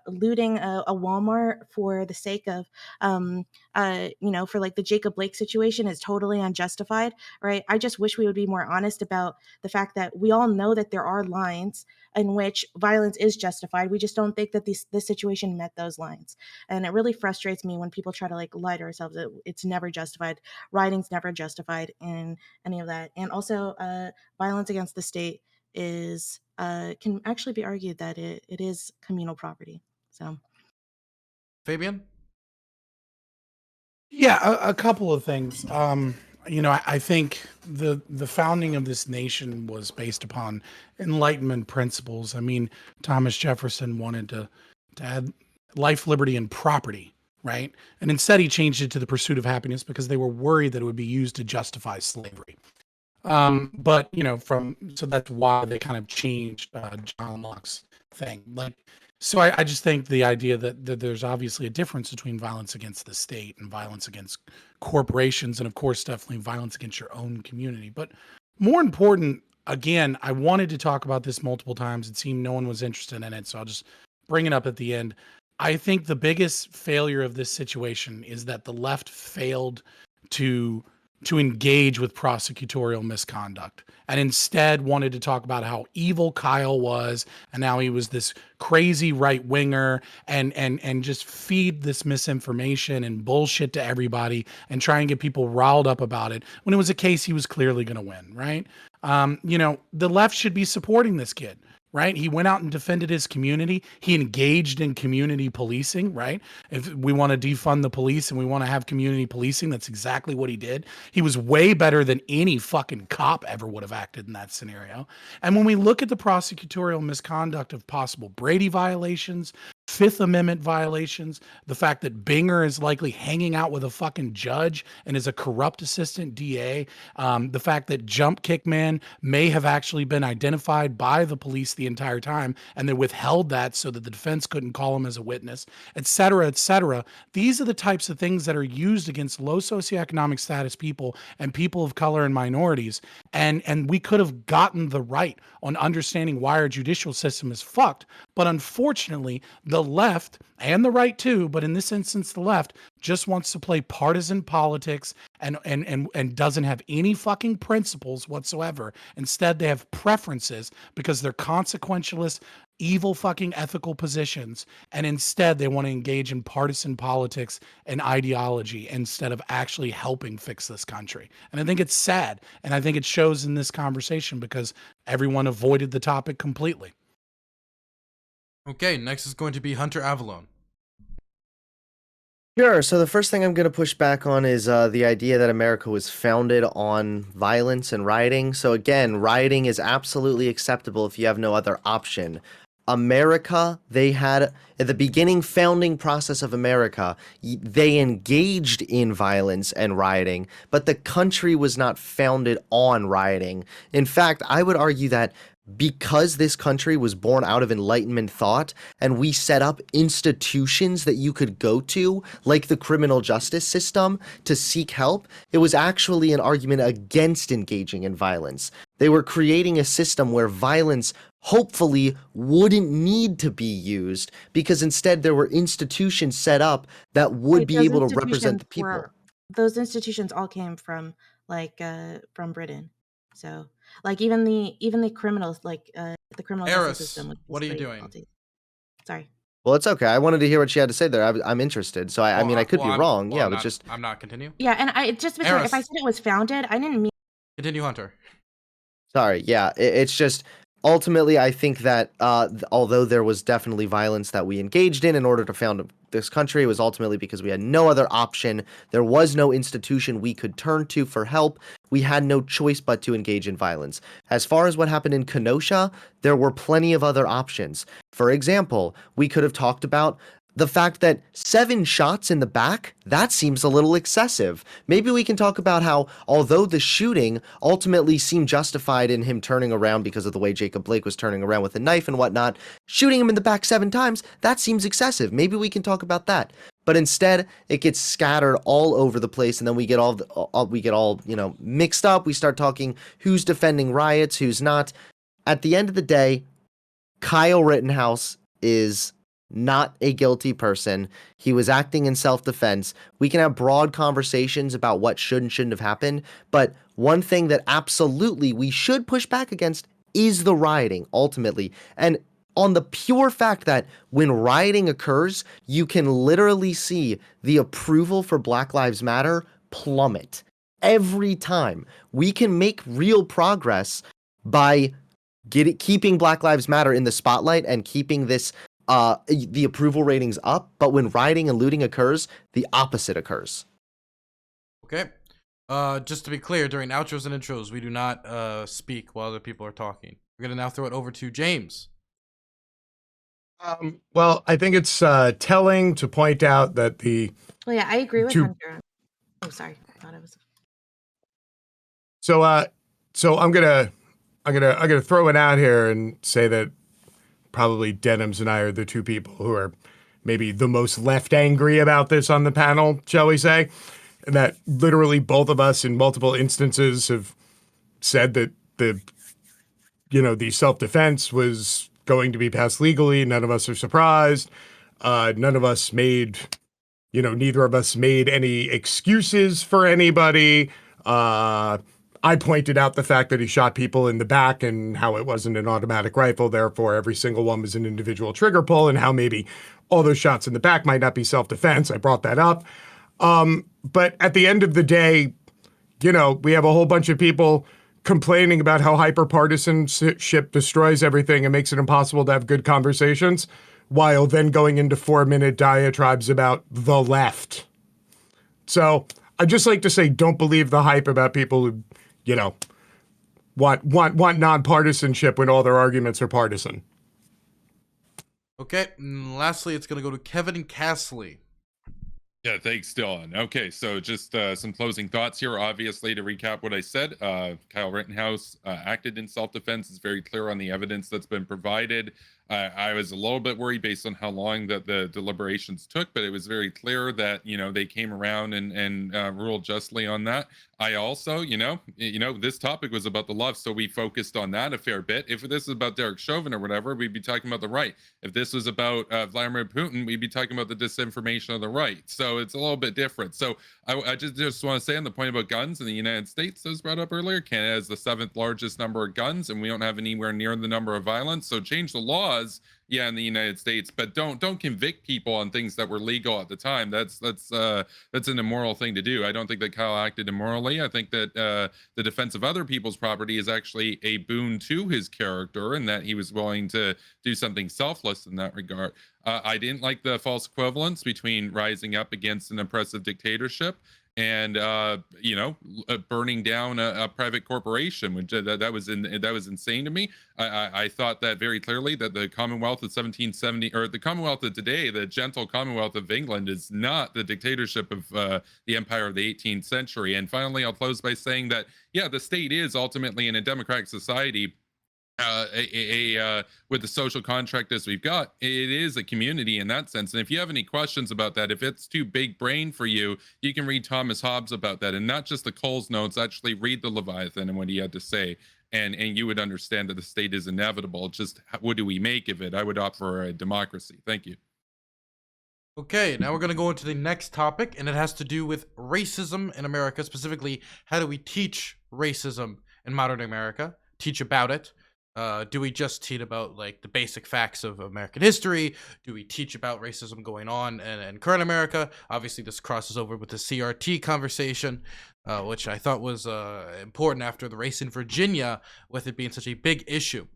looting a Walmart for the sake of, for like the Jacob Blake situation is totally unjustified, right? I just wish we would be more honest about the fact that we all know that there are lines in which violence is justified. We just don't think that this situation met those lines. And it really frustrates me when people try to like lie to ourselves that it's never justified. Rioting's never justified in any of that. And also violence against the state is can actually be argued that it is communal property. So Fabian? Yeah, a couple of things. You know, I think the founding of this nation was based upon Enlightenment principles. I mean, Thomas Jefferson wanted to add life, liberty, and property, right? And instead he changed it to the pursuit of happiness because they were worried that it would be used to justify slavery. But, you know, so that's why they kind of changed John Locke's thing. Like, So I just think the idea that there's obviously a difference between violence against the state and violence against corporations, and of course, definitely violence against your own community. But more important, again, I wanted to talk about this multiple times. It seemed no one was interested in it, so I'll just bring it up at the end. I think the biggest failure of this situation is that the left failed to engage with prosecutorial misconduct and instead wanted to talk about how evil Kyle was and how he was this crazy right winger and just feed this misinformation and bullshit to everybody and try and get people riled up about it when it was a case he was clearly going to win, right? You know, the left should be supporting this kid. Right? He went out and defended his community. He engaged in community policing, right? If we want to defund the police and we want to have community policing, that's exactly what he did. He was way better than any fucking cop ever would have acted in that scenario. And when we look at the prosecutorial misconduct of possible Brady violations, Fifth Amendment violations, the fact that Binger is likely hanging out with a fucking judge and is a corrupt assistant DA, the fact that Jump Kick Man may have actually been identified by the police the entire time and they withheld that so that the defense couldn't call him as a witness, et cetera, et cetera. These are the types of things that are used against low socioeconomic status people and people of color and minorities. And we could have gotten the right on understanding why our judicial system is fucked. But unfortunately, the left and the right too, but in this instance, the left just wants to play partisan politics and doesn't have any fucking principles whatsoever. Instead, they have preferences because they're consequentialist, evil fucking ethical positions. And instead, they want to engage in partisan politics and ideology instead of actually helping fix this country. And I think it's sad. And I think it shows in this conversation because everyone avoided the topic completely. Okay, next is going to be Hunter Avallone. Sure. So the first thing I'm going to push back on is the idea that America was founded on violence and rioting. So again, rioting is absolutely acceptable if you have no other option. America, they had, at the beginning founding process of America, they engaged in violence and rioting, but the country was not founded on rioting. In fact, I would argue that because this country was born out of Enlightenment thought and we set up institutions that you could go to, like the criminal justice system, to seek help, it was actually an argument against engaging in violence. They were creating a system where violence hopefully wouldn't need to be used because instead there were institutions set up that would Like be those able to represent the institutions people. those institutions all came from from Britain. So like even the criminals the criminal justice system Eris, was what are you straight doing? faulty. Sorry. Well, it's okay. I wanted to hear what she had to say there. I'm interested. So I mean, I could be wrong. Yeah, but just I'm not. Continue. Yeah, and I just to be clear, if I Eris. said it was founded, I didn't mean Continue, Hunter. sorry. Yeah, it's just ultimately I think that although there was definitely violence that we engaged in order to found this country, it was ultimately because we had no other option. There was no institution we could turn to for help. We had no choice but to engage in violence. As far as what happened in Kenosha, there were plenty of other options. For example, we could have talked about the fact that 7 shots in the back, that seems a little excessive. Maybe we can talk about how, although the shooting ultimately seemed justified in him turning around because of the way Jacob Blake was turning around with a knife and whatnot, shooting him in the back 7 times, that seems excessive. Maybe we can talk about that. But instead, it gets scattered all over the place, and then we get all mixed up. We start talking who's defending riots, who's not. At the end of the day, Kyle Rittenhouse is not a guilty person. He was acting in self-defense. We can have broad conversations about what should and shouldn't have happened, but one thing that absolutely we should push back against is the rioting, ultimately. And on the pure fact that when rioting occurs, you can literally see the approval for Black Lives Matter plummet. Every time. We can make real progress by keeping Black Lives Matter in the spotlight and keeping this the approval ratings up, but when rioting and looting occurs, the opposite occurs. Okay. Just to be clear, during outros and intros, we do not speak while other people are talking. We're gonna now throw it over to James. Well, I think it's telling to point out that Well, yeah, I agree with Hunter. Oh, sorry. I thought I was. So I'm gonna throw it out here and say that probably Denims and I are the two people who are maybe the most left angry about this on the panel, shall we say. And that literally both of us in multiple instances have said that the self-defense was going to be passed legally. None of us are surprised. None of us made, neither of us made any excuses for anybody. I pointed out the fact that he shot people in the back and how it wasn't an automatic rifle. Therefore, every single one was an individual trigger pull, and how maybe all those shots in the back might not be self-defense. I brought that up. But at the end of the day, we have a whole bunch of people complaining about how hyper-partisanship destroys everything and makes it impossible to have good conversations, while then going into 4-minute diatribes about the left. So I'd just like to say, don't believe the hype about people who, want nonpartisanship when all their arguments are partisan. Okay, and lastly, it's going to go to Kevin Castley. Yeah, thanks, Dylan. Okay, so just some closing thoughts here. Obviously, to recap what I said, Kyle Rittenhouse acted in self-defense. It's very clear on the evidence that's been provided. I was a little bit worried based on how long that the deliberations took, but it was very clear that, they came around and ruled justly on that. I also, this topic was about the left, so we focused on that a fair bit. If this is about Derek Chauvin or whatever, we'd be talking about the right. If this was about Vladimir Putin, we'd be talking about the disinformation of the right. So it's a little bit different. So I just want to say on the point about guns in the United States that was brought up earlier, Canada has the 7th largest number of guns, and we don't have anywhere near the number of violence. So change the laws, in the United States, but don't convict people on things that were legal at the time. That's an immoral thing to do. I don't think that Kyle acted immorally. I think that the defense of other people's property is actually a boon to his character, and that he was willing to do something selfless in that regard. I didn't like the false equivalence between rising up against an oppressive dictatorship and burning down a private corporation, which that was insane to me. I thought that very clearly, that the Commonwealth of 1770, or the Commonwealth of today, the gentle Commonwealth of England, is not the dictatorship of the empire of the 18th century. And finally, I'll close by saying that the state is ultimately, in a democratic society, with the social contract as we've got, it is a community in that sense. And if you have any questions about that, if it's too big brain for you, you can read Thomas Hobbes about that, and not just the Coles notes. Actually read the Leviathan and what he had to say, and you would understand that the state is inevitable. Just what do we make of it? I would opt for a democracy. Thank you. Okay, now we're going to go into the next topic, and it has to do with racism in America. Specifically, how do we teach racism in modern America? Teach about it. Do we just teach about the basic facts of American history? Do we teach about racism going on in current America? Obviously, this crosses over with the CRT conversation, which I thought was important after the race in Virginia, with it being such a big issue.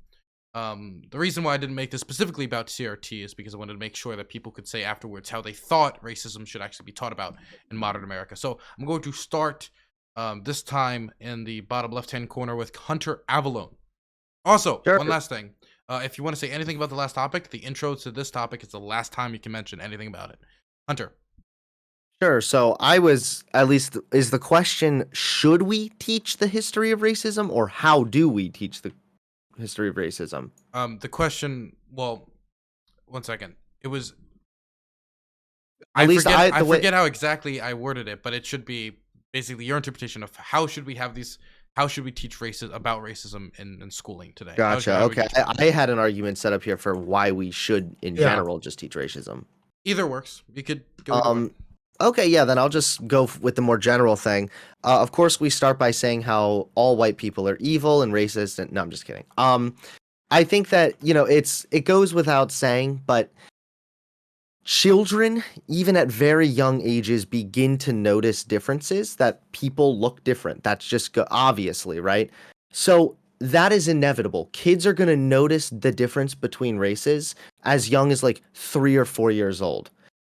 The reason why I didn't make this specifically about CRT is because I wanted to make sure that people could say afterwards how they thought racism should actually be taught about in modern America. So I'm going to start this time in the bottom left-hand corner with Hunter Avallone. Also, Sure. One last thing. If you want to say anything about the last topic, the intro to this topic is the last time you can mention anything about it. Hunter. Sure. So is the question, should we teach the history of racism, or how do we teach the history of racism? The question, well, one second. It was, At least I forget how exactly I worded it, but it should be basically your interpretation of how should we teach about racism in schooling today. Gotcha. Okay. I had an argument set up here for why we should, in general, just teach racism. Either works. You could go. Okay, yeah, then I'll just go with the more general thing. Of course, we start by saying how all white people are evil and racist. And no, I'm just kidding. I think that, it goes without saying, but children, even at very young ages, begin to notice differences, that people look different. That's just obviously, right? So that is inevitable. Kids are going to notice the difference between races as young as 3 or 4 years old.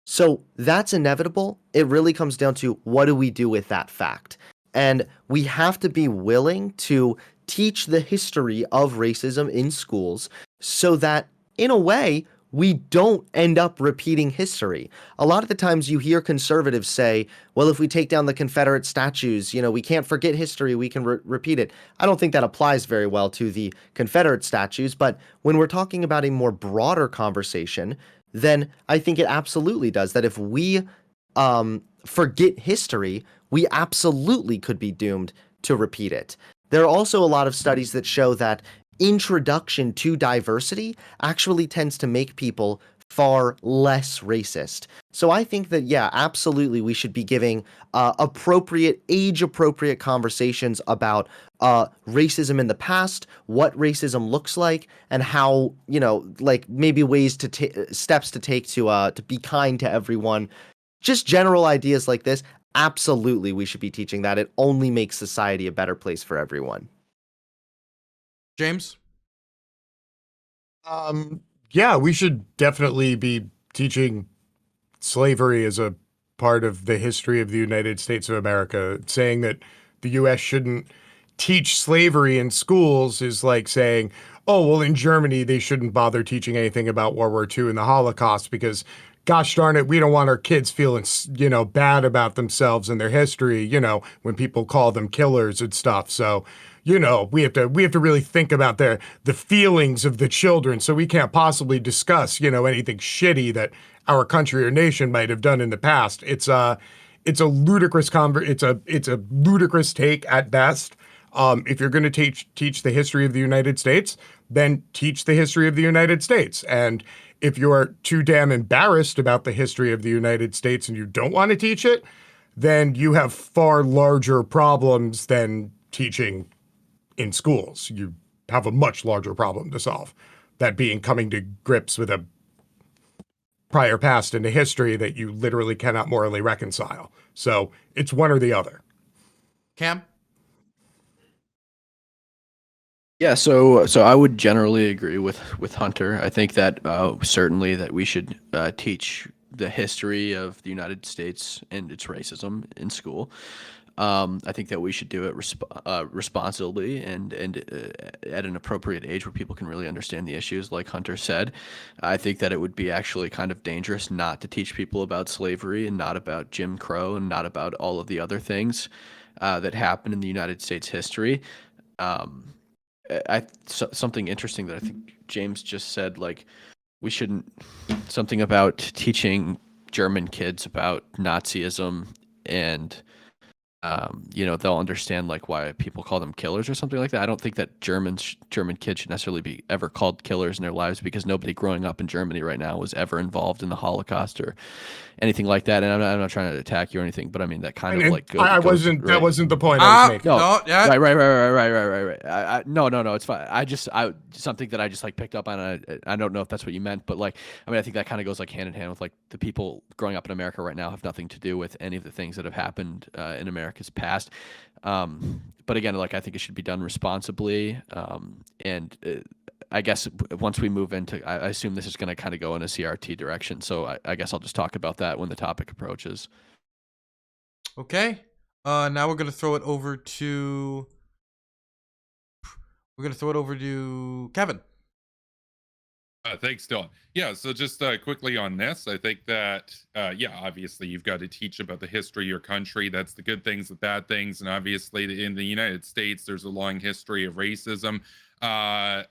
So that's inevitable. It really comes down to, what do we do with that fact? And we have to be willing to teach the history of racism in schools, so that, in a way, we don't end up repeating history. A lot of the times you hear conservatives say, well, if we take down the Confederate statues, we can't forget history, we can repeat it. I don't think that applies very well to the Confederate statues, but when we're talking about a more broader conversation, then I think it absolutely does. That if we forget history, we absolutely could be doomed to repeat it. There are also a lot of studies that show that introduction to diversity actually tends to make people far less racist. So I think that, yeah, absolutely, we should be giving age-appropriate conversations about racism in the past, what racism looks like, and how, maybe ways steps to take to be kind to everyone. Just general ideas like this. Absolutely, we should be teaching that. It only makes society a better place for everyone. James? Yeah, we should definitely be teaching slavery as a part of the history of the United States of America. Saying that the U.S. shouldn't teach slavery in schools is like saying, oh, well, in Germany, they shouldn't bother teaching anything about World War II and the Holocaust because, gosh darn it, we don't want our kids feeling, bad about themselves and their history, when people call them killers and stuff. So, we have to really think about the feelings of the children. So we can't possibly discuss, anything shitty that our country or nation might have done in the past. It's a ludicrous it's a ludicrous take at best. If you're going to teach the history of the United States, then teach the history of the United States. And if you're too damn embarrassed about the history of the United States and you don't want to teach it, then you have far larger problems than teaching in schools. You have a much larger problem to solve, that being coming to grips with a prior past and a history that you literally cannot morally reconcile. So it's one or the other. Cam? Yeah, so I would generally agree with Hunter. I think that certainly that we should teach the history of the United States and its racism in school. I think that we should do it responsibly and at an appropriate age where people can really understand the issues, like Hunter said. I think that it would be actually kind of dangerous not to teach people about slavery and not about Jim Crow and not about all of the other things that happened in the United States history. Something interesting that I think James just said, like, we shouldn't, something about teaching German kids about Nazism and they'll understand like why people call them killers or something like that. I don't think that German kids should necessarily be ever called killers in their lives, because nobody growing up in Germany right now was ever involved in the Holocaust or anything like that. And I'm not trying to attack you or anything, but I mean that kind of like that wasn't the point I was making. No, yeah. Right. No, it's fine. Something that I just like picked up on. I don't know if that's what you meant, but like, I mean, I think that kind of goes like hand in hand with like the people growing up in America right now have nothing to do with any of the things that have happened in America's past. But again, like, I think it should be done responsibly. And I guess once we move into, I assume this is going to kind of go in a CRT direction. So I guess I'll just talk about that when the topic approaches. Okay. Now we're going to throw it over to Kevin. Thanks, Dylan. Yeah, so just quickly on this, I think that, obviously you've got to teach about the history of your country. That's the good things, the bad things. And obviously in the United States, there's a long history of racism. I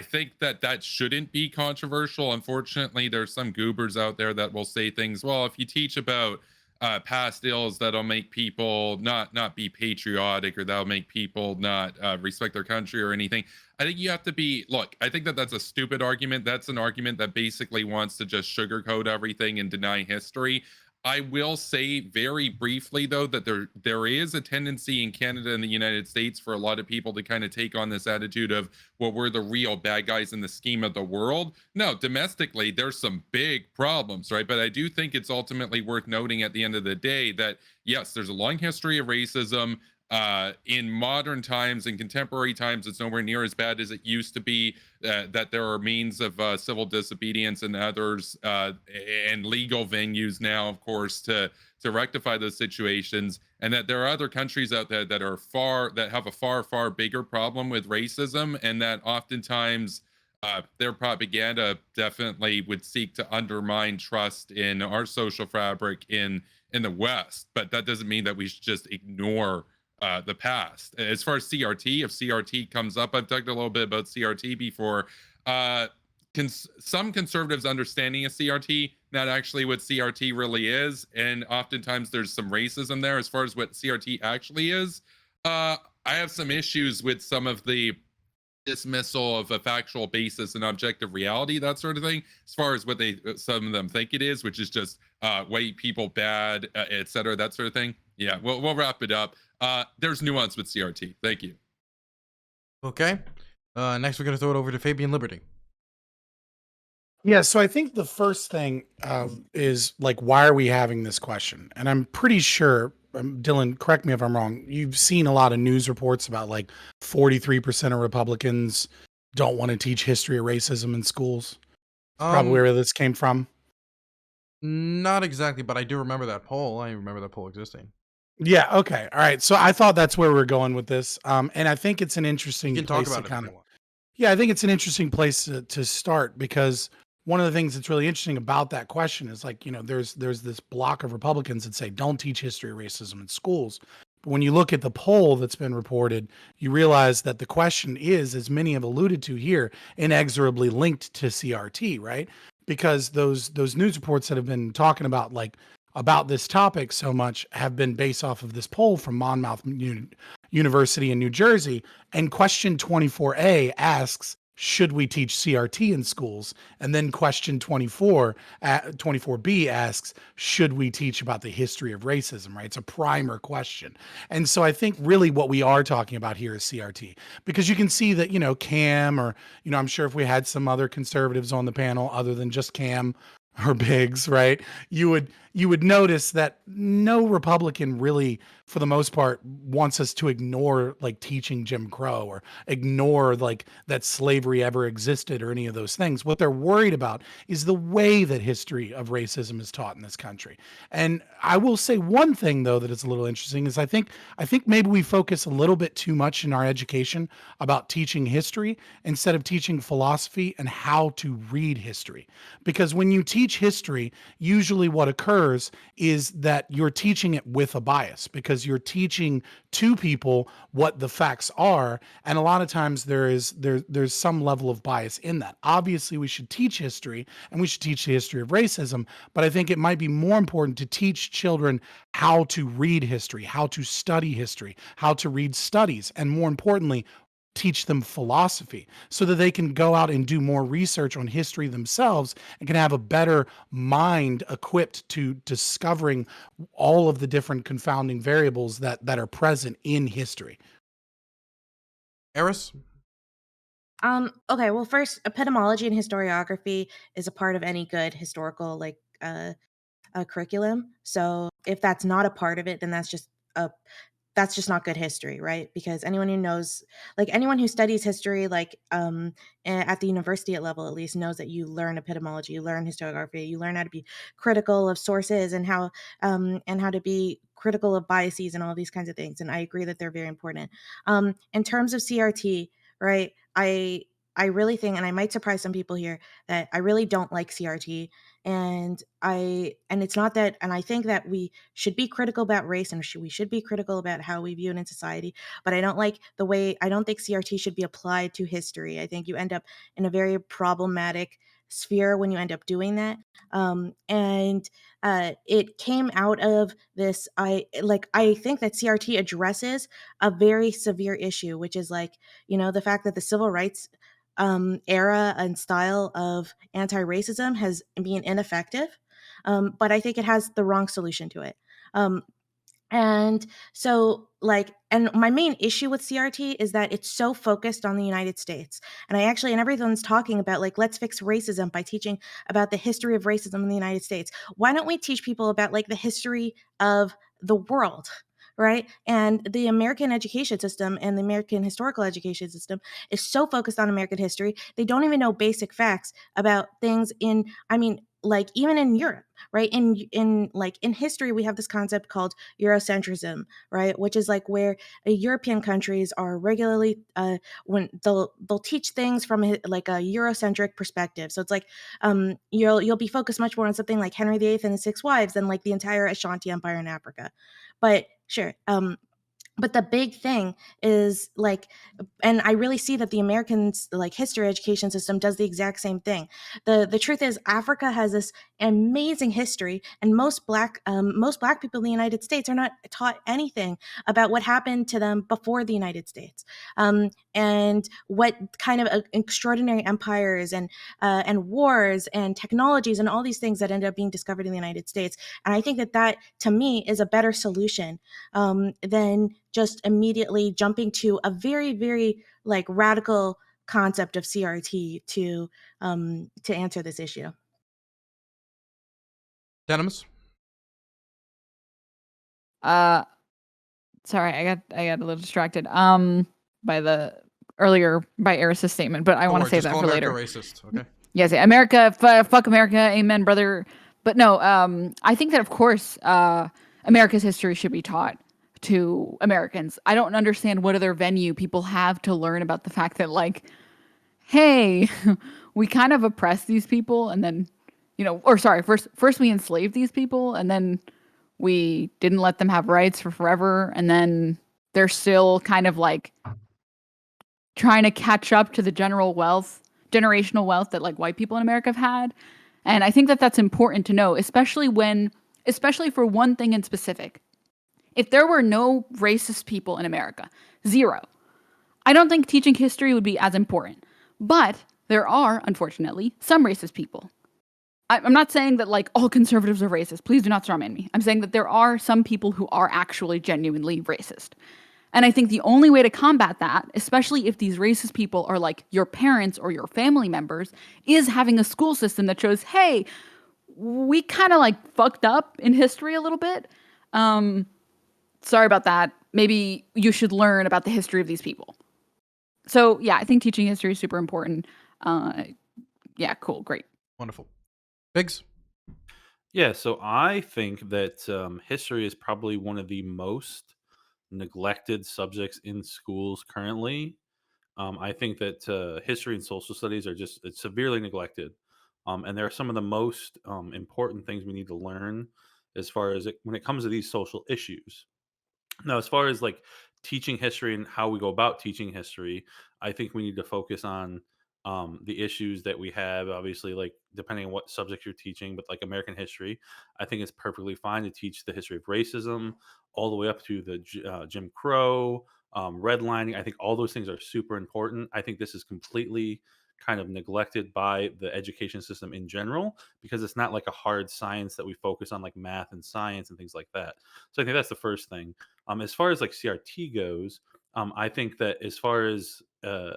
think that shouldn't be controversial. Unfortunately, there's some goobers out there that will say things, well, if you teach about past ills, that'll make people not be patriotic, or that'll make people not respect their country or anything. I think you have to be, look, I think that's a stupid argument. That's an argument that basically wants to just sugarcoat everything and deny history. I will say very briefly, though, that there is a tendency in Canada and the United States for a lot of people to kind of take on this attitude of, well, we're the real bad guys in the scheme of the world. No, domestically, there's some big problems, right? But I do think it's ultimately worth noting at the end of the day that, yes, there's a long history of racism. In modern times, in contemporary times, it's nowhere near as bad as it used to be. That there are means of civil disobedience and others and legal venues now, of course, to rectify those situations, and that there are other countries out there that have a far bigger problem with racism, and that oftentimes Their propaganda definitely would seek to undermine trust in our social fabric in the West, but that doesn't mean that we should just ignore the past. As far as CRT, if CRT comes up, I've talked a little bit about CRT before. Uh, some conservatives understanding a CRT, not actually what CRT really is, and oftentimes there's some racism there as far as what CRT actually is. I have some issues with some of the dismissal of a factual basis and objective reality, that sort of thing, as far as what they some of them think it is, which is just white people bad, etc., that sort of thing. Yeah, we'll wrap it up. There's nuance with CRT. Thank you. Okay. Next, we're gonna throw it over to FabianLiberty. Yeah, so I think the first thing is like, why are we having this question? And I'm pretty sure, Dylan, correct me if I'm wrong, you've seen a lot of news reports about like 43% of Republicans don't want to teach history of racism in schools. Probably where this came from. Not exactly, but I do remember that poll. I remember that poll existing. Yeah, okay. All right. So I thought that's where we're going with this. And I think it's an interesting You can talk place about to it if kind you of. want. Yeah, I think it's an interesting place to start, because one of the things that's really interesting about that question is, like, there's this block of Republicans that say don't teach history of racism in schools. But when you look at the poll that's been reported, you realize that the question is, as many have alluded to here, inexorably linked to CRT, right? Because those news reports that have been talking about this topic so much have been based off of this poll from Monmouth University in New Jersey. And question 24A asks, should we teach CRT in schools? And then question 24B asks, should we teach about the history of racism, right? It's a primer question. And so I think really what we are talking about here is CRT, because you can see that, Cam, or, I'm sure if we had some other conservatives on the panel other than just Cam or Biggz, right, you would notice that no Republican really, for the most part, wants us to ignore like teaching Jim Crow, or ignore like that slavery ever existed, or any of those things. What they're worried about is the way that history of racism is taught in this country. And I will say one thing though that is a little interesting is I think maybe we focus a little bit too much in our education about teaching history instead of teaching philosophy and how to read history. Because when you teach history, usually what occurs is that you're teaching it with a bias, because you're teaching to people what the facts are, and a lot of times there's some level of bias in that. Obviously, we should teach history, and we should teach the history of racism, but I think it might be more important to teach children how to read history, how to study history, how to read studies, and more importantly, teach them philosophy, so that they can go out and do more research on history themselves and can have a better mind equipped to discovering all of the different confounding variables that are present in history. Eris? Okay, well, first, epistemology and historiography is a part of any good historical curriculum. So if that's not a part of it, then that's just not good history, right? Because anyone who knows, like anyone who studies history, at the university level at least, knows that you learn epistemology, you learn historiography, you learn how to be critical of sources, and how to be critical of biases and all these kinds of things. And I agree that they're very important. In terms of CRT, right? I really think, and I might surprise some people here, that I really don't like CRT. And it's not that, and I think that we should be critical about race, and we should be critical about how we view it in society, but I don't like the way, I don't think CRT should be applied to history. I think you end up in a very problematic sphere when you end up doing that. It came out of this, I think that CRT addresses a very severe issue, which is the fact that the civil rights era and style of anti-racism has been ineffective. But I think it has the wrong solution to it. And so, and my main issue with CRT is that it's so focused on the United States. And everyone's talking about, let's fix racism by teaching about the history of racism in the United States. Why don't we teach people about, the history of the world? Right. And the American education system and the American historical education system is so focused on American history, they don't even know basic facts about things like even in Europe, right? In history, we have this concept called Eurocentrism, right? Which is like where European countries are regularly when they'll teach things from like a Eurocentric perspective. So it's like you'll be focused much more on something like Henry VIII and his 6 wives than like the entire Ashanti Empire in Africa. But sure. But the big thing is like, and I really see that the Americans like history education system does the exact same thing. The truth is Africa has this amazing history, and most black people in the United States are not taught anything about what happened to them before the United States, and what kind of extraordinary empires and wars and technologies and all these things that ended up being discovered in the United States. And I think that to me is a better solution than just immediately jumping to a very, very like radical concept of CRT to answer this issue. Denims? Sorry, I got a little distracted by Eris's statement, but I want to say that for later. Racist, okay? Yes, America, fuck America, amen, brother. But no, I think that of course America's history should be taught to Americans. I don't understand what other venue people have to learn about the fact that like, hey, we kind of oppressed these people, and then, first we enslaved these people, and then we didn't let them have rights for forever, and then they're still kind of like trying to catch up to the generational wealth that like white people in America have had. And I think that that's important to know, especially for one thing in specific. If there were no racist people in America, zero, I don't think teaching history would be as important. But there are, unfortunately, some racist people. I'm not saying that like all conservatives are racist. Please do not strawman me. I'm saying that there are some people who are actually genuinely racist. And I think the only way to combat that, especially if these racist people are like your parents or your family members, is having a school system that shows, hey, we kind of like fucked up in history a little bit. Sorry about that. Maybe you should learn about the history of these people. So yeah, I think teaching history is super important. Yeah, cool, great. Wonderful. Biggz? Yeah, so I think that history is probably one of the most neglected subjects in schools currently. I think that history and social studies are just severely neglected. And they're some of the most important things we need to learn as far as when it comes to these social issues. Now, as far as like teaching history and how we go about teaching history, I think we need to focus on the issues that we have. Obviously, like depending on what subject you're teaching, but like American history, I think it's perfectly fine to teach the history of racism all the way up to the Jim Crow, redlining. I think all those things are super important. I think this is completely kind of neglected by the education system in general because it's not like a hard science that we focus on like math and science and things like that. So I think that's the first thing. As far as like CRT goes, I think that as far as a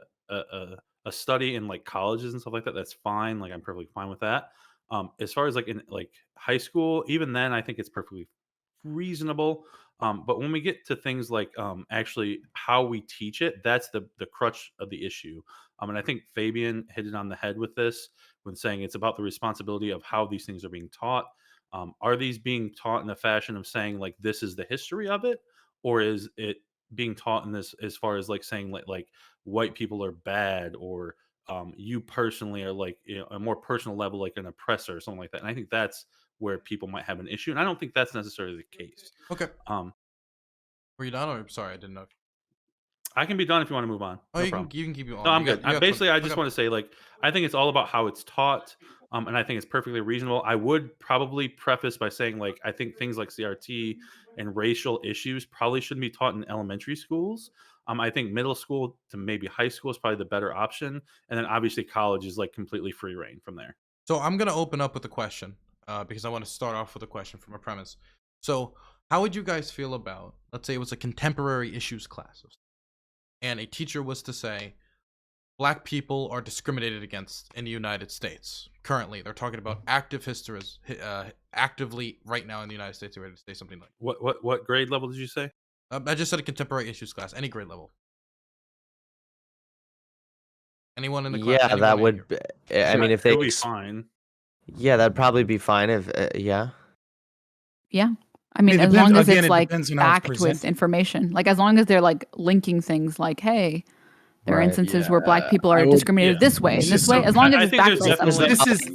study in like colleges and stuff like that, that's fine. Like I'm perfectly fine with that. As far as like in like high school, even then, I think it's perfectly reasonable. But when we get to things like actually how we teach it, that's the crutch of the issue. And I think Fabian hit it on the head with this when saying it's about the responsibility of how these things are being taught. Are these being taught in a fashion of saying like this is the history of it, or is it being taught in this as far as like saying like white people are bad, or you personally are like a more personal level like an oppressor or something like that? And I think that's where people might have an issue, and I don't think that's necessarily the case. Okay. Were you done, or sorry, I didn't know. I can be done if you want to move on. Oh, No you problem. can keep you on. No, I'm good. Basically, I just okay. want to say, like, I think it's all about how it's taught, and I think it's perfectly reasonable. I would probably preface by saying, like, I think things like CRT and racial issues probably shouldn't be taught in elementary schools. I think middle school to maybe high school is probably the better option, and then obviously college is like completely free reign from there. So I'm gonna open up with a question because I want to start off with a question from a premise. So how would you guys feel about, let's say it was a contemporary issues class, and a teacher was to say, Black people are discriminated against in the United States. Currently, they're talking about active history, actively right now in the United States. They're ready to say something like what grade level did you say? I just said a contemporary issues class, any grade level. Anyone in the class? Yeah, that would. I mean, if they it'll be fine. Yeah, that'd probably be fine if yeah. Yeah. I mean, it as depends- long as again, it's it like depends on how it's backed with presented. information, like as long as they're like linking things like, hey, there are Right. instances where black people I are would- discriminated this way and So- this way, as long as I it's think backed there's by something. definitely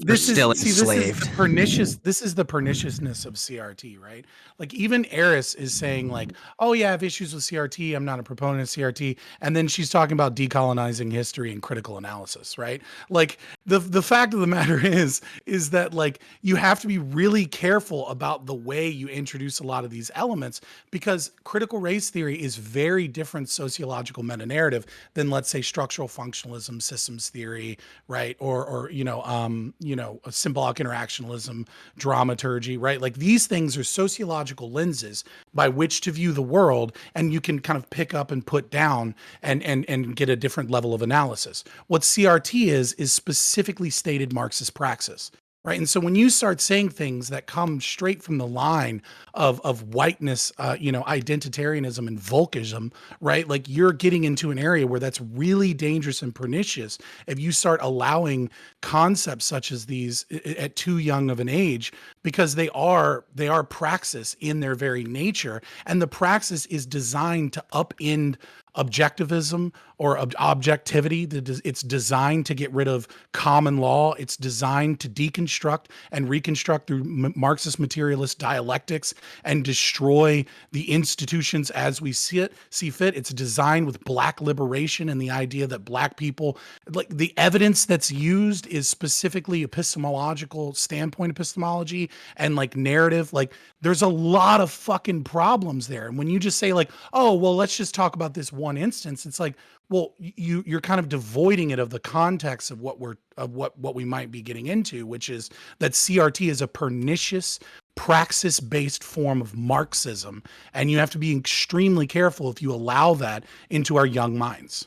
this is still see, this is enslaved. the pernicious this is the perniciousness of CRT, right? Like even Eris is saying like, oh yeah, I have issues with CRT, I'm not a proponent of CRT, and then she's talking about decolonizing history and critical analysis, right? Like the fact of the matter is that like you have to be really careful about the way you introduce a lot of these elements, because critical race theory is very different sociological meta narrative than, let's say, structural functionalism, systems theory, right? Or symbolic interactionalism, dramaturgy, right? Like these things are sociological lenses by which to view the world, and you can kind of pick up and put down and get a different level of analysis. What CRT is specifically stated Marxist praxis. Right. And so when you start saying things that come straight from the line of whiteness, identitarianism and Volkism, right? Like you're getting into an area where that's really dangerous and pernicious if you start allowing concepts such as these at too young of an age, because they are praxis in their very nature. And the praxis is designed to upend objectivism or objectivity. It's designed to get rid of common law. It's designed to deconstruct and reconstruct through Marxist materialist dialectics and destroy the institutions as we see fit. It's designed with black liberation and the idea that black people, like the evidence that's used is specifically epistemological standpoint epistemology and like narrative. Like there's a lot of fucking problems there. And when you just say like, oh, well, let's just talk about this one instance, it's like, well, you're kind of devoiding it of the context of what we might be getting into, which is that CRT is a pernicious praxis-based form of Marxism, and you have to be extremely careful if you allow that into our young minds.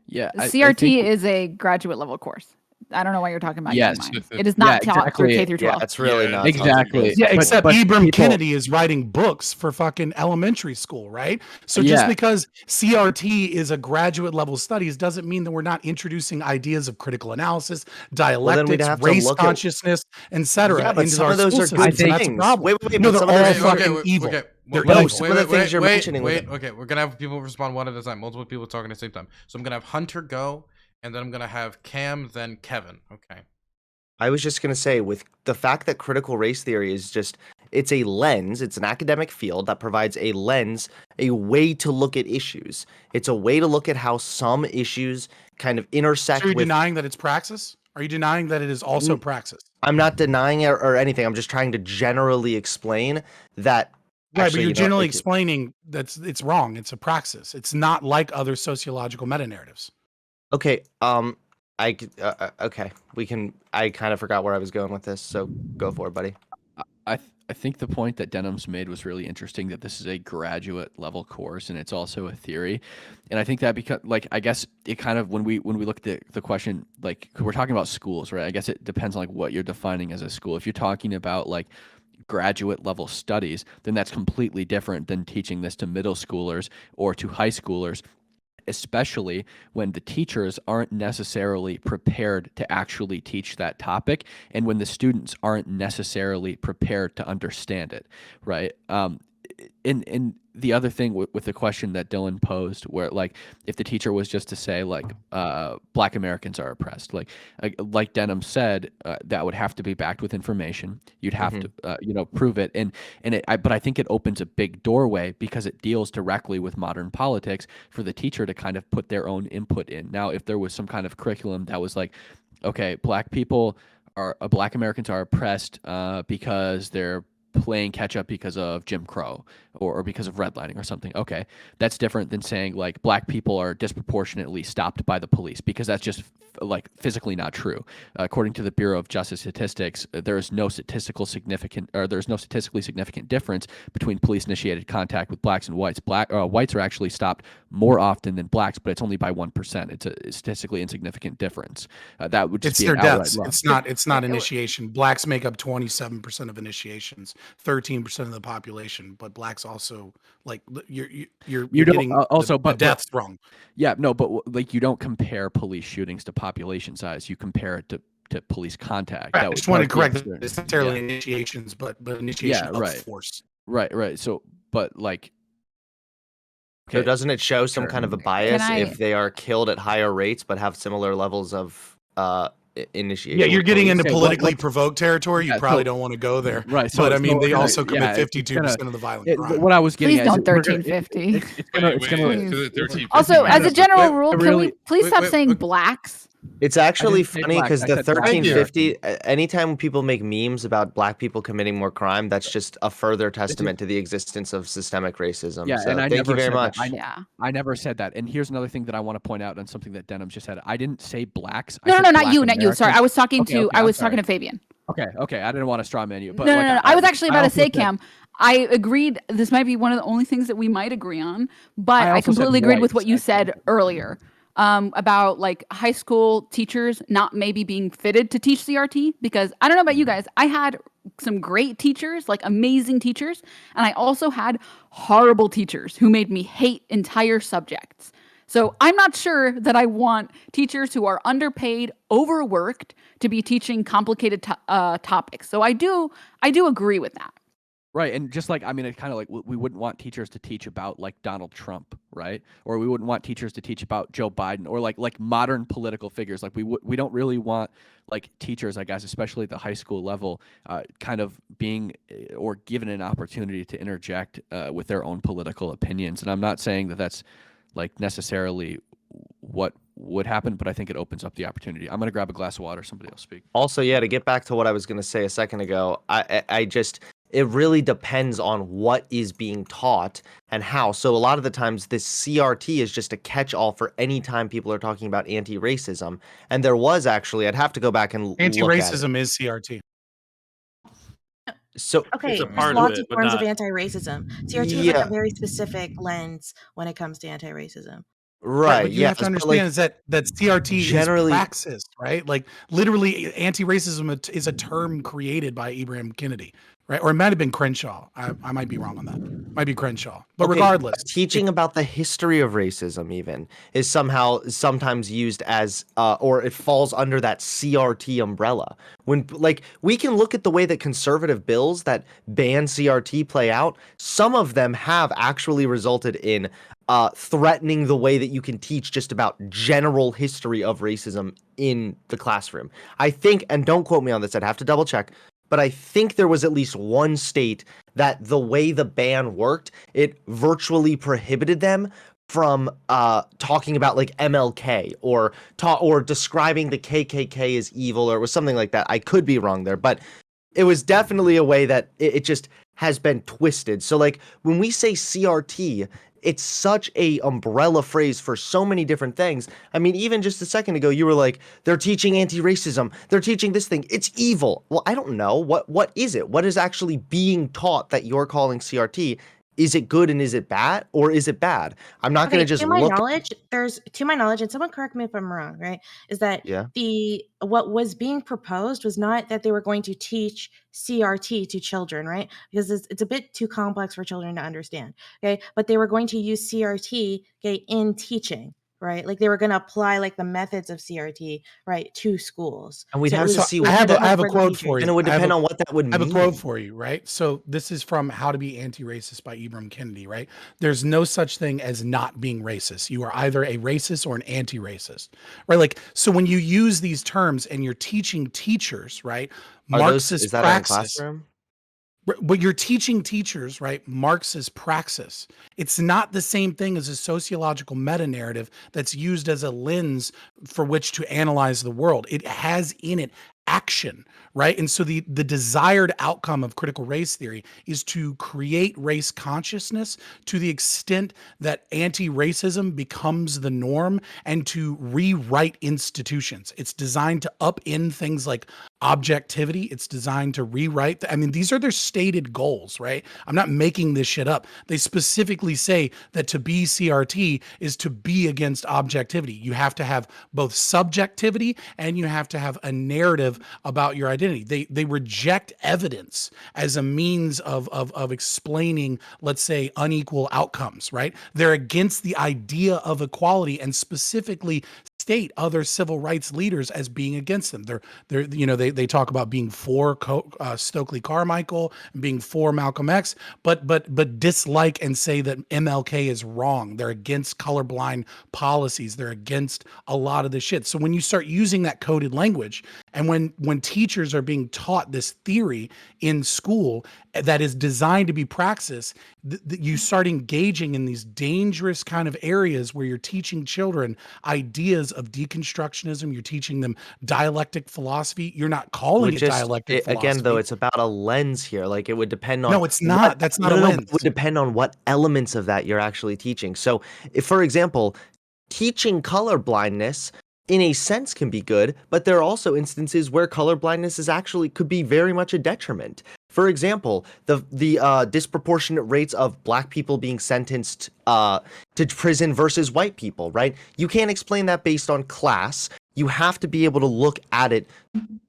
Yeah, CRT is a graduate level course. I don't know why you're talking about young Yes. minds. It is not taught for K through 12. Yeah, it's really not. Exactly. Yeah, But- except but Ibram people- Kennedy is writing books for fucking elementary school, right? So just Yeah. because CRT is a graduate level studies doesn't mean that we're not introducing ideas of critical analysis, dialectics, have to race look at- consciousness, etc. Yeah, but into some our of those school are system. good So that's a things. problem. Wait, No, but they're some of all those are- fucking evil. They're No, evil. some of the things you're mentioning with Okay, we're gonna have people respond one at a time. Multiple people talking at the same time. So I'm gonna have Hunter go, and then I'm gonna have Cam, then Kevin. Okay. I was just going to say, with the fact that critical race theory is just, it's a lens, it's an academic field that provides a lens, a way to look at issues. It's a way to look at how some issues kind of intersect So you're with... denying that it's praxis? Are you denying that it is also praxis? I'm not denying it or anything. I'm just trying to generally explain that... Right, actually, but you're generally it- explaining that it's wrong. It's a praxis. It's not like other sociological meta narratives. Okay, okay, we can... I kind of forgot where I was going with this, so go for it, buddy. I think the point that Denims made was really interesting, that this is a graduate level course and it's also a theory. And I think that because, like, I guess it kind of, when we look at the question, like, 'cause we're talking about schools, right? I guess it depends on like what you're defining as a school. If you're talking about like graduate level studies, then that's completely different than teaching this to middle schoolers or to high schoolers, especially when the teachers aren't necessarily prepared to actually teach that topic and when the students aren't necessarily prepared to understand it, right? And the other thing with the question that Dylan posed, where like if the teacher was just to say like Black Americans are oppressed, like Denim said, that would have to be backed with information. You'd have to prove it, but I think it opens a big doorway because it deals directly with modern politics for the teacher to kind of put their own input in. Now, if there was some kind of curriculum that was like, okay, Black Americans are oppressed because they're playing catch up because of Jim Crow or because of redlining or something. Okay, that's different than saying like Black people are disproportionately stopped by the police, because that's just like physically not true. According to the Bureau of Justice Statistics, there's no statistically significant difference between police-initiated contact with Blacks and whites. Whites are actually stopped more often than Blacks, but it's only by 1%. It's a statistically insignificant difference. That would just It's be their an outright deaths. lie. It's not initiation. Blacks make up 27% of initiations, 13% of the population, but blacks also, like, you're getting the deaths wrong. Yeah, no, but like you don't compare police shootings to population size. You compare it to to police contact. Right, That I was just want to part of correct the that experience. necessarily initiations, but initiation of right. force. Right. So, but like, So doesn't it show some Sure. kind of a bias I- if they are killed at higher rates but have similar levels of initiation? Yeah, you're with getting police? into Okay, politically let's- provoked territory. You yeah, probably so- don't want to go there. Right. But I mean, we're they gonna- also commit yeah, it's 52% gonna- of the violent crime. what I was getting Please at is don't we're gonna- 1350. it's gonna Wait, it's gonna wait, to the 1350 Also, as a minus- general wait, rule, can really- we please stop wait, saying wait. blacks? It's actually didn't say funny black, because I the said black 1350, anytime people make memes about black people committing more crime, that's just a further testament to the existence of systemic racism. Yeah, So and I thank never you very said much. that. Yeah. I never said that. And here's another thing that I want to point out on something that Denims just said. I didn't say blacks. I No, said not black you, not you. Sorry, Americans. I was talking Okay, to okay, I I'm was sorry. talking to Fabian. Okay. I didn't want to straw man you, but No, like, no. I was actually about to also say, said- Cam, I agreed. This might be one of the only things that we might agree on, but I I also said completely agreed with whites, what you I said think. earlier about like high school teachers not maybe being fitted to teach CRT. Because I don't know about you guys, I had some great teachers, like amazing teachers, and I also had horrible teachers who made me hate entire subjects. So I'm not sure that I want teachers who are underpaid, overworked to be teaching complicated topics. So I do agree with that. Right, and just like, I mean, it's kind of like we wouldn't want teachers to teach about like Donald Trump, right? Or we wouldn't want teachers to teach about Joe Biden or like modern political figures. Like we don't really want like teachers, I guess, especially at the high school level, kind of being or given an opportunity to interject with their own political opinions. And I'm not saying that that's like necessarily what would happen, but I think it opens up the opportunity. I'm gonna grab a glass of water. Somebody else speak. Also, yeah, to get back to what I was going to say a second ago, I just, it really depends on what is being taught and how. So a lot of the times this CRT is just a catch-all for any time people are talking about anti-racism. And there was actually, I'd have to go back and look at it. Anti-racism is CRT. So Okay, It's a there's part of lots it, of but forms of not- anti-racism. CRT is like Yeah. a very specific lens when it comes to anti-racism. right, But you yeah, have to understand is that CRT generally- is praxis, right? Like literally, anti-racism is a term created by Ibram Kennedy, right? Or it might have been Crenshaw. I might be wrong on that. Might be Crenshaw. But Okay, regardless, teaching about the history of racism even is sometimes used as or it falls under that CRT umbrella. When like we can look at the way that conservative bills that ban CRT play out, some of them have actually resulted in threatening the way that you can teach just about general history of racism in the classroom. I think, and don't quote me on this, I'd have to double check, but I think there was at least one state that the way the ban worked, it virtually prohibited them from talking about like MLK or describing the KKK as evil, or it was something like that. I could be wrong there, but it was definitely a way that it just has been twisted. So like when we say CRT, it's such a umbrella phrase for so many different things. I mean, even just a second ago, you were like, they're teaching anti-racism. They're teaching this thing. It's evil. Well, I don't know. What is it? What is actually being taught that you're calling CRT? Is it good and is it bad, or is it bad? I'm not going to just to my look. knowledge, and someone correct me if I'm wrong, right? Is that Yeah. what was being proposed was not that they were going to teach CRT to children, right? Because it's a bit too complex for children to understand, okay? But they were going to use CRT, okay, in teaching, right? Like they were going to apply like the methods of CRT, right, to schools. And we'd So it have was to see I what have that- I have a for the quote for teachers. you. and it would I have depend a- on what that would I have mean. a quote for you, right? So this is from How to Be Anti-Racist by Ibram Kennedy, right? There's no such thing as not being racist. You are either a racist or an anti-racist, right? Like, so when you use these terms and you're teaching teachers, right? Are those, Marxist is that in a praxis. classroom? But you're teaching teachers, right? Marxist praxis. It's not the same thing as a sociological meta narrative that's used as a lens for which to analyze the world. It has in it action, right? And so the desired outcome of critical race theory is to create race consciousness to the extent that anti-racism becomes the norm and to rewrite institutions. It's designed to upend things like objectivity. It's designed to rewrite. I mean, these are their stated goals, right? I'm not making this shit up. They specifically say that to be CRT is to be against objectivity. You have to have both subjectivity and you have to have a narrative about your identity. They reject evidence as a means of explaining, let's say, unequal outcomes, right? They're against the idea of equality and specifically state other civil rights leaders as being against them. They talk about being for Stokely Carmichael and being for Malcolm X, but dislike and say that MLK is wrong. They're against colorblind policies. They're against a lot of the shit. So when you start using that coded language, and when teachers are being taught this theory in school that is designed to be praxis, you start engaging in these dangerous kind of areas where you're teaching children ideas of deconstructionism. You're teaching them dialectic philosophy. You're not calling it dialectic philosophy. Again, though, it's about a lens here. Like, it would depend on. No, it's not. That's not a lens. It would depend on what elements of that you're actually teaching. So, if, for example, teaching color blindness in a sense can be good, but there are also instances where color blindness is actually could be very much a detriment. For example, the disproportionate rates of black people being sentenced to prison versus white people, right? You can't explain that based on class. You have to be able to look at it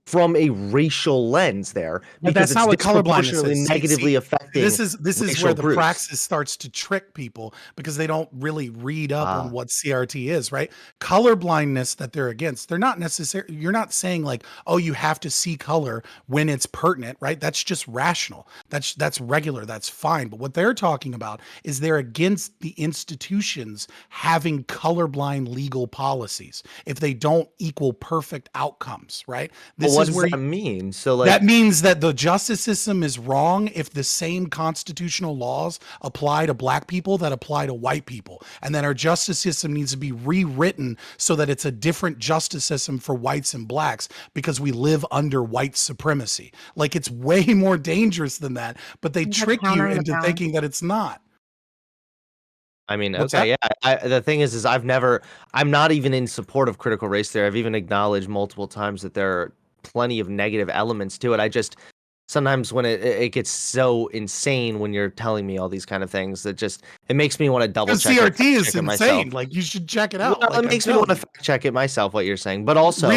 from a racial lens there, But because that's not what it's colorblindness disproportionately is. negatively affecting This is racial where the groups. praxis starts to trick people because they don't really read up Ah. on what CRT is, right? Colorblindness that they're against. They're not necessarily, you're not saying like, oh, you have to see color when it's pertinent, right? That's just rational. That's regular. That's fine. But what they're talking about is they're against the institutions having colorblind legal policies if they don't equal perfect outcomes, right? Well, what does that mean? So, like, That means that the justice system is wrong if the same constitutional laws apply to black people that apply to white people. And then our justice system needs to be rewritten so that it's a different justice system for whites and blacks because we live under white supremacy. Like, it's way more dangerous than that, but they trick you countering the into balance. thinking that it's not. I mean, What's okay, yeah. The thing is I'm not even in support of critical race theory. I've even acknowledged multiple times that there are plenty of negative elements to it. I just sometimes when it gets so insane when you're telling me all these kind of things that just it makes me want to double Because check CRT is check it insane. myself. Like, you should check it out. Well, Like, it I'm makes me want to telling you. fact check it myself what you're saying, but also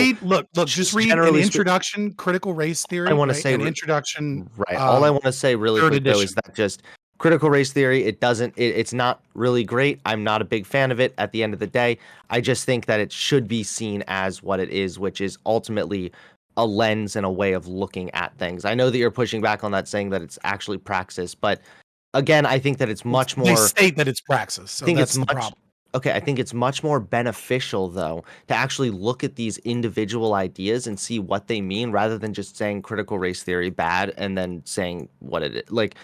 Just read an generally introduction, critical race theory. I want to right? say an introduction. right. All I want to say really third quick though is edition. that just critical race theory, it's not really great. I'm not a big fan of it at the end of the day. I just think that it should be seen as what it is, which is ultimately a lens and a way of looking at things. I know that you're pushing back on that, saying that it's actually praxis, but again, I think that it's much more. They state that it's praxis, so that's the much, problem. Okay, I think it's much more beneficial though to actually look at these individual ideas and see what they mean, rather than just saying critical race theory bad and then saying what it is. Like,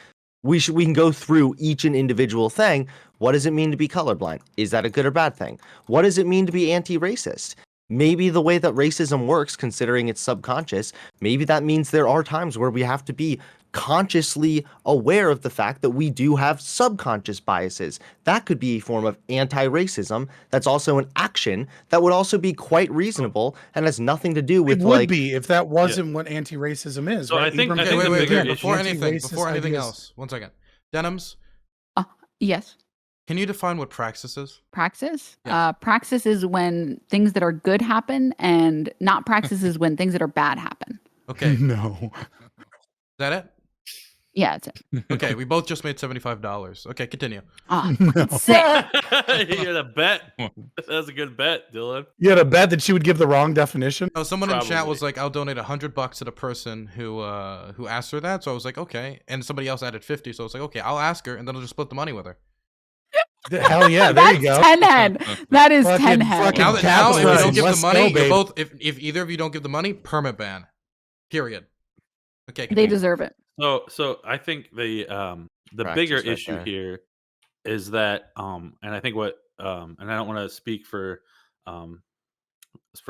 we can go through each and individual thing. What does it mean to be colorblind? Is that a good or bad thing? What does it mean to be anti-racist? Maybe the way that racism works, considering it's subconscious, maybe that means there are times where we have to be consciously aware of the fact that we do have subconscious biases. That could be a form of anti-racism. That's also an action that would also be quite reasonable and has nothing to do with It would be if that wasn't what anti-racism is. So right? I think Ibram the X. bigger Again, issue- Before anti-racist anything ideas- else, one second. Denims, Yes. can you define what praxis is? Praxis? Yeah. Praxis is when things that are good happen, and not praxis is when things that are bad happen. Okay, is No. that it? Yeah, it's it. Okay, we both just made $75. Okay, continue. Oh, No. sick. You had a bet. That was a good bet, Dylan. You had a bet that she would give the wrong definition? Oh, someone in chat Probably. was like, "I'll donate $100 to the person who asked her that." So I was like, "Okay," and somebody else added 50. So I was like, "Okay, I'll ask her, and then I'll just split the money with her." Hell yeah, there you go. That's 10 head. That is Fucking- 10 head. fucking Now, if you capitalism. don't give the Let's money, go, you're baby. both. If either of you don't give the money, permit ban. Period. Okay. They continue. deserve it. So I think the Practice bigger right issue there. here is that and I think what and I don't want to speak for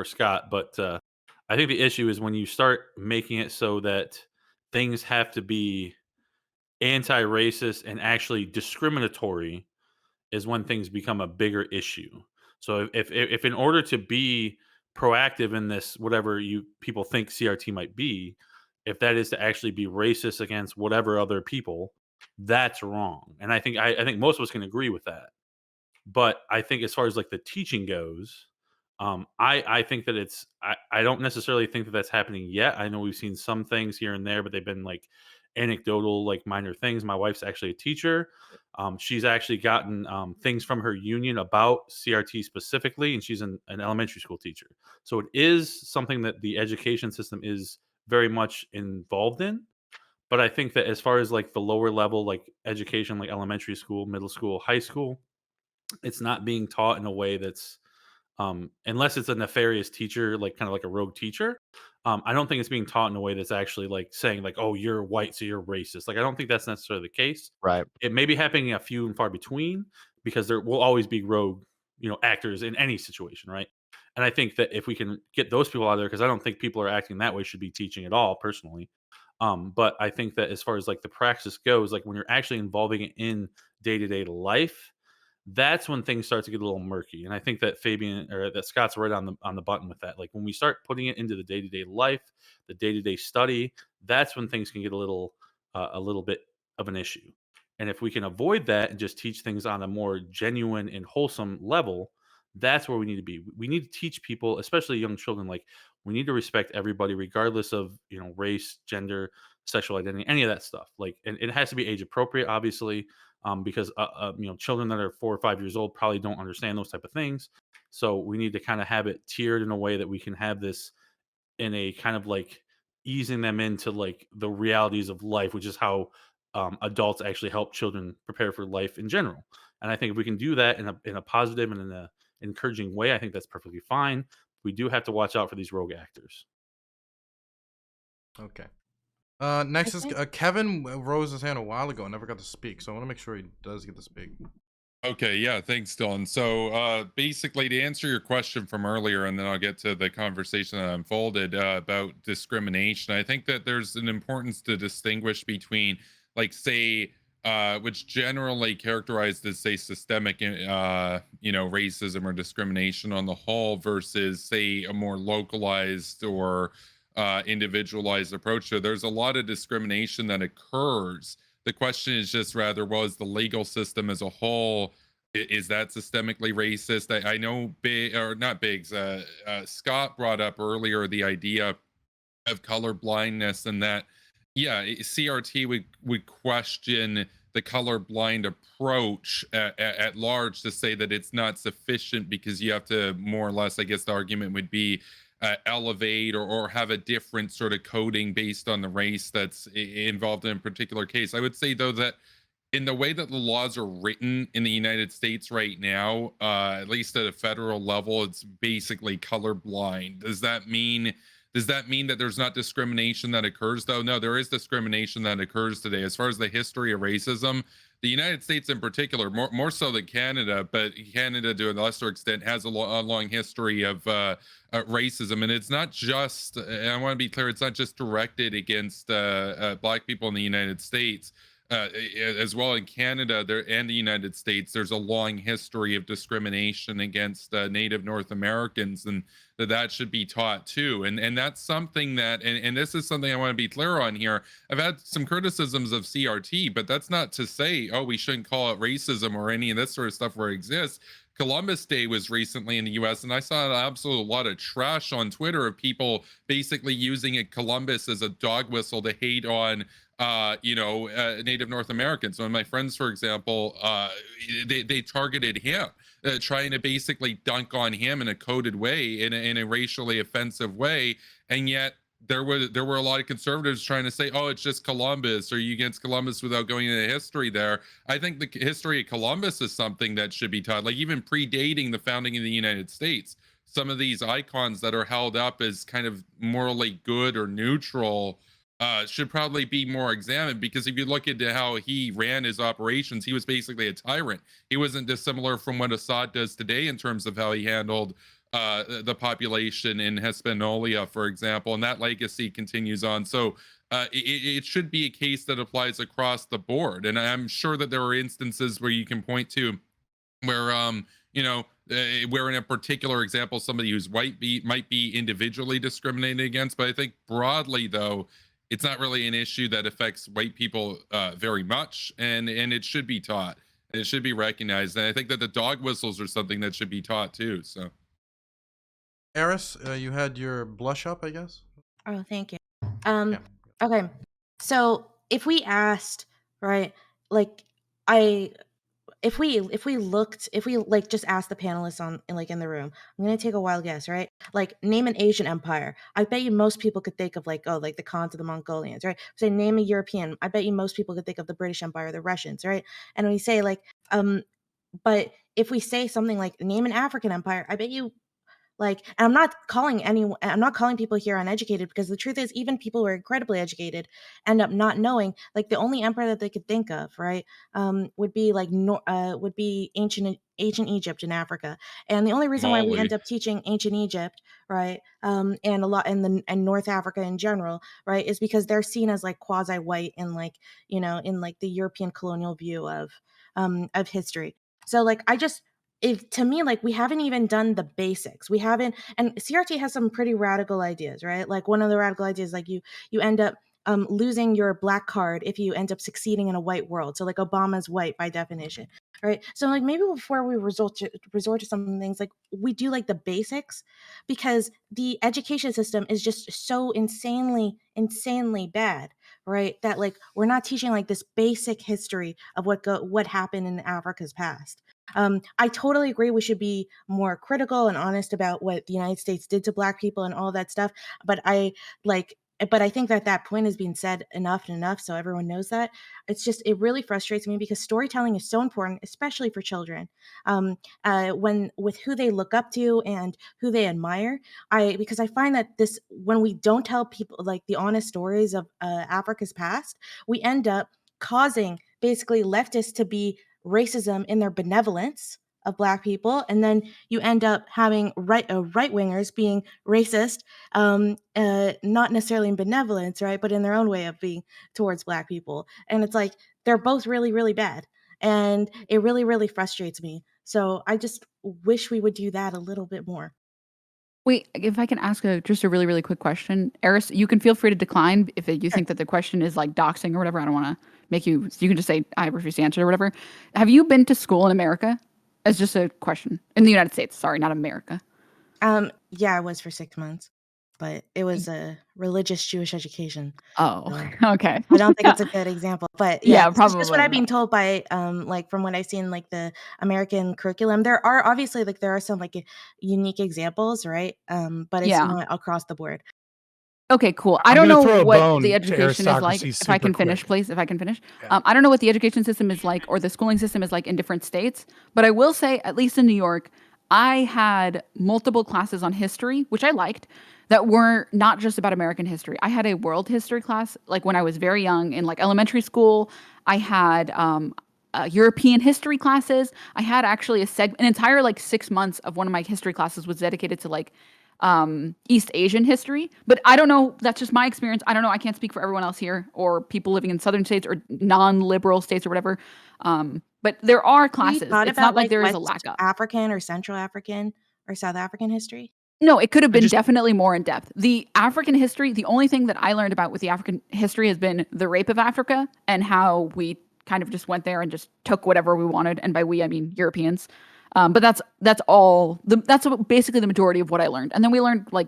Scott, but I think the issue is when you start making it so that things have to be anti-racist and actually discriminatory is when things become a bigger issue. So if in order to be proactive in this, whatever you people think CRT might be, if that is to actually be racist against whatever other people, that's wrong. And I think most of us can agree with that. But I think as far as like the teaching goes, I think that I don't necessarily think that that's happening yet. I know we've seen some things here and there, but they've been like anecdotal, like minor things. My wife's actually a teacher. She's actually gotten things from her union about CRT specifically, and she's an elementary school teacher. So it is something that the education system is very much involved in. But I think that as far as like the lower level, like education, like elementary school, middle school, high school, it's not being taught in a way that's unless it's a nefarious teacher, like kind of like a rogue teacher. I don't think it's being taught in a way that's actually like saying like, oh, you're white, so you're racist. Like I don't think that's necessarily the case. Right. It may be happening a few and far between because there will always be rogue, actors in any situation, right? And I think that if we can get those people out there, because I don't think people are acting that way should be teaching at all, personally. But I think that as far as like the praxis goes, like when you're actually involving it in day to day life, that's when things start to get a little murky. And I think that Fabian or that Scott's right on the button with that. Like when we start putting it into the day to day life, the day to day study, that's when things can get a little bit of an issue. And if we can avoid that and just teach things on a more genuine and wholesome level, that's where we need to be. We need to teach people, especially young children, like we need to respect everybody, regardless of race, gender, sexual identity, any of that stuff. Like, and it has to be age appropriate, obviously, because children that are 4 or 5 years old probably don't understand those type of things. So we need to kind of have it tiered in a way that we can have this in a kind of like easing them into like the realities of life, which is how adults actually help children prepare for life in general. And I think if we can do that in a positive and in a encouraging way, I think that's perfectly fine. We do have to watch out for these rogue actors. Okay. Next is Kevin rose his hand a while ago and never got to speak, so I want to make sure he does get to speak. Okay, yeah, thanks, Dylan. So basically, to answer your question from earlier, and then I'll get to the conversation that unfolded about discrimination, I think that there's an importance to distinguish between, like, say, which generally characterized as, say, systemic, racism or discrimination on the whole, versus, say, a more localized or individualized approach. So there's a lot of discrimination that occurs. The question is just rather, was the legal system as a whole, is that systemically racist? I know not Biggz, Scott brought up earlier the idea of color blindness, and that, yeah, CRT would question the colorblind approach at large, to say that it's not sufficient because you have to more or less, I guess the argument would be, elevate or have a different sort of coding based on the race that's involved in a particular case. I would say, though, that in the way that the laws are written in the United States right now, at least at a federal level, it's basically colorblind. Does that mean that there's not discrimination that occurs, though? No, there is discrimination that occurs today. As far as the history of racism, the United States in particular, more so than Canada, but Canada to a lesser extent has a long history of racism. And it's not just, and I want to be clear, it's not just directed against Black people in the United States. As well in Canada and the United States, there's a long history of discrimination against Native North Americans, and that should be taught too. And that's something that, and this is something I want to be clear on here. I've had some criticisms of CRT, but that's not to say, oh, we shouldn't call it racism or any of this sort of stuff where it exists. Columbus Day was recently in the US, and I saw an absolute lot of trash on Twitter of people basically using Columbus as a dog whistle to hate on Native North Americans. One of my friends, for example, they targeted him, trying to basically dunk on him in a coded way, in a racially offensive way. And yet there were a lot of conservatives trying to say, oh, it's just Columbus, or you against Columbus, without going into history there. I think the history of Columbus is something that should be taught, like even predating the founding of the United States. Some of these icons that are held up as kind of morally good or neutral should probably be more examined, because if you look into how he ran his operations, he was basically a tyrant. He wasn't dissimilar from what Assad does today in terms of how he handled the population in Hispaniola, for example, and that legacy continues on. So it should be a case that applies across the board. And I'm sure that there are instances where you can point to where where in a particular example somebody who's white might be individually discriminated against. But I think broadly, though, it's not really an issue that affects white people very much, and it should be taught. It should be recognized. And I think that the dog whistles are something that should be taught too. So, Eris, you had your blush up, I guess. Oh, thank you. Yeah. Okay. So if we asked, right, like I if we like just ask the panelists in the room, I'm gonna take a wild guess, right? Like name an Asian empire. I bet you most people could think of like, oh, like the Khans of the Mongolians, right? Say name a European. I bet you most people could think of the British Empire, the Russians, right? And we say like, but if we say something like name an African empire, I bet you like, and I'm not calling people here uneducated, because the truth is, even people who are incredibly educated end up not knowing. Like, the only empire that they could think of, right, would be would be ancient Egypt in Africa. And the only reason why we Mali. end up teaching ancient Egypt, right, and a lot and North Africa in general, right, is because they're seen as like quasi white in like, in like the European colonial view of history. So like, if to me, like, we haven't even done the basics. We haven't, and CRT has some pretty radical ideas, right? Like, one of the radical ideas, like, you end up losing your black card if you end up succeeding in a white world. So like, Obama's white by definition, right? So like, maybe before we resort to some things, like, we do like the basics, because the education system is just so insanely bad, right? That like, we're not teaching like this basic history of what happened in Africa's past. I totally agree. We should be more critical and honest about what the United States did to Black people and all that stuff. But I think that point has been said enough and enough, so everyone knows that. It really frustrates me, because storytelling is so important, especially for children. When with who they look up to and who they admire. Because I find that when we don't tell people like the honest stories of Africa's past, we end up causing basically leftists to be racism in their benevolence of Black people, and then you end up having right wingers being racist, not necessarily in benevolence, right, but in their own way of being towards Black people. And it's like, they're both really, really bad, and it really, really frustrates me. So I just wish we would do that a little bit more. Wait, if I can ask just a really, really quick question. Eris, you can feel free to decline if you think that the question is like doxing or whatever. I don't want to make you can just say, I refuse to answer or whatever. Have you been to school in America? As just a question. In the United States, sorry, not America. Yeah, I was for 6 months, but it was a religious Jewish education. Oh, So okay. I don't think it's a good example, but yeah, Yeah, it's just what probably I've been not. told by, like, from what I've seen, like, the American curriculum. There are obviously, like, there are some, like, unique examples, right? But it's Yeah. not across the board. Okay, cool. I I'm don't gonna know throw a what bone the to education is like. aristocracy If I can super finish, quick. please. If I can finish. Yeah. I don't know what the education system is like or the schooling system is like in different states, but I will say, at least in New York, I had multiple classes on history, which I liked, that were not just about American history. I had a world history class, like when I was very young in like elementary school. I had European history classes. I had actually an entire like 6 months of one of my history classes was dedicated to like East Asian history. But I don't know, that's just my experience. I don't know, I can't speak for everyone else here or people living in southern states or non-liberal states or whatever. But there are Have you classes. thought It's about, not like like, there is a West lack of. African or Central African or South African history? No, it could have been just- definitely more in depth. The African history, the only thing that I learned about with the African history has been the rape of Africa and how we kind of just went there and just took whatever we wanted. And by we, I mean Europeans. But that's all. That's basically the majority of what I learned. And then we learned like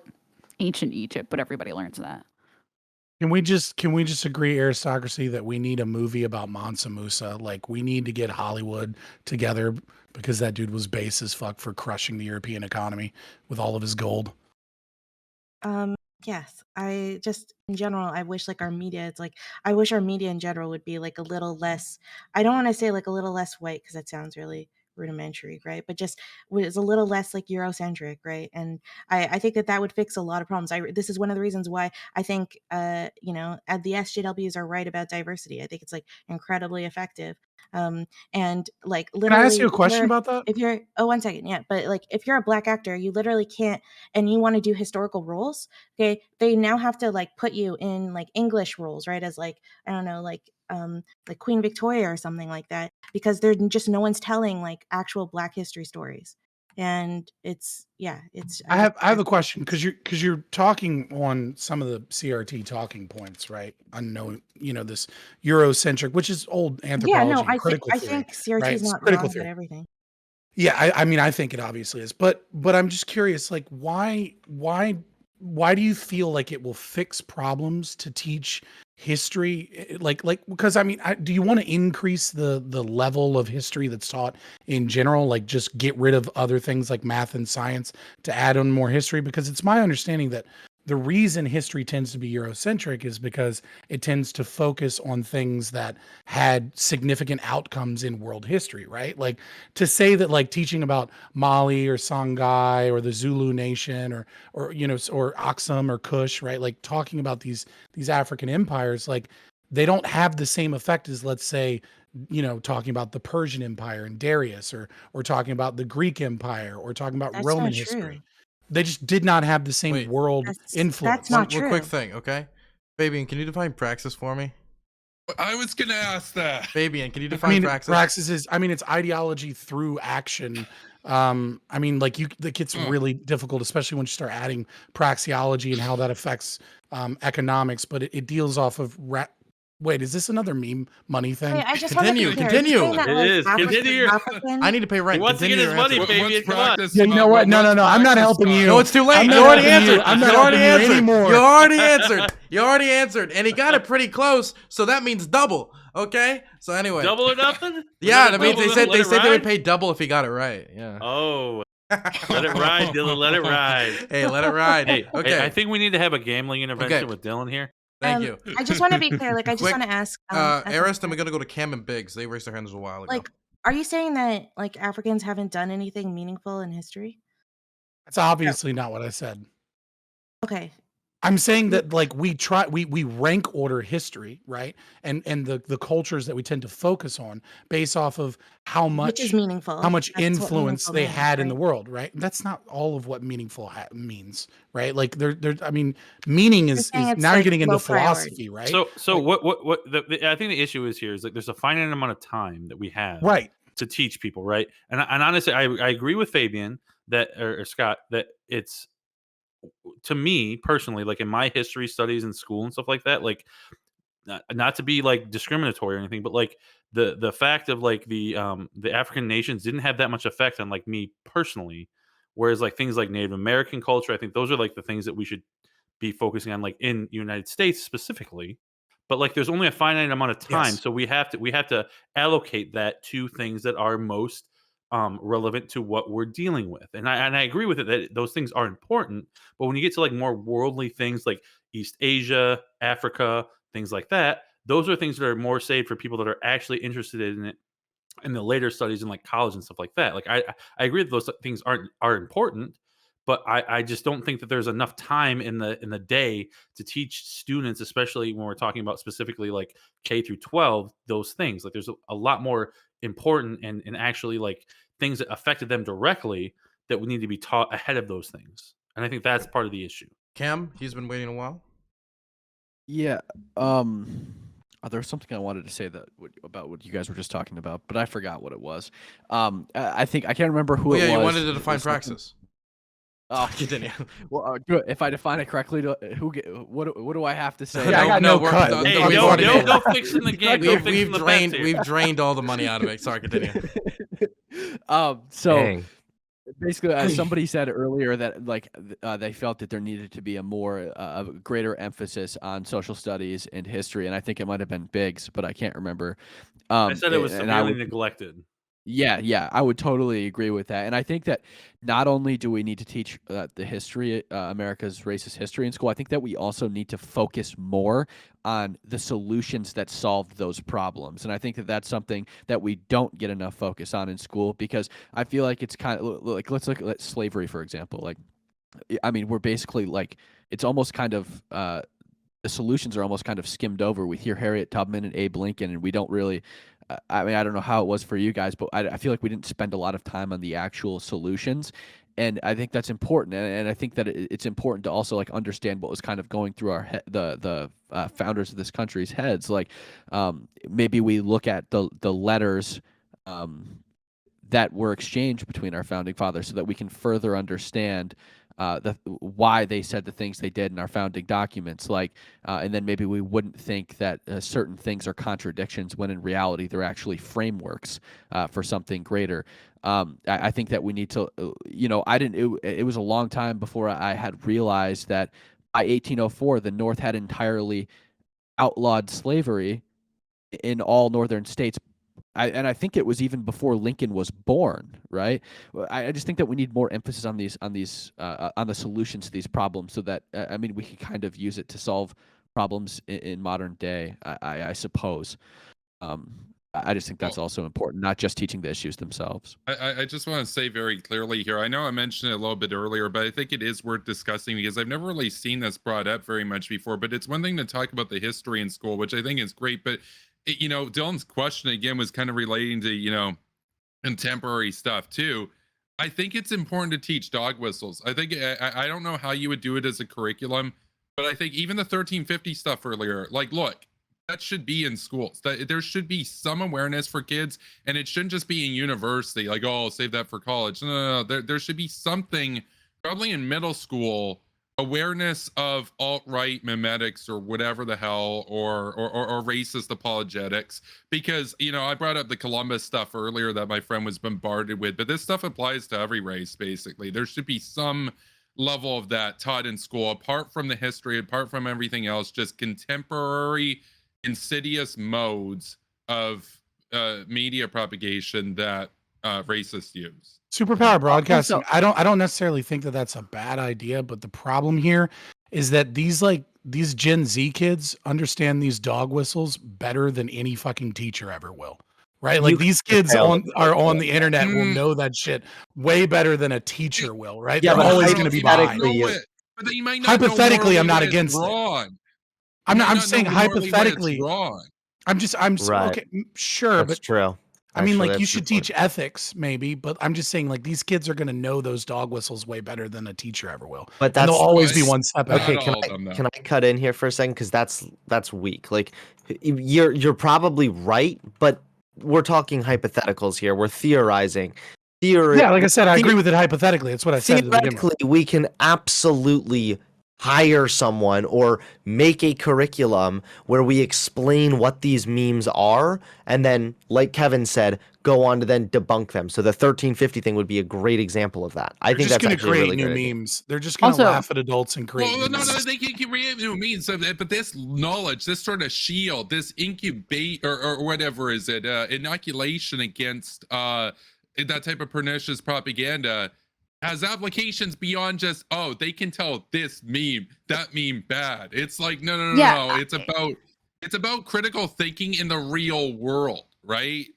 ancient Egypt, but everybody learns that. Can we just agree, aristocracy, that we need a movie about Mansa Musa? Like, we need to get Hollywood together because that dude was base as fuck for crushing the European economy with all of his gold. Yes. I just, in general, I wish like our media, I wish our media in general would be like a little less, I don't want to say like a little less white, because that sounds really rudimentary, right? But just was a little less like Eurocentric, right? And I think that would fix a lot of problems. This is one of the reasons why I think, the SJWs are right about diversity. I think it's like incredibly effective. And like Can I ask literally, you a question about that? if you're, oh, 1 second, yeah, but like if you're a Black actor, you literally can't, and you want to do historical roles, okay, they now have to like put you in like English roles, right? As like, I don't know, like Queen Victoria or something like that, because there's just no one's telling like actual Black history stories. And it's I have a question because you're talking on some of the CRT talking points, right? Unknown, this Eurocentric, which is old anthropology, no, and critical I theory, think CRT right? is It's not critical wrong theory. about everything. Yeah, I mean, I think it obviously is, but I'm just curious, like, why why do you feel like it will fix problems to teach history? Like because I mean, do you want to increase the level of history that's taught in general? Like just get rid of other things like math and science to add on more history? Because it's my understanding that the reason history tends to be Eurocentric is because it tends to focus on things that had significant outcomes in world history, right? Like to say that like teaching about Mali or Songhai or the Zulu nation or you know, or Aksum or Kush, right? Like talking about these African empires, like they don't have the same effect as, let's say, you know, talking about the Persian Empire and Darius, or talking about the Greek Empire, or talking about That's Roman not history. true. They just did not have the same Wait. world influence. That's not One quick true. thing, okay? Fabian, can you define praxis for me? I was gonna ask that. Fabian, can you I define mean, praxis? praxis is, I mean, it's ideology through action. I mean, like that gets really difficult, especially when you start adding praxeology and how that affects economics. But it deals off of Wait, is this another meme money thing? Wait, I just want to be Continue, clear. Are you continue. saying that, It like, is. Continue. African- I need to pay rent. He wants to Continue get his your money, answer. Fabian. Come on. Yeah, you know what? No, I'm not helping you. No, it's too late. I'm You not already helping you. answered. I'm not You already helping you answered. anymore. You already answered. You already answered. And he got it pretty close. So that means double. Okay? So anyway. Double or nothing? Yeah, that means they said Let it they would ride? pay double if he got it right. Yeah. Oh, let it ride, Dylan. Let it ride. Hey, let it ride. Hey, Okay. I think we need to have a gambling intervention Okay. with Dylan here. Thank you. I just want to be clear. Like, I just Quick, want to ask. Arist, and we're gonna go to Cam and Biggz. They raised their hands a while ago. Like, are you saying that like Africans haven't done anything meaningful in history? That's obviously not what I said. Okay. I'm saying that like we rank order history, right? And the cultures that we tend to focus on based off of how much Which is meaningful. how much That's what influence meaningful they means, had in the right? world, right? That's not all of what meaningful means, right? Like there I mean, meaning is saying it's, now you're like, getting into low philosophy, right? So Like, what I think the issue is here is like there's a finite amount of time that we have right. to teach people, right? And honestly, I agree with Fabian that or Scott that it's, to me personally, like in my history studies in school and stuff like that, like not to be like discriminatory or anything, but like the fact of like the African nations didn't have that much effect on like me personally, whereas like things like Native American culture, I think those are like the things that we should be focusing on, like in United States specifically. But like there's only a finite amount of time, Yes. so we have to allocate that to things that are most relevant to what we're dealing with. And I agree with it that those things are important, but when you get to like more worldly things like East Asia, Africa, things like that, those are things that are more saved for people that are actually interested in it in the later studies in like college and stuff like that. Like I agree that those things are important, but I just don't think that there's enough time in the day to teach students, especially when we're talking about specifically like K through 12, those things. Like there's a lot more important and actually like things that affected them directly that would need to be taught ahead of those things. And I think that's part of the issue. Cam, he's been waiting a while. Yeah. There was something I wanted to say about what you guys were just talking about, but I forgot what it was. I think I can't remember who Oh, it yeah, was. you wanted to It define was something- praxis. Oh, Continue. well, if I define it correctly, what do I have to say? Yeah, I got no we're- cut. no, Hey, we've no, already no, made it. no fixing the game. No fixing We've the bets drained here. we've drained all the money out of it. Sorry, continue. So Dang. basically, as somebody said earlier, that like they felt that there needed to be a greater emphasis on social studies and history, and I think it might have been Biggz, but I can't remember. I said it was and I severely would- neglected. Yeah, I would totally agree with that. And I think that not only do we need to teach the history, America's racist history in school, I think that we also need to focus more on the solutions that solve those problems. And I think that that's something that we don't get enough focus on in school, because I feel like it's kind of like, let's look at slavery, for example. Like, I mean, we're basically like, it's almost kind of, the solutions are almost kind of skimmed over. We hear Harriet Tubman and Abe Lincoln, and we don't really, I mean, I don't know how it was for you guys, but I feel like we didn't spend a lot of time on the actual solutions. And I think that's important. And I think that it's important to also like understand what was kind of going through our the founders of this country's heads. Like maybe we look at the letters that were exchanged between our founding fathers so that we can further understand why they said the things they did in our founding documents, like, and then maybe we wouldn't think that certain things are contradictions when in reality they're actually frameworks for something greater. I think that we need to, it was a long time before I had realized that by 1804 the North had entirely outlawed slavery in all northern states. And I think it was even before Lincoln was born, right? I just think that we need more emphasis on the solutions to these problems, so that we can kind of use it to solve problems in modern day. I suppose. I just think that's also important, not just teaching the issues themselves. I just want to say very clearly here, I know I mentioned it a little bit earlier, but I think it is worth discussing because I've never really seen this brought up very much before. But it's one thing to talk about the history in school, which I think is great, but Dylan's question again was kind of relating to, contemporary stuff too. I think it's important to teach dog whistles. I think, I don't know how you would do it as a curriculum, but I think even the 1350 stuff earlier, like, look, that should be in schools. There should be some awareness for kids, and it shouldn't just be in university, like, oh, save that for college. No. There should be something probably in middle school, awareness of alt-right memetics or whatever the hell, or racist apologetics, because I brought up the Columbus stuff earlier that my friend was bombarded with, but this stuff applies to every race. Basically, there should be some level of that taught in school, apart from the history, apart from everything else, just contemporary insidious modes of media propagation that racists use. Superpower broadcasting. I don't necessarily think that that's a bad idea, but the problem here is that these Gen Z kids understand these dog whistles better than any fucking teacher ever will. Right? Like, these kids on the internet will know that shit way better than a teacher will, right? Yeah, They're but always going to be behind. But you might not hypothetically, I'm not against it. I'm saying hypothetically. I'm Right. okay, sure, That's but true. Actually, you should teach ethics, maybe, but I'm just saying, like, these kids are going to know those dog whistles way better than a teacher ever will. But and they'll always be one step ahead. Okay, can I cut in here for a second, because that's weak. Like, you're probably right, but we're talking hypotheticals here. We're theorizing. Yeah, like I said, I agree with it hypothetically. That's what I said. Theoretically, we can absolutely hire someone or make a curriculum where we explain what these memes are, and then, like Kevin said, go on to then debunk them. So the 1350 thing would be a great example of that. I think that's going to actually create really new good memes. They're just going to laugh at adults and create. Well, no, they can create new memes. But this knowledge, this sort of shield, this incubate or whatever is it, inoculation against that type of pernicious propaganda, has applications beyond just, oh, they can tell this meme, that meme bad. It's like, no. It's about critical thinking in the real world, right?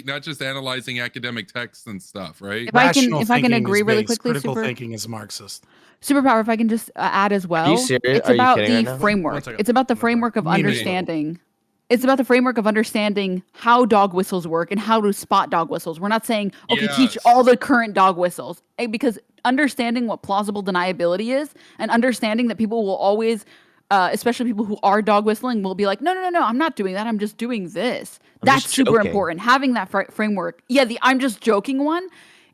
Not just analyzing academic texts and stuff, right? If I can agree really quickly, critical thinking is Marxist. Superpower, if I can just add as well. Are you serious? It's Are you about kidding the right now? framework. It's about the framework of understanding. It's about the framework of understanding how dog whistles work and how to spot dog whistles. We're not saying, okay, teach all the current dog whistles, because understanding what plausible deniability is and understanding that people will always, especially people who are dog whistling, will be like, no, I'm not doing that. I'm just doing this. That's super important. Having that framework. Yeah, the I'm just joking one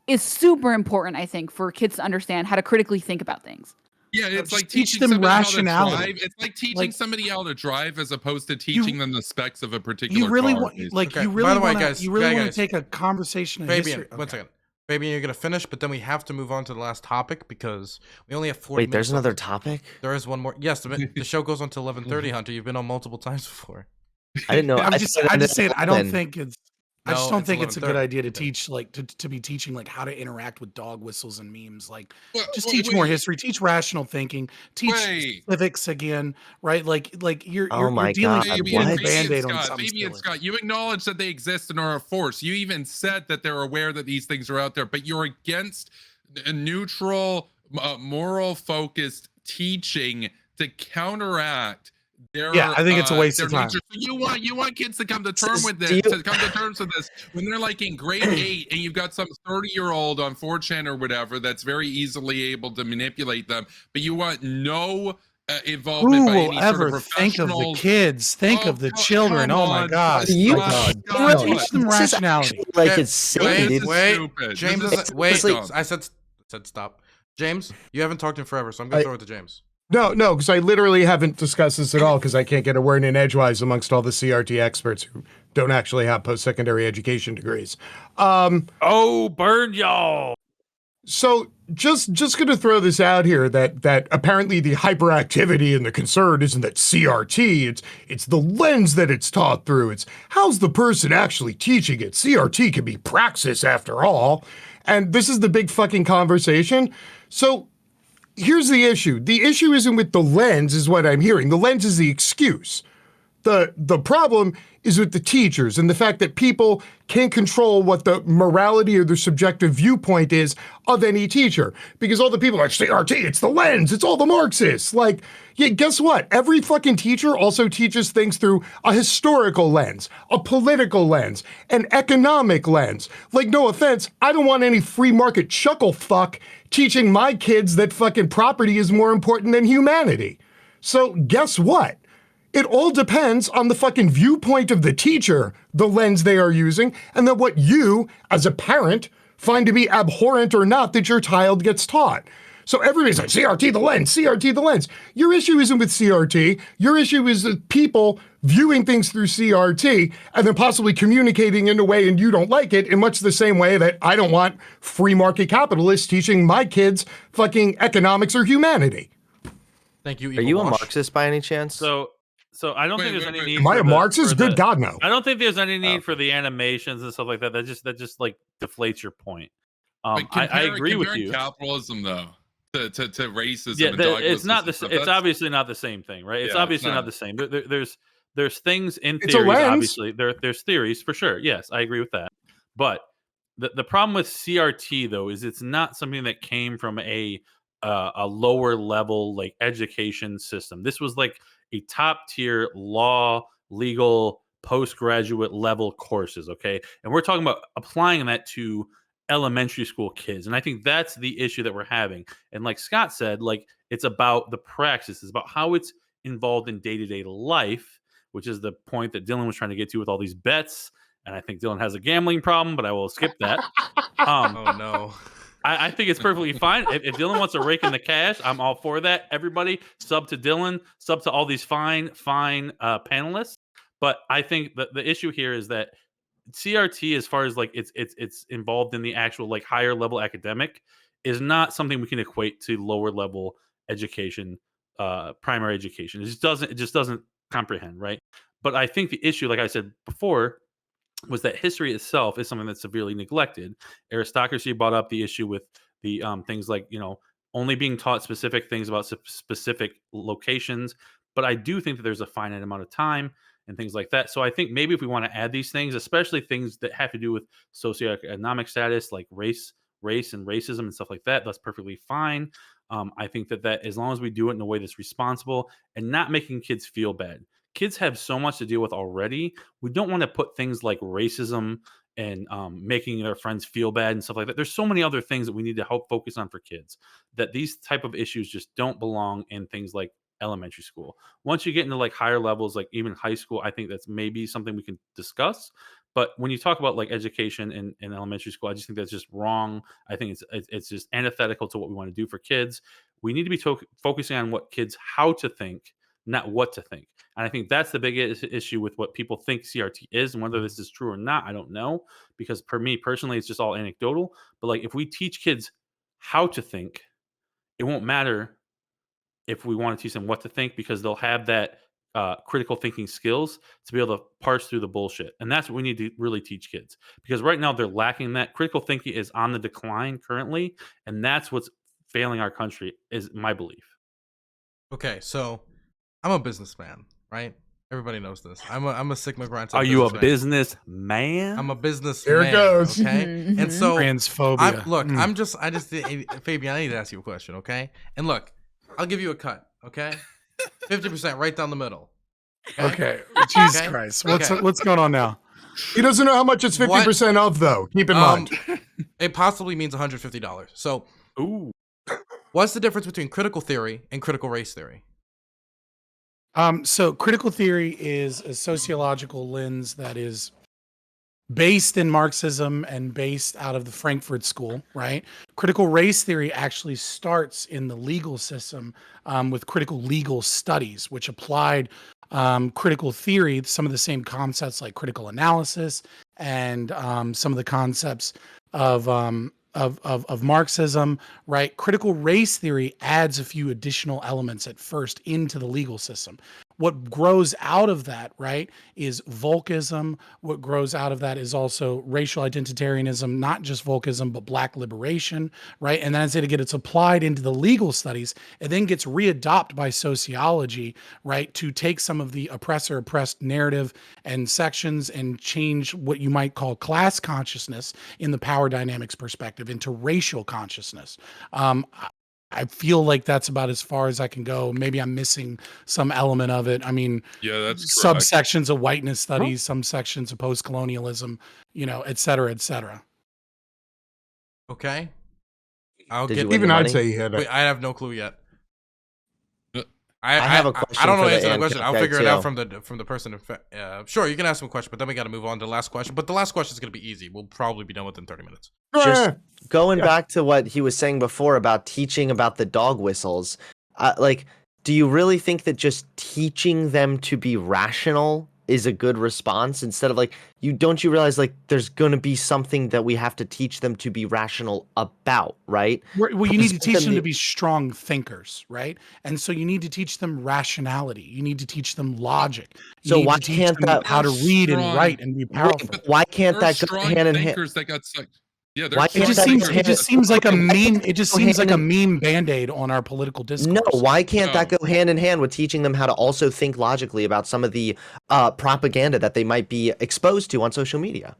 is super important, I think, for kids to understand how to critically think about things. Yeah, it's like teach them rationality. It's like teaching somebody how to drive as opposed to teaching them the specs of a particular you really car. Want to take a conversation. Fabian, one second. Fabian, you're gonna finish, but then we have to move on to the last topic because we only have 40 minutes. Wait, there's another topic? There is one more. Yes, the show goes on to 11:30. Hunter, you've been on multiple times before. I didn't know. I'm just saying. I don't think it's. I just don't think it's a good 11:30. idea to teach, like, to be teaching, like, how to interact with dog whistles and memes. Like, just teach more history, teach rational thinking, teach civics again, right? Like you're dealing with a Band-Aid on something. Fabian Scott, you acknowledge that they exist and are a force. You even said that they're aware that these things are out there, but you're against a neutral, moral-focused teaching to counteract. I think it's a waste of time. You want kids to come to terms with this, when they're like in grade 8 and you've got some 30-year-old on 4chan or whatever that's very easily able to manipulate them, but you want no involvement by any sort of professionals. Think of the kids? Think of the children. Oh my God! Teach them rationality. Like it's silly. Wait, James. Wait. I said stop. James, you haven't talked in forever, so I'm gonna throw it to James. No, because I literally haven't discussed this at all because I can't get a word in edgewise amongst all the CRT experts who don't actually have post-secondary education degrees. Oh, burn y'all. So just going to throw this out here that apparently the hyperactivity and the concern isn't that CRT, it's the lens that it's taught through. It's how's the person actually teaching it. CRT can be praxis after all. And this is the big fucking conversation. So here's the issue. The issue isn't with the lens is what I'm hearing. The lens is the excuse. The problem is with the teachers and the fact that people can't control what the morality or the subjective viewpoint is of any teacher. Because all the people are like, CRT, it's the lens, it's all the Marxists. Like, yeah, guess what? Every fucking teacher also teaches things through a historical lens, a political lens, an economic lens. Like, no offense, I don't want any free market chuckle fuck teaching my kids that fucking property is more important than humanity. So guess what? It all depends on the fucking viewpoint of the teacher, the lens they are using, and then what you, as a parent, find to be abhorrent or not that your child gets taught. So everybody's like, CRT the lens, CRT the lens. Your issue isn't with CRT. Your issue is with people viewing things through CRT and then possibly communicating in a way and you don't like it in much the same way that I don't want free market capitalists teaching my kids fucking economics or humanity. Thank you. Are you a Marxist by any chance? So I don't think there's any need. Am I a Marxist? Good God, no. I don't think there's any need for the animations and stuff like that. That just like deflates your point. I agree with you. Capitalism though to racism. Yeah, and it's not the. stuff, It's obviously not the same thing, right? It's obviously not the same. There's things in It's a theories. lens. Obviously, there's theories for sure. Yes, I agree with that. But the problem with CRT though is it's not something that came from a lower level like education system. This was like a top tier law, legal, postgraduate level courses. Okay. And we're talking about applying that to elementary school kids. And I think that's the issue that we're having. And like Scott said, like it's about the praxis, it's about how it's involved in day-to-day life, which is the point that Dylan was trying to get to with all these bets. And I think Dylan has a gambling problem, but I will skip that. Oh no. I think it's perfectly fine. If Dylan wants to rake in the cash, I'm all for that. Everybody sub to Dylan, sub to all these fine panelists. But I think that the issue here is that CRT, as far as like it's involved in the actual like higher level academic, is not something we can equate to lower level education, primary education. It just doesn't comprehend, right? But I think the issue, like I said before, was that history itself is something that's severely neglected. Aristocracy brought up the issue with the things like, only being taught specific things about specific locations. But I do think that there's a finite amount of time and things like that. So I think maybe if we want to add these things, especially things that have to do with socioeconomic status, like race and racism and stuff like that, that's perfectly fine. I think that as long as we do it in a way that's responsible and not making kids feel bad. Kids have so much to deal with already. We don't want to put things like racism and making their friends feel bad and stuff like that. There's so many other things that we need to help focus on for kids, that these type of issues just don't belong in things like elementary school. Once you get into like higher levels, like even high school, I think that's maybe something we can discuss. But when you talk about like education in elementary school, I just think that's just wrong. I think it's just antithetical to what we want to do for kids. We need to be focusing on what kids, how to think, not what to think. And I think that's the biggest issue with what people think CRT is, and whether this is true or not, I don't know. Because for me personally, it's just all anecdotal. But like if we teach kids how to think, it won't matter if we want to teach them what to think, because they'll have that critical thinking skills to be able to parse through the bullshit. And that's what we need to really teach kids, because right now they're lacking that. Critical thinking is on the decline currently, and that's what's failing our country, is my belief. Okay, so I'm a businessman, right? Everybody knows this. I'm a Sigma grind. Are you a businessman? I'm a businessman. Here it goes. Okay, and so transphobia. I just Fabian, I need to ask you a question, okay? And look, I'll give you a cut, okay? 50% right down the middle. Okay. Jesus Christ. What's going on now? He doesn't know how much it's 50% of, though. Keep in mind. It possibly means $150. So, what's the difference between critical theory and critical race theory? So critical theory is a sociological lens that is based in Marxism and based out of the Frankfurt School, right? Critical race theory actually starts in the legal system with critical legal studies, which applied critical theory, some of the same concepts like critical analysis and some of the concepts of Marxism, right? Critical race theory adds a few additional elements at first into the legal system. What grows out of that, right, is Volkism. What grows out of that is also racial identitarianism, not just Volkism, but Black liberation, right? And then as it gets applied into the legal studies, it then gets readopted by sociology, right, to take some of the oppressor-oppressed narrative and sections and change what you might call class consciousness in the power dynamics perspective into racial consciousness. I feel like that's about as far as I can go. Maybe I'm missing some element of it. I mean, Yeah, that's correct. subsections of whiteness studies, some sections of post-colonialism, you know, et cetera, et cetera. Okay. I'll Did get you win Even the I'd money? say he had Wait, it. I have no clue yet. I have a I question don't know for the the answer to the question. I'll ANCAP figure it too. out from the person. Sure, you can ask him a question, but then we got to move on to the last question. But the last question is going to be easy. We'll probably be done within 30 minutes. Just Eh, going yeah. back to what he was saying before about teaching about the dog whistles, like, do you really think that just teaching them to be rational is a good response instead of like don't you realize like there's gonna be something that we have to teach them to be rational about, right? Well, you need to Present teach them the- to be strong thinkers, right? And so you need to teach them rationality. You need to teach them logic. You So need why to teach can't them that? how to They're read and strong. write and be Wait, powerful. why can't There are that go strong hand in hand? thinkers that got sucked. Yeah, Why there's can't strong that go It hand- just seems like a meme. It just Go seems like hand a meme band-aid on our political No, discourse. why can't that No. go hand in hand with teaching them how to also think logically about some of the propaganda that they might be exposed to on social media?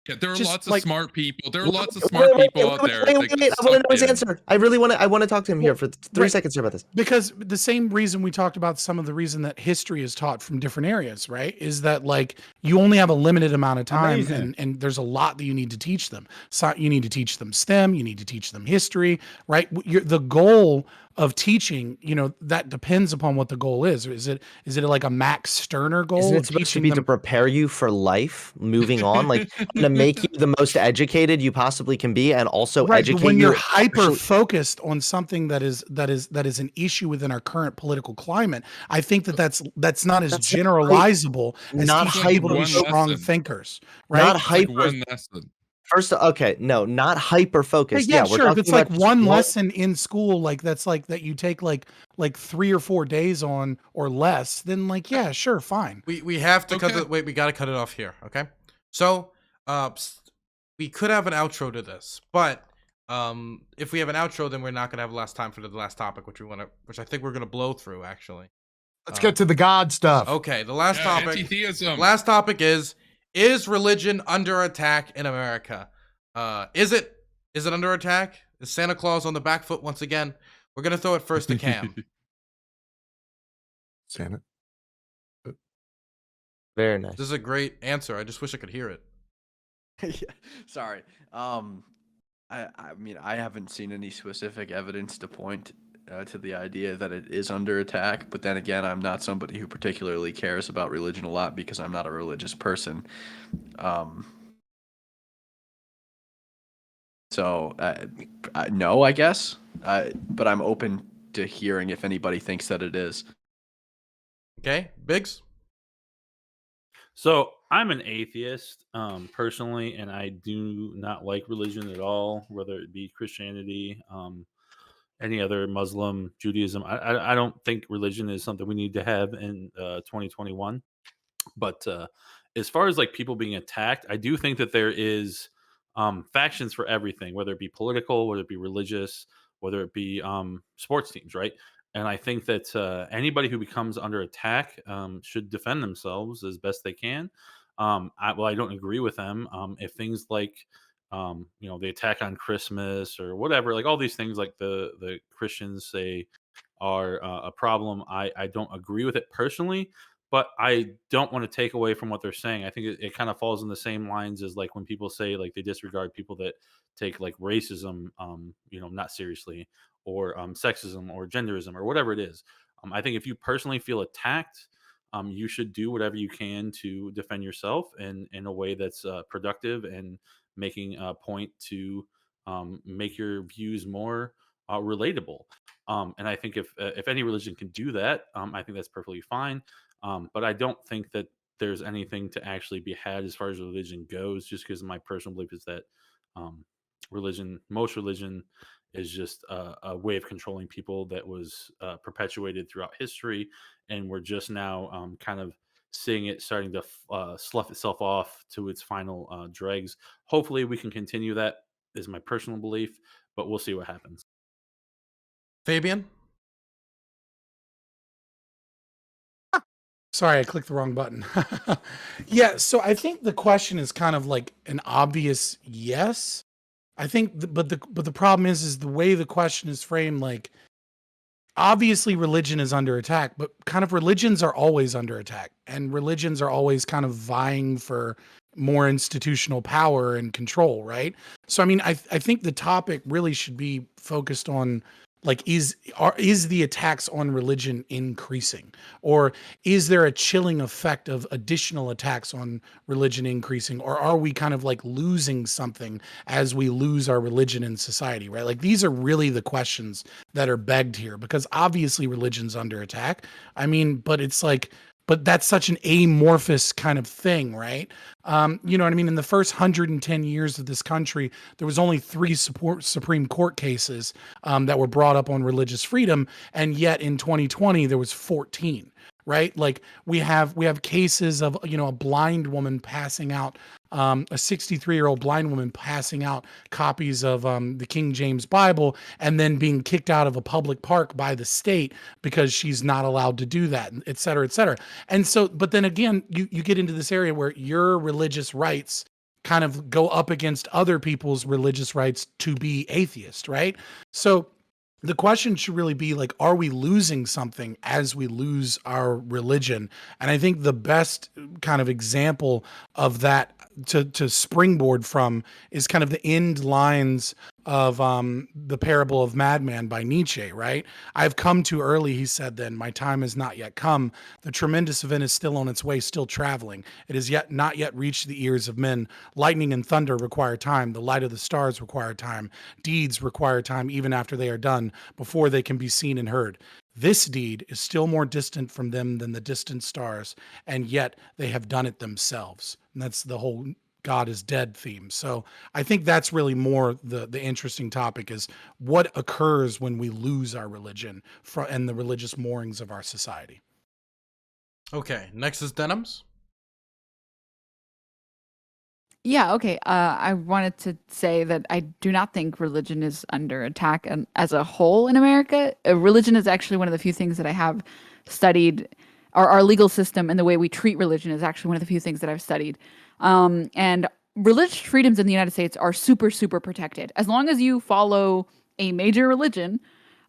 Yeah, there are Just lots like- of smart people. There are Wait, lots of wait, smart wait, people wait, out wait, there wait, that wait, get I want to know his sucked in. answer. I want to talk to him here for 3 right. seconds here about this. Because the same reason we talked about some of the reason that history is taught from different areas, right? Is that like you only have a limited amount of time and there's a lot that you need to teach them. So you need to teach them STEM, you need to teach them history, right? The goal of teaching, you know, that depends upon what the goal is. Is it like a Max Stirner goal Isn't of it supposed to teaching be to them? prepare you for life moving on? Like, I'm going to make you the most educated you possibly can be and also Right, but educate when you. you're hyper focused on something that is an issue within our current political climate, I think that's not as That's not generalizable as not teaching hyper- people to be one strong lesson. thinkers, right? Not It's like hyper. one lesson. First, okay, no, not hyper Hey, focused. yeah, Yeah, we're sure. If talking it's like about just one lesson in school, like that's like that you take like 3 or 4 days on or less, then like yeah, sure, fine. We have to cut Okay. the wait. We got to cut it off here. Okay. So we could have an outro to this, but if we have an outro, then we're not gonna have last time for the last topic, which I think we're gonna blow through actually. Let's get to the God stuff. Okay, the last Yeah, topic. anti-theism. Last topic is religion under attack in America? Is it under attack? Is Santa Claus on the back foot once again? We're gonna throw it first to Cam. Santa. very nice. This is a great answer. I just wish I could hear it. Yeah, sorry. I mean, I haven't seen any specific evidence to point to the idea that it is under attack. But then again, I'm not somebody who particularly cares about religion a lot because I'm not a religious person. So no, I guess. But I'm open to hearing if anybody thinks that it is. Okay, Biggz. So I'm an atheist personally, and I do not like religion at all, whether it be Christianity, any other Muslim, Judaism. I don't think religion is something we need to have in 2021. But as far as like people being attacked, I do think that there is factions for everything, whether it be political, whether it be religious, whether it be sports teams, right? And I think that anybody who becomes under attack should defend themselves as best they can. I don't agree with them. If things like, the attack on Christmas or whatever, like all these things like the Christians say are a problem, I don't agree with it personally, but I don't want to take away from what they're saying. I think it kind of falls in the same lines as like when people say like they disregard people that take like racism, not seriously, or sexism or genderism or whatever it is. I think if you personally feel attacked, you should do whatever you can to defend yourself in a way that's productive and making a point to make your views more relatable. And I think if any religion can do that, I think that's perfectly fine. But I don't think that there's anything to actually be had as far as religion goes, just because my personal belief is that um, most religion is just a way of controlling people that was perpetuated throughout history, and we're just now kind of seeing it starting to slough itself off to its final dregs. Hopefully, we can continue that. Is my personal belief, but we'll see what happens. Fabian? Sorry, I clicked the wrong button. Yeah, so I think the question is kind of like an obvious yes. I think, but the problem is the way the question is framed. Like, obviously, religion is under attack, but kind of religions are always under attack, and religions are always kind of vying for more institutional power and control, right? So, I mean, I think the topic really should be focused on, like, is the attacks on religion increasing, or is there a chilling effect of additional attacks on religion increasing, or are we kind of like losing something as we lose our religion in society, right? Like, these are really the questions that are begged here, because obviously religion's under attack. I mean, but it's like, but that's such an amorphous kind of thing, right? You know what I mean? In the first 110 years of this country, there was only 3 Supreme Court cases that were brought up on religious freedom, and yet in 2020 there was 14. Right? Like, we have cases of, you know, a blind woman passing out, a 63-year-old blind woman passing out copies of the King James Bible and then being kicked out of a public park by the state because she's not allowed to do that, et cetera, et cetera. And so, but then again, you get into this area where your religious rights kind of go up against other people's religious rights to be atheist, right? So the question should really be like, are we losing something as we lose our religion? And I think the best kind of example of that to springboard from is kind of the end lines of the parable of Madman by Nietzsche, right? I've come too early, he said then, my time has not yet come. The tremendous event is still on its way, still traveling. It has not yet reached the ears of men. Lightning and thunder require time. The light of the stars require time. Deeds require time even after they are done, before they can be seen and heard. This deed is still more distant from them than the distant stars, and yet they have done it themselves. And that's the whole God is dead theme. So I think that's really more the interesting topic, is what occurs when we lose our religion and the religious moorings of our society. Okay, next is Denims. Yeah, okay. I wanted to say that I do not think religion is under attack and as a whole in America. Religion is actually one of the few things that I have studied. Our legal system and the way we treat religion is actually one of the few things that I've studied. And religious freedoms in the United States are super, super protected. As long as you follow a major religion,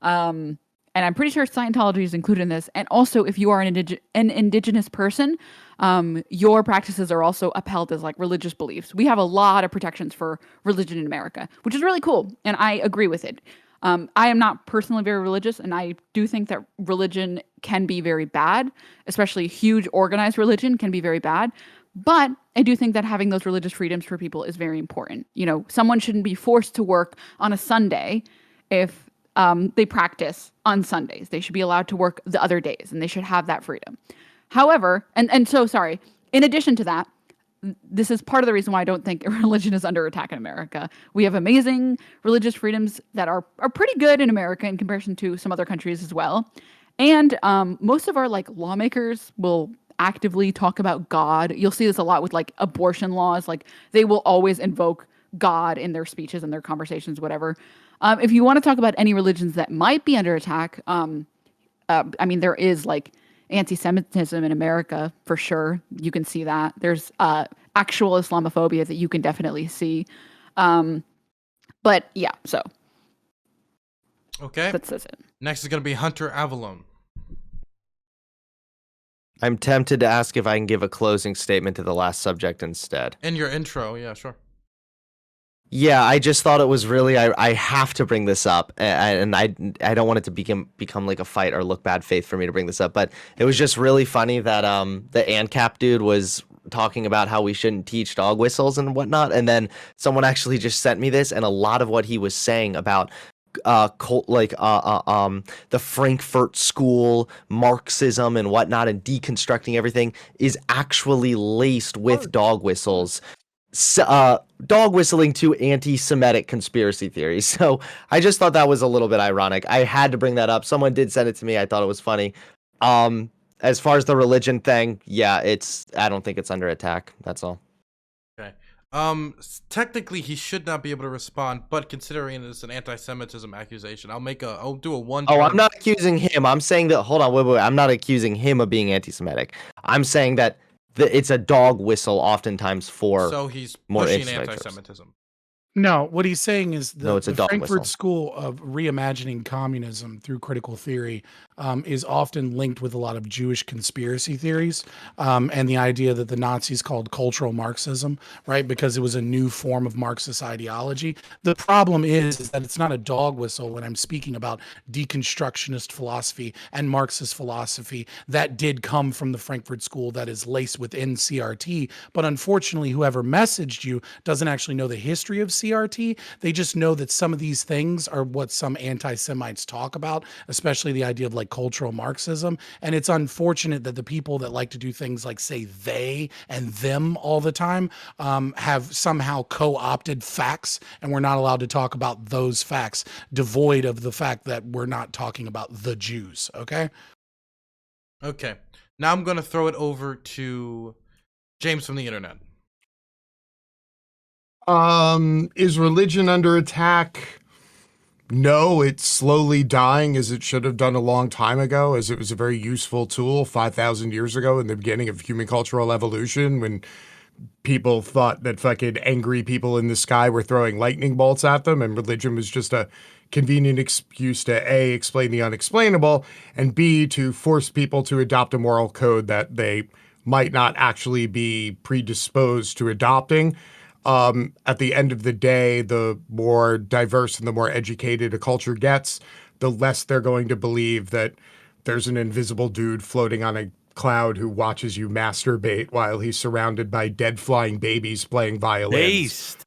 and I'm pretty sure Scientology is included in this. And also, if you are an indigenous person, your practices are also upheld as like religious beliefs. We have a lot of protections for religion in America, which is really cool. And I agree with it. I am not personally very religious, and I do think that religion can be very bad, especially huge organized religion can be very bad. But I do think that having those religious freedoms for people is very important. You know, someone shouldn't be forced to work on a Sunday if they practice on Sundays. They should be allowed to work the other days, and they should have that freedom. However, and so sorry, in addition to that, this is part of the reason why I don't think religion is under attack in America. We have amazing religious freedoms that are pretty good in America in comparison to some other countries as well. And most of our like lawmakers will actively talk about God. You'll see this a lot with like abortion laws. Like, they will always invoke God in their speeches and their conversations, whatever. If you want to talk about any religions that might be under attack, I mean, there is like anti-Semitism in America for sure. You can see that. There's actual Islamophobia that you can definitely see. But yeah, so. Okay. That's it. Next is going to be Hunter Avallone. I'm tempted to ask if I can give a closing statement to the last subject instead. In your intro, yeah, sure. Yeah, I just thought it was really I have to bring this up, and I don't want it to become like a fight or look bad faith for me to bring this up, but it was just really funny that the ANCAP dude was talking about how we shouldn't teach dog whistles and whatnot, and then someone actually just sent me this, and a lot of what he was saying about the Frankfurt School, Marxism and whatnot, and deconstructing everything is actually laced with dog whistles. Dog whistling to anti-Semitic conspiracy theories. So I just thought that was a little bit ironic. I had to bring that up. Someone did send it to me. I thought it was funny. As far as the religion thing, yeah, I don't think it's under attack. That's all. Okay. Technically, he should not be able to respond, but considering it's an anti-Semitism accusation, I'll do a one. Oh, I'm not accusing him. I'm saying that. Hold on, wait. I'm not accusing him of being anti-Semitic. I'm saying that it's a dog whistle, oftentimes for So he's more pushing anti-Semitic anti-Semitism. No, what he's saying is No, it's a the dog Frankfurt whistle. School of reimagining communism through critical theory is often linked with a lot of Jewish conspiracy theories and the idea that the Nazis called cultural Marxism, right? Because it was a new form of Marxist ideology. The problem is that it's not a dog whistle when I'm speaking about deconstructionist philosophy and Marxist philosophy that did come from the Frankfurt School that is laced within CRT. But unfortunately, whoever messaged you doesn't actually know the history of CRT. They just know that some of these things are what some anti-Semites talk about, especially the idea of like cultural Marxism. And it's unfortunate that the people that like to do things like say they and them all the time have somehow co-opted facts, and we're not allowed to talk about those facts, devoid of the fact that we're not talking about the Jews. Okay. Okay. Now I'm going to throw it over to James from the internet. Is religion under attack? No, it's slowly dying as it should have done a long time ago, as it was a very useful tool 5,000 years ago in the beginning of human cultural evolution, when people thought that fucking angry people in the sky were throwing lightning bolts at them, and religion was just a convenient excuse to A, explain the unexplainable, and B, to force people to adopt a moral code that they might not actually be predisposed to adopting. At the end of the day, the more diverse and the more educated a culture gets, the less they're going to believe that there's an invisible dude floating on a cloud who watches you masturbate while he's surrounded by dead flying babies playing violins.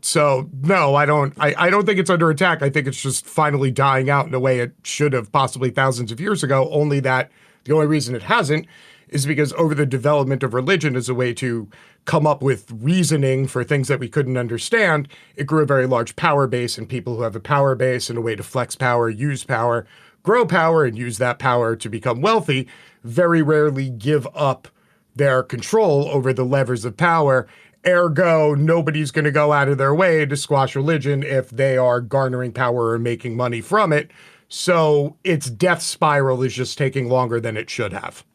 So no, I don't think it's under attack. I think it's just finally dying out in a way it should have possibly thousands of years ago, only that the only reason it hasn't is because over the development of religion as a way to come up with reasoning for things that we couldn't understand, it grew a very large power base, and people who have a power base and a way to flex power, use power, grow power, and use that power to become wealthy very rarely give up their control over the levers of power. Ergo, nobody's going to go out of their way to squash religion if they are garnering power or making money from it. So its death spiral is just taking longer than it should have.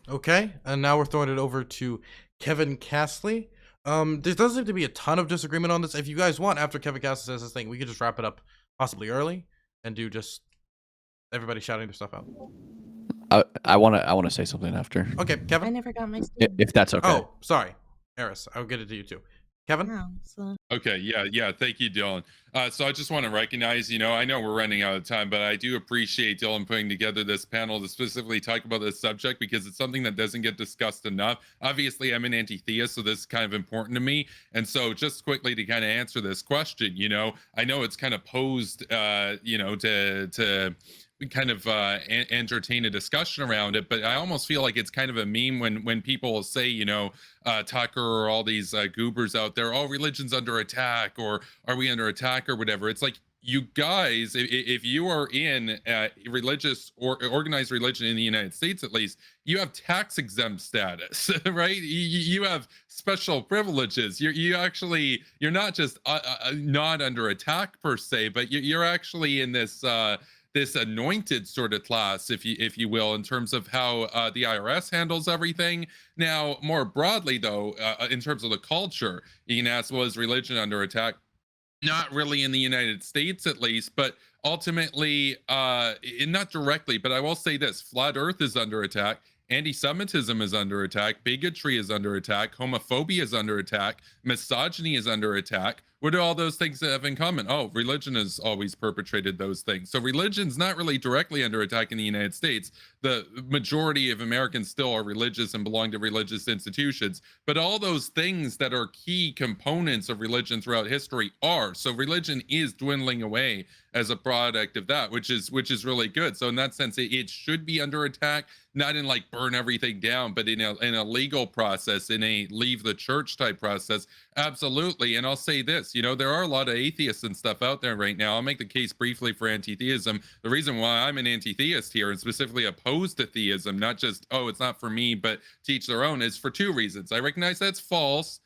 Okay, and now we're throwing it over to Kevin Castley. There doesn't seem to be a ton of disagreement on this. If you guys want, after Kevin Castley says this thing, we could just wrap it up possibly early and do just everybody shouting their stuff out. I want to say something after. Okay, Kevin. I never got my If that's okay. Oh, sorry, Eris. I'll get it to you too. Kevin. Oh, so. Okay, yeah. Thank you, Dylan. So I just want to recognize, I know we're running out of time, but I do appreciate Dylan putting together this panel to specifically talk about this subject because it's something that doesn't get discussed enough. Obviously, I'm an anti-theist, so this is kind of important to me. And so just quickly to kind of answer this question, I know it's kind of posed, to kind of entertain a discussion around it, but I almost feel like it's kind of a meme when people say, Tucker or all these goobers out there, oh, religion's under attack, or are we under attack or whatever. It's like, you guys, if you are in religious or organized religion in the United States, at least, you have tax exempt status, right? You have special privileges. You're not just not under attack per se, but you're actually in this this anointed sort of class, if you will, in terms of how the IRS handles everything. Now, more broadly, though, in terms of the culture, you can ask, well, is religion under attack? Not really in the United States, at least, but ultimately, not directly, but I will say this, flat Earth is under attack. Anti-Semitism is under attack. Bigotry is under attack. Homophobia is under attack. Misogyny is under attack. What do all those things have in common? Oh, religion has always perpetrated those things. So religion's not really directly under attack in the United States. The majority of Americans still are religious and belong to religious institutions. But all those things that are key components of religion throughout history are. So religion is dwindling away as a product of that, which is really good. So in that sense, it should be under attack, not in like burn everything down, but in a legal process, in a leave the church type process. Absolutely. And I'll say this, there are a lot of atheists and stuff out there right now. I'll make the case briefly for anti-theism. The reason why I'm an anti-theist here and specifically opposed to theism, not just, oh, it's not for me, but to each their own, is for two reasons. I recognize that's false,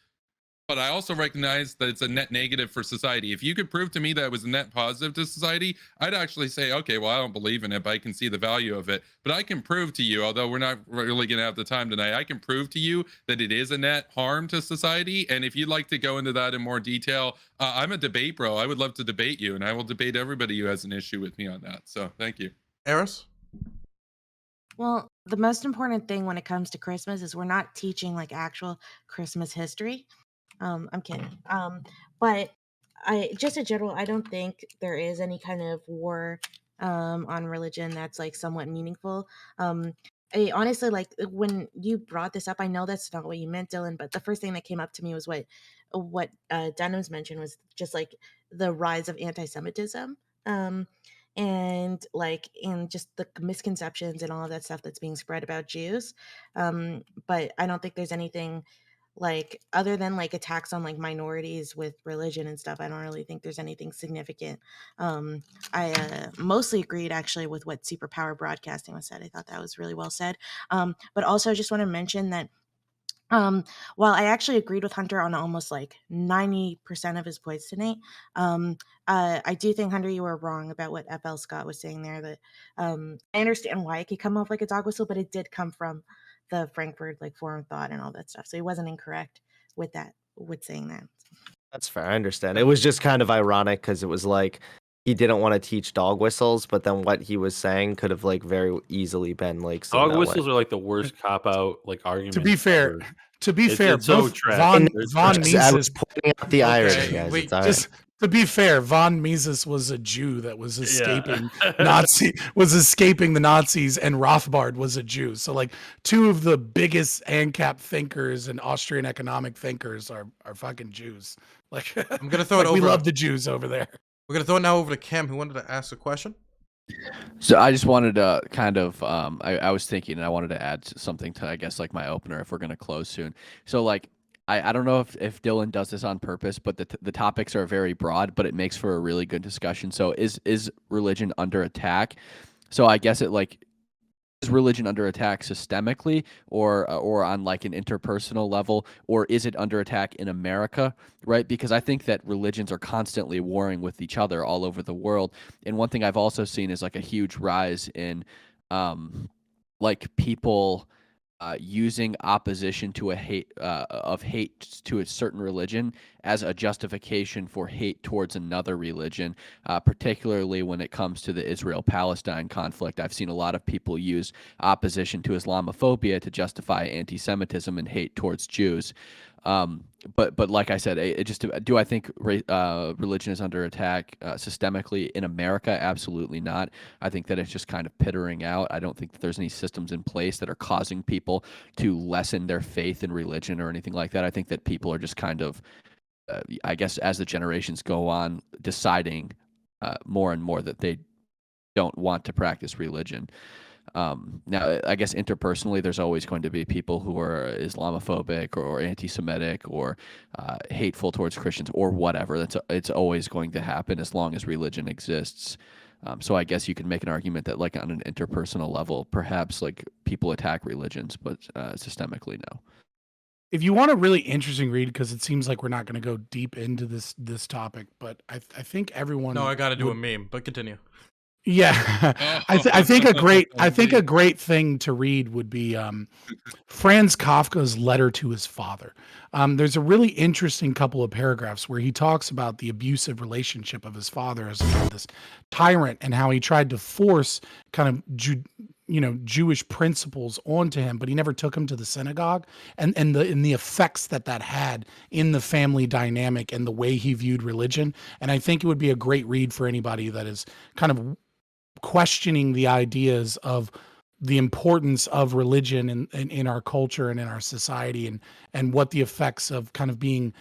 but I also recognize that it's a net negative for society. If you could prove to me that it was a net positive to society, I'd actually say, okay, well, I don't believe in it, but I can see the value of it. But I can prove to you, although we're not really going to have the time tonight, I can prove to you that it is a net harm to society. And if you'd like to go into that in more detail, I'm a debate bro. I would love to debate you, and I will debate everybody who has an issue with me on that. So thank you. Eris? Well, the most important thing when it comes to Christmas is we're not teaching like actual Christmas history. I'm kidding. But just in general, I don't think there is any kind of war on religion that's like somewhat meaningful. I honestly, like, when you brought this up, I know that's not what you meant, Dylan, but the first thing that came up to me was what Denims mentioned was just like the rise of anti-Semitism. And just the misconceptions and all of that stuff that's being spread about Jews. But I don't think there's anything like, other than like attacks on like minorities with religion and stuff, I don't really think there's anything significant. I mostly agreed actually with what Superpower Broadcasting was said. I thought that was really well said. But also I just want to mention that while I actually agreed with Hunter on almost like 90% of his points tonight, I do think, Hunter, you were wrong about what FL Scott was saying there. That I understand why it could come off like a dog whistle, but it did come from the Frankfurt like Forum Thought and all that stuff. So he wasn't incorrect with saying that. That's fair. I understand. It was just kind of ironic because it was like he didn't want to teach dog whistles, but then what he was saying could have like very easily been like seen Dog that whistles way. are like the worst cop out like argument. To be fair, it's so both trash. Von I Mises, was pointing out the irony, guys. wait, It's all right. just to be fair, von Mises was a Jew that was escaping escaping the Nazis, and Rothbard was a Jew. So like two of the biggest ANCAP thinkers and Austrian economic thinkers are fucking Jews. Like I'm gonna throw it we over. love the Jews over there. We're gonna throw it now over to Cam, who wanted to ask a question. So I just wanted to kind of, I was thinking, and I wanted to add something to, I guess, like my opener if we're going to close soon. So like, I don't know if Dylan does this on purpose, but the topics are very broad, but it makes for a really good discussion. So is religion under attack? So I guess it like, is religion under attack systemically or on like an interpersonal level, or is it under attack in America, right? Because I think that religions are constantly warring with each other all over the world. And one thing I've also seen is like a huge rise in like people using opposition to hate to a certain religion as a justification for hate towards another religion, particularly when it comes to the Israel-Palestine conflict. I've seen a lot of people use opposition to Islamophobia to justify anti-Semitism and hate towards Jews. But like I said, do I think religion is under attack systemically in America? Absolutely not. I think that it's just kind of pittering out. I don't think that there's any systems in place that are causing people to lessen their faith in religion or anything like that. I think that people are just kind of, I guess, as the generations go on, deciding more and more that they don't want to practice religion. Now, I guess interpersonally, there's always going to be people who are Islamophobic or anti-Semitic or hateful towards Christians or whatever. It's always going to happen as long as religion exists. So I guess you can make an argument that, like, on an interpersonal level, perhaps like people attack religions, but systemically, no. If you want a really interesting read, because it seems like we're not going to go deep into this topic, but I think everyone. No, I got to do a meme, but continue. Yeah, I think a great thing to read would be Franz Kafka's letter to his father. There's a really interesting couple of paragraphs where he talks about the abusive relationship of his father as this tyrant and how he tried to force kind of Jewish principles onto him, but he never took him to the synagogue, and the effects that had in the family dynamic and the way he viewed religion. And I think it would be a great read for anybody that is kind of questioning the ideas of the importance of religion in our culture and in our society, and what the effects of kind of being,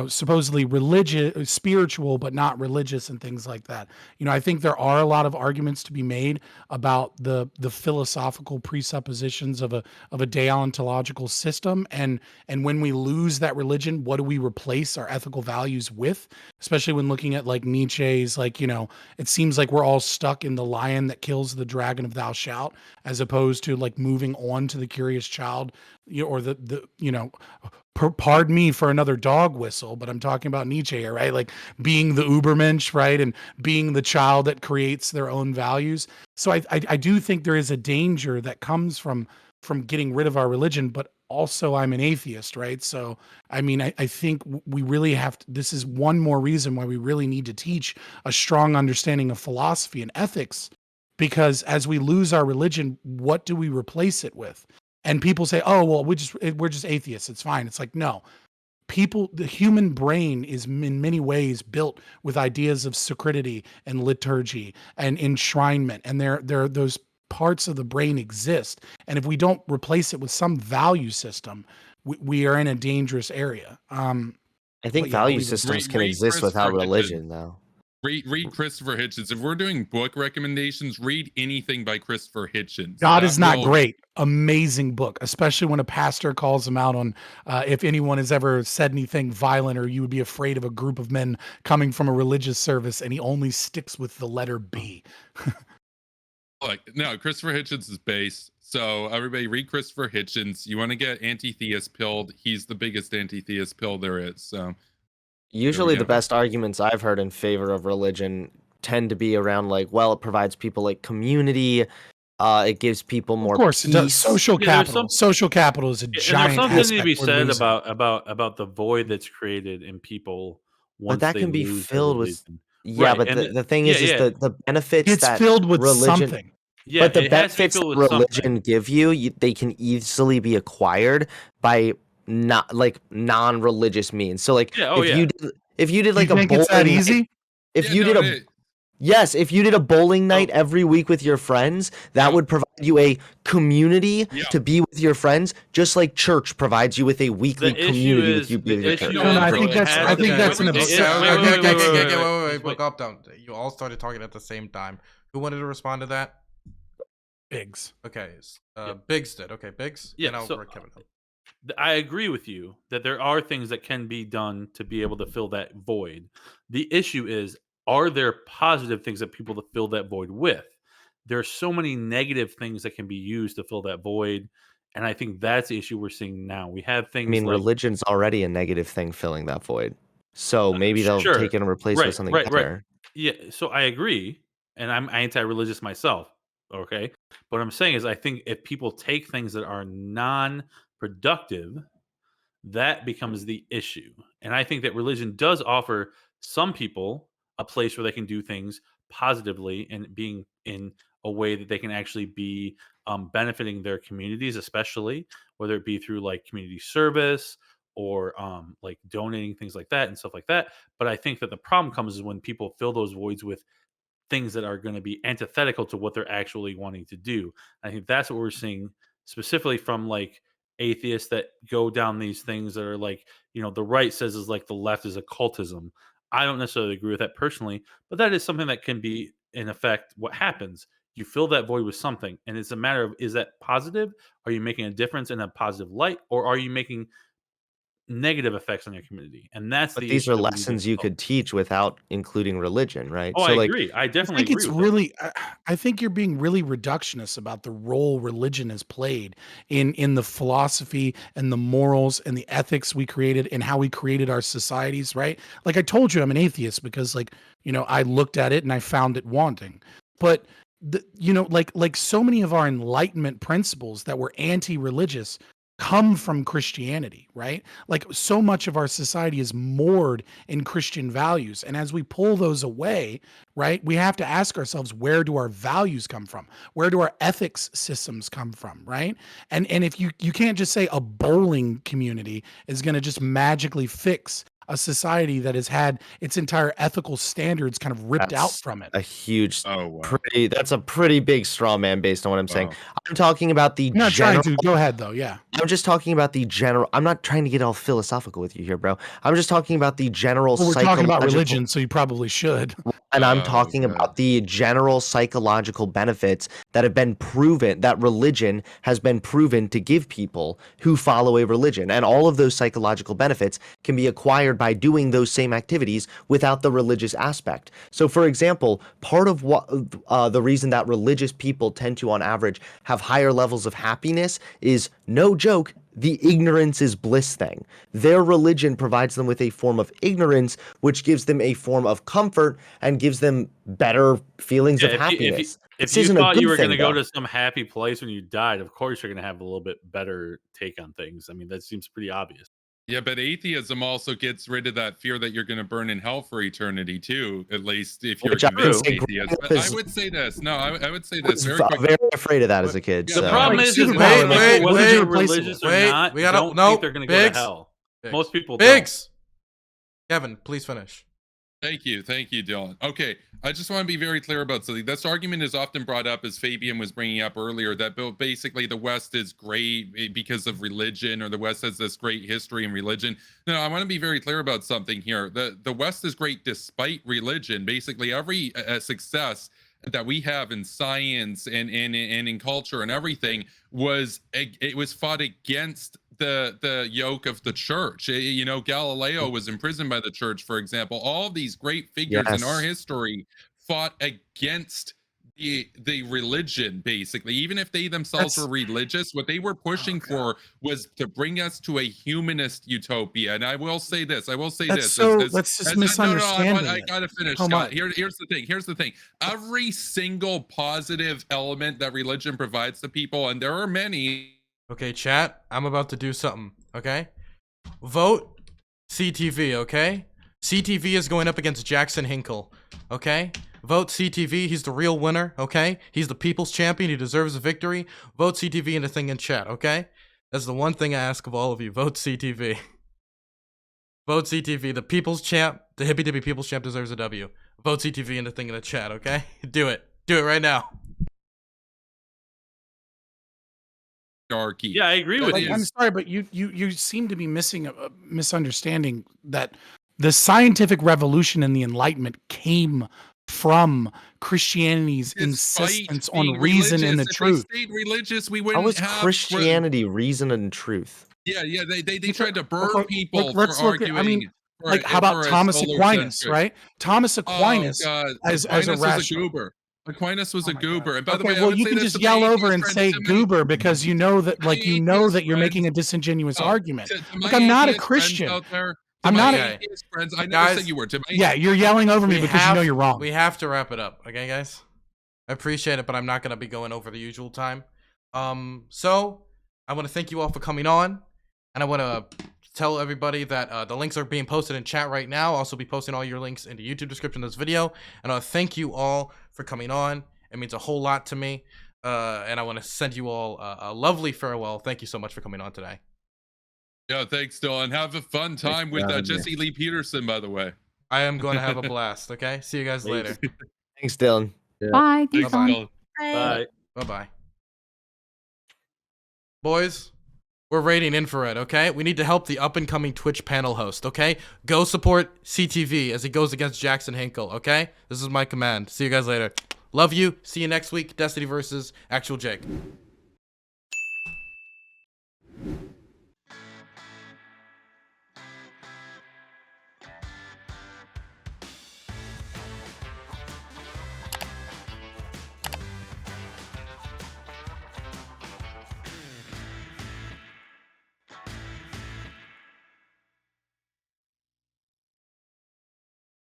supposedly religious, spiritual, but not religious, and things like that. I think there are a lot of arguments to be made about the philosophical presuppositions of a deontological system, and when we lose that religion, what do we replace our ethical values with? Especially when looking at like Nietzsche's, it seems like we're all stuck in the lion that kills the dragon of thou shalt, as opposed to like moving on to the curious child, or pardon me for another dog whistle, but I'm talking about Nietzsche here, right? Like being the Ubermensch, right? And being the child that creates their own values. So I do think there is a danger that comes from getting rid of our religion, but also I'm an atheist, right? So, I mean, I think we really have to, this is one more reason why we really need to teach a strong understanding of philosophy and ethics, because as we lose our religion, what do we replace it with? And people say, oh, well, we're just atheists. It's fine. It's like, no, the human brain is in many ways built with ideas of sacredity and liturgy and enshrinement. And there those parts of the brain exist. And if we don't replace it with some value system, we are in a dangerous area. I think value systems can exist without religion, though. Read Christopher Hitchens. If we're doing book recommendations, read anything by Christopher Hitchens. God is Not Great. Amazing book, especially when a pastor calls him out on if anyone has ever said anything violent, or you would be afraid of a group of men coming from a religious service, and he only sticks with the letter B. No, Christopher Hitchens is base. So everybody read Christopher Hitchens. You want to get anti-theist pilled. He's the biggest anti-theist pill there is. So usually the best arguments I've heard in favor of religion tend to be around like, well, it provides people like community. It gives people more. Of course, peace. It does. Social capital. Social capital is a giant. There's something to be said about the void that's created in people. But that can be filled with. Yeah, right. but the thing is the benefits it's that filled with religion, something. Yeah, but the benefits that religion give you, they can easily be acquired by non-religious means. So like, if you did like you think it's that easy? If you did a bowling night every week with your friends, that would provide you a community to be with your friends, just like church provides you with a weekly community with your church. I think that's an Wait, look up, down. You all started talking at the same time. Who wanted to respond to that? Biggz. Okay, Biggz did. Okay, Biggz. Yeah, so I agree with you that there are things that can be done to be able to fill that void. The issue is, are there positive things that people to fill that void with? There are so many negative things that can be used to fill that void, and I think that's the issue we're seeing now. We have things. I mean, religion's already a negative thing filling that void, so maybe they'll take it and replace it with something better. Yeah, so I agree, and I'm anti-religious myself. Okay, but what I'm saying is, I think if people take things that are non-productive, that becomes the issue. And I think that religion does offer some people a place where they can do things positively and being in a way that they can actually be benefiting their communities, especially whether it be through like community service or like donating, things like that and stuff like that. But I think that the problem comes is when people fill those voids with things that are going to be antithetical to what they're actually wanting to do. I think that's what we're seeing specifically from like atheists that go down these things that are like, the right says is like the left is occultism. I don't necessarily agree with that personally, but that is something that can be in effect what happens. You fill that void with something, and it's a matter of, is that positive? Are you making a difference in a positive light, or are you making negative effects on your community? And that's the these are lessons you could teach without including religion, right? Oh, so I agree. I definitely think it's really I think you're being really reductionist about the role religion has played in the philosophy and the morals and the ethics we created and how we created our societies, right? Like I told you, I'm an atheist because I looked at it and I found it wanting. But like so many of our enlightenment principles that were anti-religious come from Christianity, right? Like so much of our society is moored in Christian values. And as we pull those away, right, we have to ask ourselves, where do our values come from? Where do our ethics systems come from, right? And if you can't just say a bowling community is going to just magically fix a society that has had its entire ethical standards kind of ripped out That's from it. a huge, Oh wow. that's a pretty big straw man based on what I'm saying. Wow. I'm talking about the I'm not general. trying to go ahead though. Yeah. I'm just talking about the general. I'm not trying to get all philosophical with you here, bro. I'm just talking about the general. Well, we're talking about psychological- religion, so you probably should. And I'm Oh, talking God. about the general psychological benefits that have been proven, that religion has been proven to give people who follow a religion. And all of those psychological benefits can be acquired by doing those same activities without the religious aspect. So, for example, part of what the reason that religious people tend to, on average, have higher levels of happiness is, no joke, the ignorance is bliss thing. Their religion provides them with a form of ignorance, which gives them a form of comfort and gives them better feelings of happiness. If This you isn't a thought you good were going thing, to go though. to some happy place when you died, of course you're going to have a little bit better take on things. I mean, that seems pretty obvious. Yeah, but atheism also gets rid of that fear that you're going to burn in hell for eternity too. At least if you're Which I would convinced say atheist. growing But up I is- would say this. No, I would say I this was very quickly. very afraid of that as a kid. The The so- problem Like, is Superpower, most like, people, whether religion they're replaceable. religious or Wait, not, we gotta- don't no, think they're going to go to Biggz. hell. Biggz. Most people don't. Biggz. Kevin, please finish. Thank you, Dylan. Okay, I just want to be very clear about something. This argument is often brought up, as Fabian was bringing up earlier, that basically the West is great because of religion, or the West has this great history in religion. No, I want to be very clear about something here. The West is great despite religion. Basically, every success that we have in science and in culture and everything was fought against the yoke of the church. You know, Galileo was imprisoned by the church, for example. All of these great figures in our history fought against the religion, basically. Even if they themselves were religious, what they were pushing for was to bring us to a humanist utopia. And I will say this. That's just misunderstanding. I gotta finish, So Scott. much. Here's the thing. Every single positive element that religion provides to people, and there are many. Okay, chat, I'm about to do something, okay? Vote CTV, okay? CTV is going up against Jackson Hinkle, okay? Vote CTV, he's the real winner, okay? He's the people's champion, he deserves a victory. Vote CTV in the thing in chat, okay? That's the one thing I ask of all of you. Vote CTV. Vote CTV, the people's champ, the Hippy Dippy people's champ deserves a W. Vote CTV in the thing in the chat, okay? Do it. Do it right now. Yeah, I agree with Like, you. I'm sorry, but you seem to be missing a misunderstanding that the scientific revolution and the Enlightenment came from Christianity's insistence on reason and the truth. If they stayed religious, we How wouldn't was have Christianity reason and truth? Yeah, they tried to burn people let's for look at- arguing. I mean, for- like, how about for a Thomas solar Aquinas, centric- right? Thomas Aquinas, Oh, God. as a Aquinas was a rational. goober. Aquinas was Oh a my goober. God. And by the Okay, way, I well, would you say can this just to my yell over atheist and friends, say to my- goober because you know that, like, you know that you're friends- making a disingenuous Oh, argument. to my Look, I'm not a atheist friends Christian. out there- to I'm my not a- atheist friends. I never Guys, said you were. To my Yeah, you're yelling over me because you know you're wrong. We have to wrap it up, okay, guys? I appreciate it, but I'm not gonna be going over the usual time. So I want to thank you all for coming on, and I want to tell everybody that the links are being posted in chat right now. I'll also be posting all your links in the YouTube description of this video, and I want to thank you all for coming on. It means a whole lot to me, and I want to send you all a lovely farewell. Thank you so much for coming on today. Yeah, thanks, Dylan. Have a fun time with Jesse Lee Peterson, by the way. I am going to have a blast, okay? See you guys later. Thanks, Dylan. Bye. Thanks, Bye. Dylan. Bye. Bye-bye. Boys, we're rating Infrared, okay? We need to help the up-and-coming Twitch panel host, okay? Go support CTV as he goes against Jackson Hinkle, okay? This is my command. See you guys later. Love you. See you next week. Destiny versus Actual Jake.